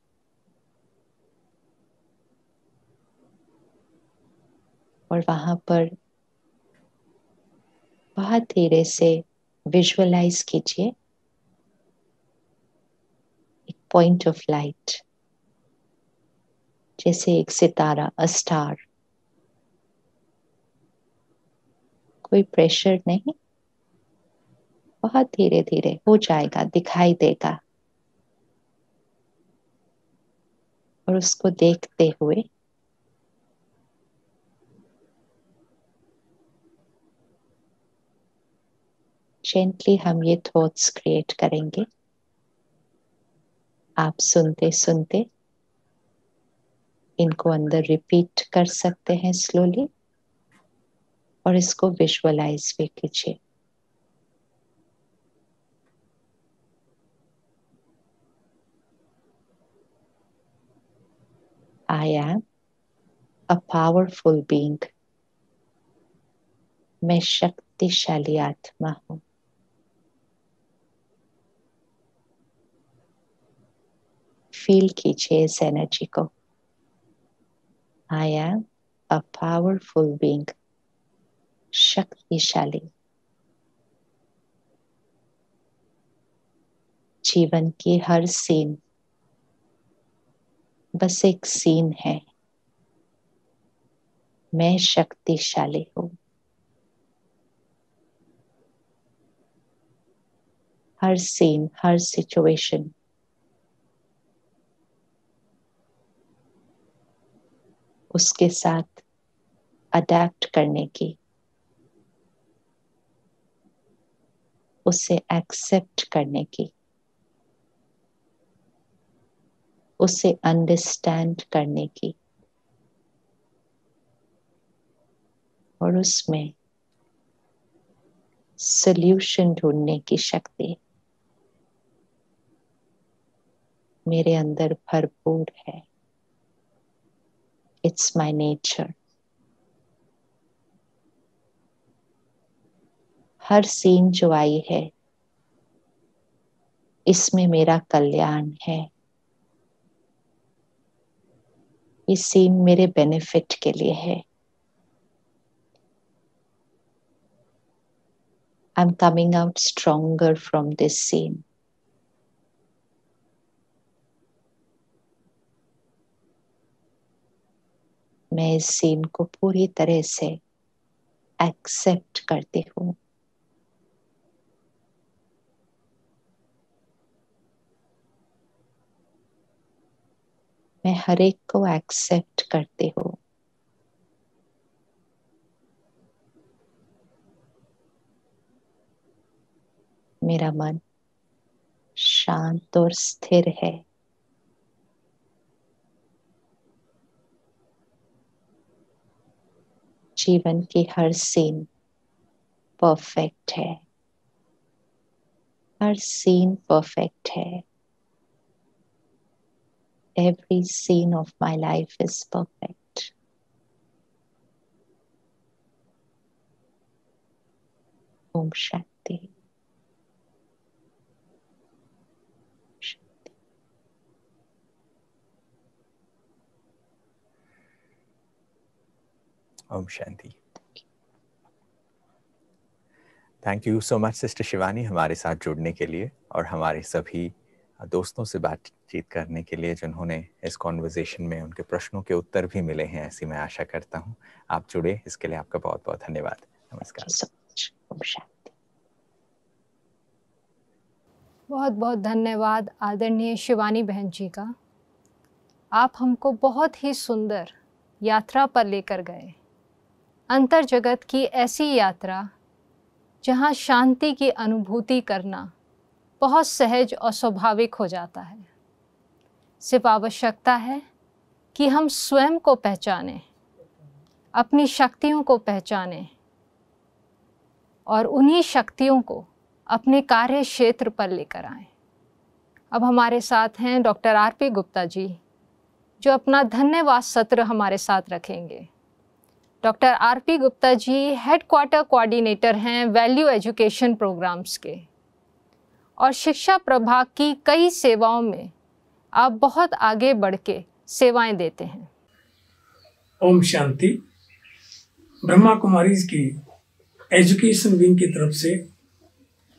और वहां पर बहुत धीरे से विजुअलाइज कीजिए एक पॉइंट ऑफ लाइट, जैसे एक सितारा, अ स्टार। कोई प्रेशर नहीं, बहुत धीरे धीरे हो जाएगा, दिखाई देगा। और उसको देखते हुए जेंटली हम ये थॉट्स क्रिएट करेंगे। आप सुनते सुनते इनको अंदर रिपीट कर सकते हैं स्लोली, और इसको विजुअलाइज भी कीजिए। I am a powerful being. मैं शक्तिशाली आत्मा हूं। फील कीजिए इस एनर्जी को। I am a powerful being. शक्तिशाली। जीवन की हर सीन बस एक सीन है। मैं शक्तिशाली हूं। हर सीन, हर सिचुएशन उसके साथ अडैप्ट करने की, उसे एक्सेप्ट करने की, उसे अंडरस्टैंड करने की, और उसमें सॉल्यूशन ढूंढने की शक्ति मेरे अंदर भरपूर है। It's my nature. हर सीन जो आई है इसमें मेरा कल्याण है। ये सीन मेरे बेनिफिट के लिए है। I'm coming out stronger from this scene. मैं इस सीन को पूरी तरह से एक्सेप्ट करती हूँ। मैं हर एक को एक्सेप्ट करती हूँ। मेरा मन शांत और स्थिर है। जीवन की हर सीन परफेक्ट है। हर सीन परफेक्ट है। Every scene of my life is perfect. Om Shanti. ओम शांति। Thank you so much sister Shivani हमारे साथ जुड़ने के लिए और हमारे सभी दोस्तों से बातचीत करने के लिए जिन्होंने इस कॉन्वर्सेशन में उनके प्रश्नों के उत्तर भी मिले हैं, ऐसी मैं आशा करता हूँ। आप जुड़े, इसके लिए आपका बहुत बहुत धन्यवाद। नमस्कार। बहुत बहुत धन्यवाद आदरणीय शिवानी बहन जी का। आप हमको बहुत ही सुंदर यात्रा पर लेकर गए। अंतर जगत की ऐसी यात्रा जहाँ शांति की अनुभूति करना बहुत सहज और स्वाभाविक हो जाता है। सिर्फ आवश्यकता है कि हम स्वयं को पहचानें, अपनी शक्तियों को पहचानें और उन्हीं शक्तियों को अपने कार्य क्षेत्र पर लेकर आएं। अब हमारे साथ हैं डॉक्टर आरपी गुप्ता जी, जो अपना धन्यवाद सत्र हमारे साथ रखेंगे। Doctor RP Gupta ji headquarter coordinator हैं वैल्यू एजुकेशन प्रोग्राम्स के, और शिक्षा प्रभाग की कई सेवाओं में आप बहुत आगे बढ़ के सेवाएं देते हैं। ओम शांति। ब्रह्मा कुमारीज की एजुकेशन विंग की तरफ से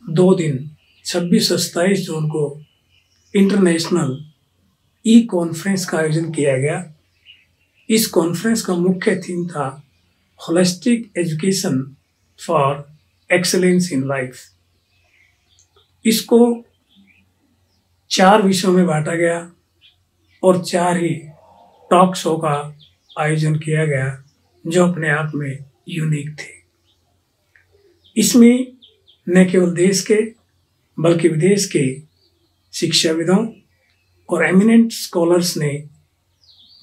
2 दिन 26 और 27 जून को इंटरनेशनल ई कॉन्फ्रेंस का आयोजन किया गया। इस कॉन्फ्रेंस का मुख्य थीम था holistic education for excellence in life. इसको 4 विषयों में बांटा गया और 4 ही टॉक शो का आयोजन किया गया जो अपने आप में यूनिक थे। इसमें न केवल देश के बल्कि विदेश के शिक्षाविदों और एमिनेंट स्कॉलर्स ने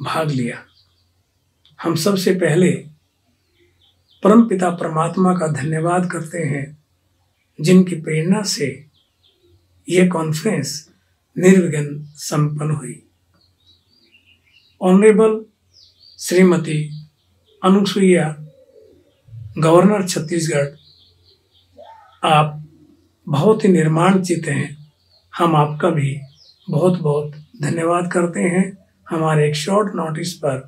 भाग लिया। हम सबसे पहले परमपिता परमात्मा का धन्यवाद करते हैं जिनकी प्रेरणा से यह कॉन्फ्रेंस निर्विघ्न संपन्न हुई। ऑनरेबल श्रीमती अनुसुईया, गवर्नर छत्तीसगढ़, आप बहुत ही निर्माणचित हैं। हम आपका भी बहुत बहुत धन्यवाद करते हैं। हमारे एक शॉर्ट नोटिस पर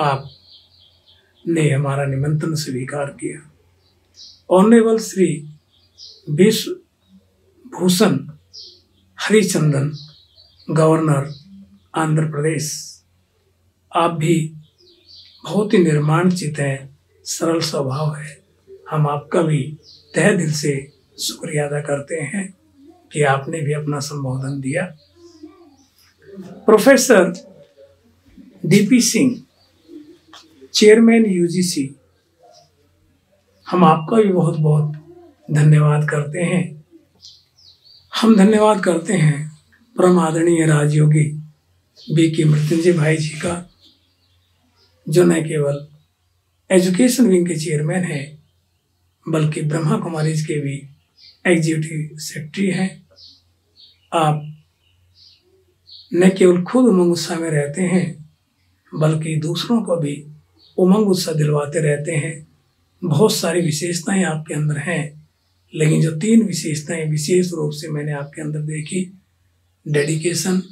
आपने हमारा निमंत्रण स्वीकार किया। ऑनरेबल श्री विश्व भूषण हरिचंदन, गवर्नर आंध्र प्रदेश, आप भी बहुत ही निर्माणचित हैं, सरल स्वभाव है। हम आपका भी तहे दिल से शुक्रिया अदा करते हैं कि आपने भी अपना संबोधन दिया। Professor DP Singh, chairman UGC, हम आपका भी बहुत बहुत धन्यवाद करते हैं। हम धन्यवाद करते हैं परम आदरणीय राजयोगी बीके मृत्युंजय भाई जी का, जो न केवल एजुकेशन विंग के चेयरमैन हैं बल्कि ब्रह्मा कुमारीज के भी एग्जीक्यूटिव सेक्रेटरी हैं। आप न केवल खुद उमंग उत्साह में रहते हैं बल्कि दूसरों को भी उमंग उत्साह दिलवाते रहते हैं। बहुत सारी विशेषताएं आपके अंदर हैं, लेकिन जो 3 विशेषताएं विशेष रूप से मैंने आपके अंदर देखी, dedication,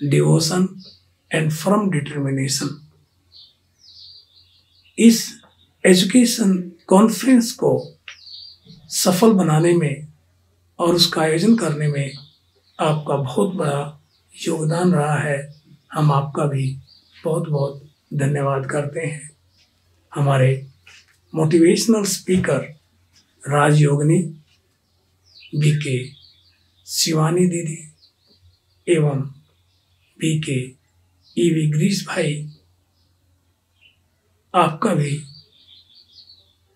devotion and firm determination. इस एजुकेशन कॉन्फ्रेंस को सफल बनाने में और उसका आयोजन करने में आपका बहुत बड़ा योगदान रहा है। हम आपका भी बहुत बहुत धन्यवाद करते हैं। हमारे मोटिवेशनल स्पीकर राजयोगिनी बीके शिवानी दीदी एवं बीके ईवी ग्रीस भाई, आपका भी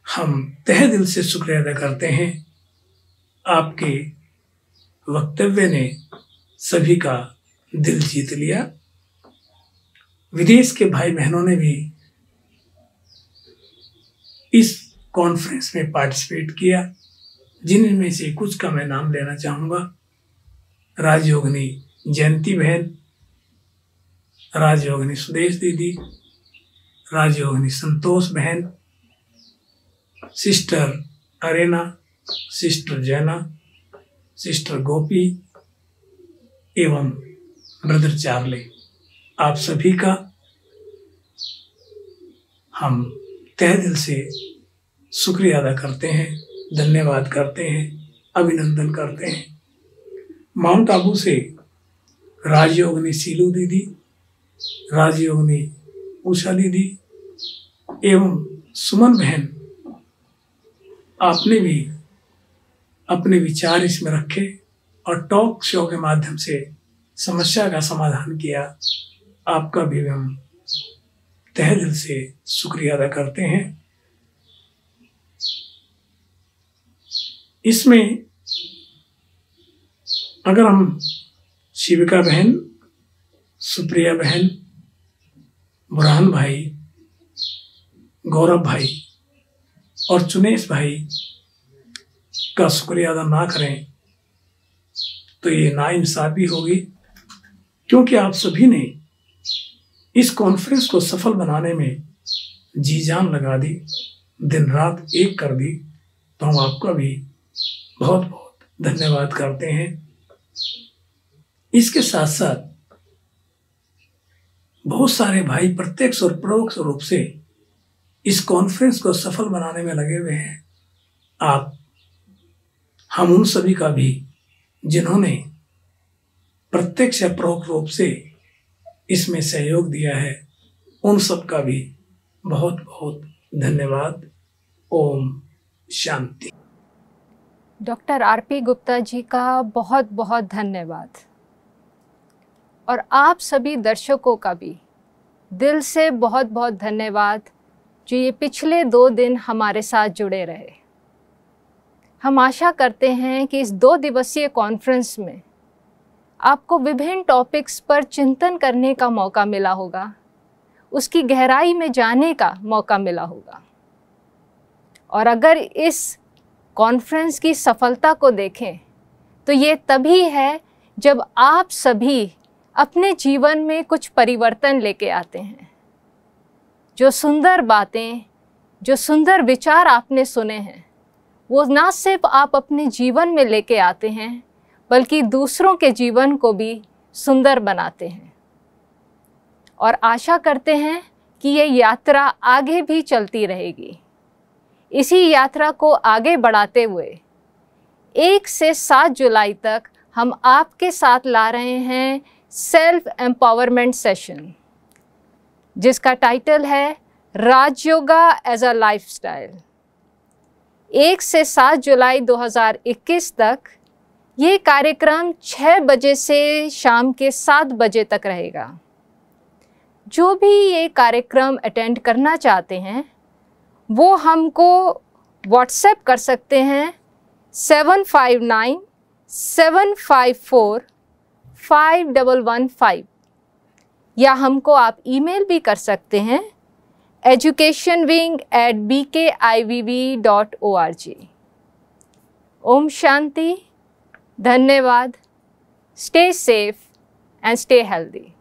हम तहे दिल से शुक्रिया अदा करते हैं। आपके वक्तव्य ने सभी का दिल जीत लिया। विदेश के भाई बहनों ने भी इस कॉन्फ्रेंस में पार्टिसिपेट किया, जिनमें से कुछ का मैं नाम लेना चाहूँगा। राजयोगिनी जयंती बहन, राजयोगिनी सुदेश दीदी, राजयोगिनी संतोष बहन, सिस्टर अरेना, सिस्टर जैना, सिस्टर गोपी एवं ब्रदर चार्ली, आप सभी का हम तहे दिल से शुक्रिया अदा करते हैं, धन्यवाद करते हैं, अभिनंदन करते हैं। माउंट आबू से राजयोगिनी सीलू दीदी, राजयोगिनी उषा दीदी एवं सुमन बहन, आपने भी अपने विचार इसमें रखे और टॉक शो के माध्यम से समस्या का समाधान किया। आपका भी हम तहे दिल से शुक्रिया अदा करते हैं। इसमें अगर हम शिविका बहन, सुप्रिया बहन, बुरहान भाई, गौरव भाई और चुनेश भाई का शुक्रिया अदा ना करें तो ये नाइंसाफी होगी, क्योंकि आप सभी ने इस कॉन्फ्रेंस को सफल बनाने में जी जान लगा दी, दिन रात एक कर दी, तो हम आपका भी बहुत बहुत धन्यवाद करते हैं। इसके साथ साथ बहुत सारे भाई प्रत्यक्ष और परोक्ष रूप से इस कॉन्फ्रेंस को सफल बनाने में लगे हुए हैं। हम उन सभी का भी जिन्होंने प्रत्यक्ष या परोक्ष रूप से इसमें सहयोग दिया है, उन सब का भी बहुत बहुत धन्यवाद। ओम शांति। डॉक्टर आरपी गुप्ता जी का बहुत बहुत धन्यवाद, और आप सभी दर्शकों का भी दिल से बहुत बहुत धन्यवाद जो ये पिछले 2 दिन हमारे साथ जुड़े रहे। हम आशा करते हैं कि इस 2 दिवसीय कॉन्फ्रेंस में आपको विभिन्न टॉपिक्स पर चिंतन करने का मौका मिला होगा, उसकी गहराई में जाने का मौका मिला होगा। और अगर इस कॉन्फ्रेंस की सफलता को देखें तो ये तभी है जब आप सभी अपने जीवन में कुछ परिवर्तन लेके आते हैं। जो सुंदर बातें, जो सुंदर विचार आपने सुने हैं, वो ना सिर्फ आप अपने जीवन में लेके आते हैं, बल्कि दूसरों के जीवन को भी सुंदर बनाते हैं। और आशा करते हैं कि ये यात्रा आगे भी चलती रहेगी। इसी यात्रा को आगे बढ़ाते हुए 1 से 7 जुलाई तक हम आपके साथ ला रहे हैं सेल्फ एम्पावरमेंट सेशन, जिसका टाइटल है राजयोगा एज अ लाइफस्टाइल। 1 से 7 जुलाई 2021 तक ये कार्यक्रम 6 बजे से शाम के 7 बजे तक रहेगा। जो भी ये कार्यक्रम अटेंड करना चाहते हैं वो हमको व्हाट्सएप कर सकते हैं 7597545115, या हमको आप ईमेल भी कर सकते हैं educationwing@bkivv.org। ओम शांति, धन्यवाद, stay safe and stay healthy.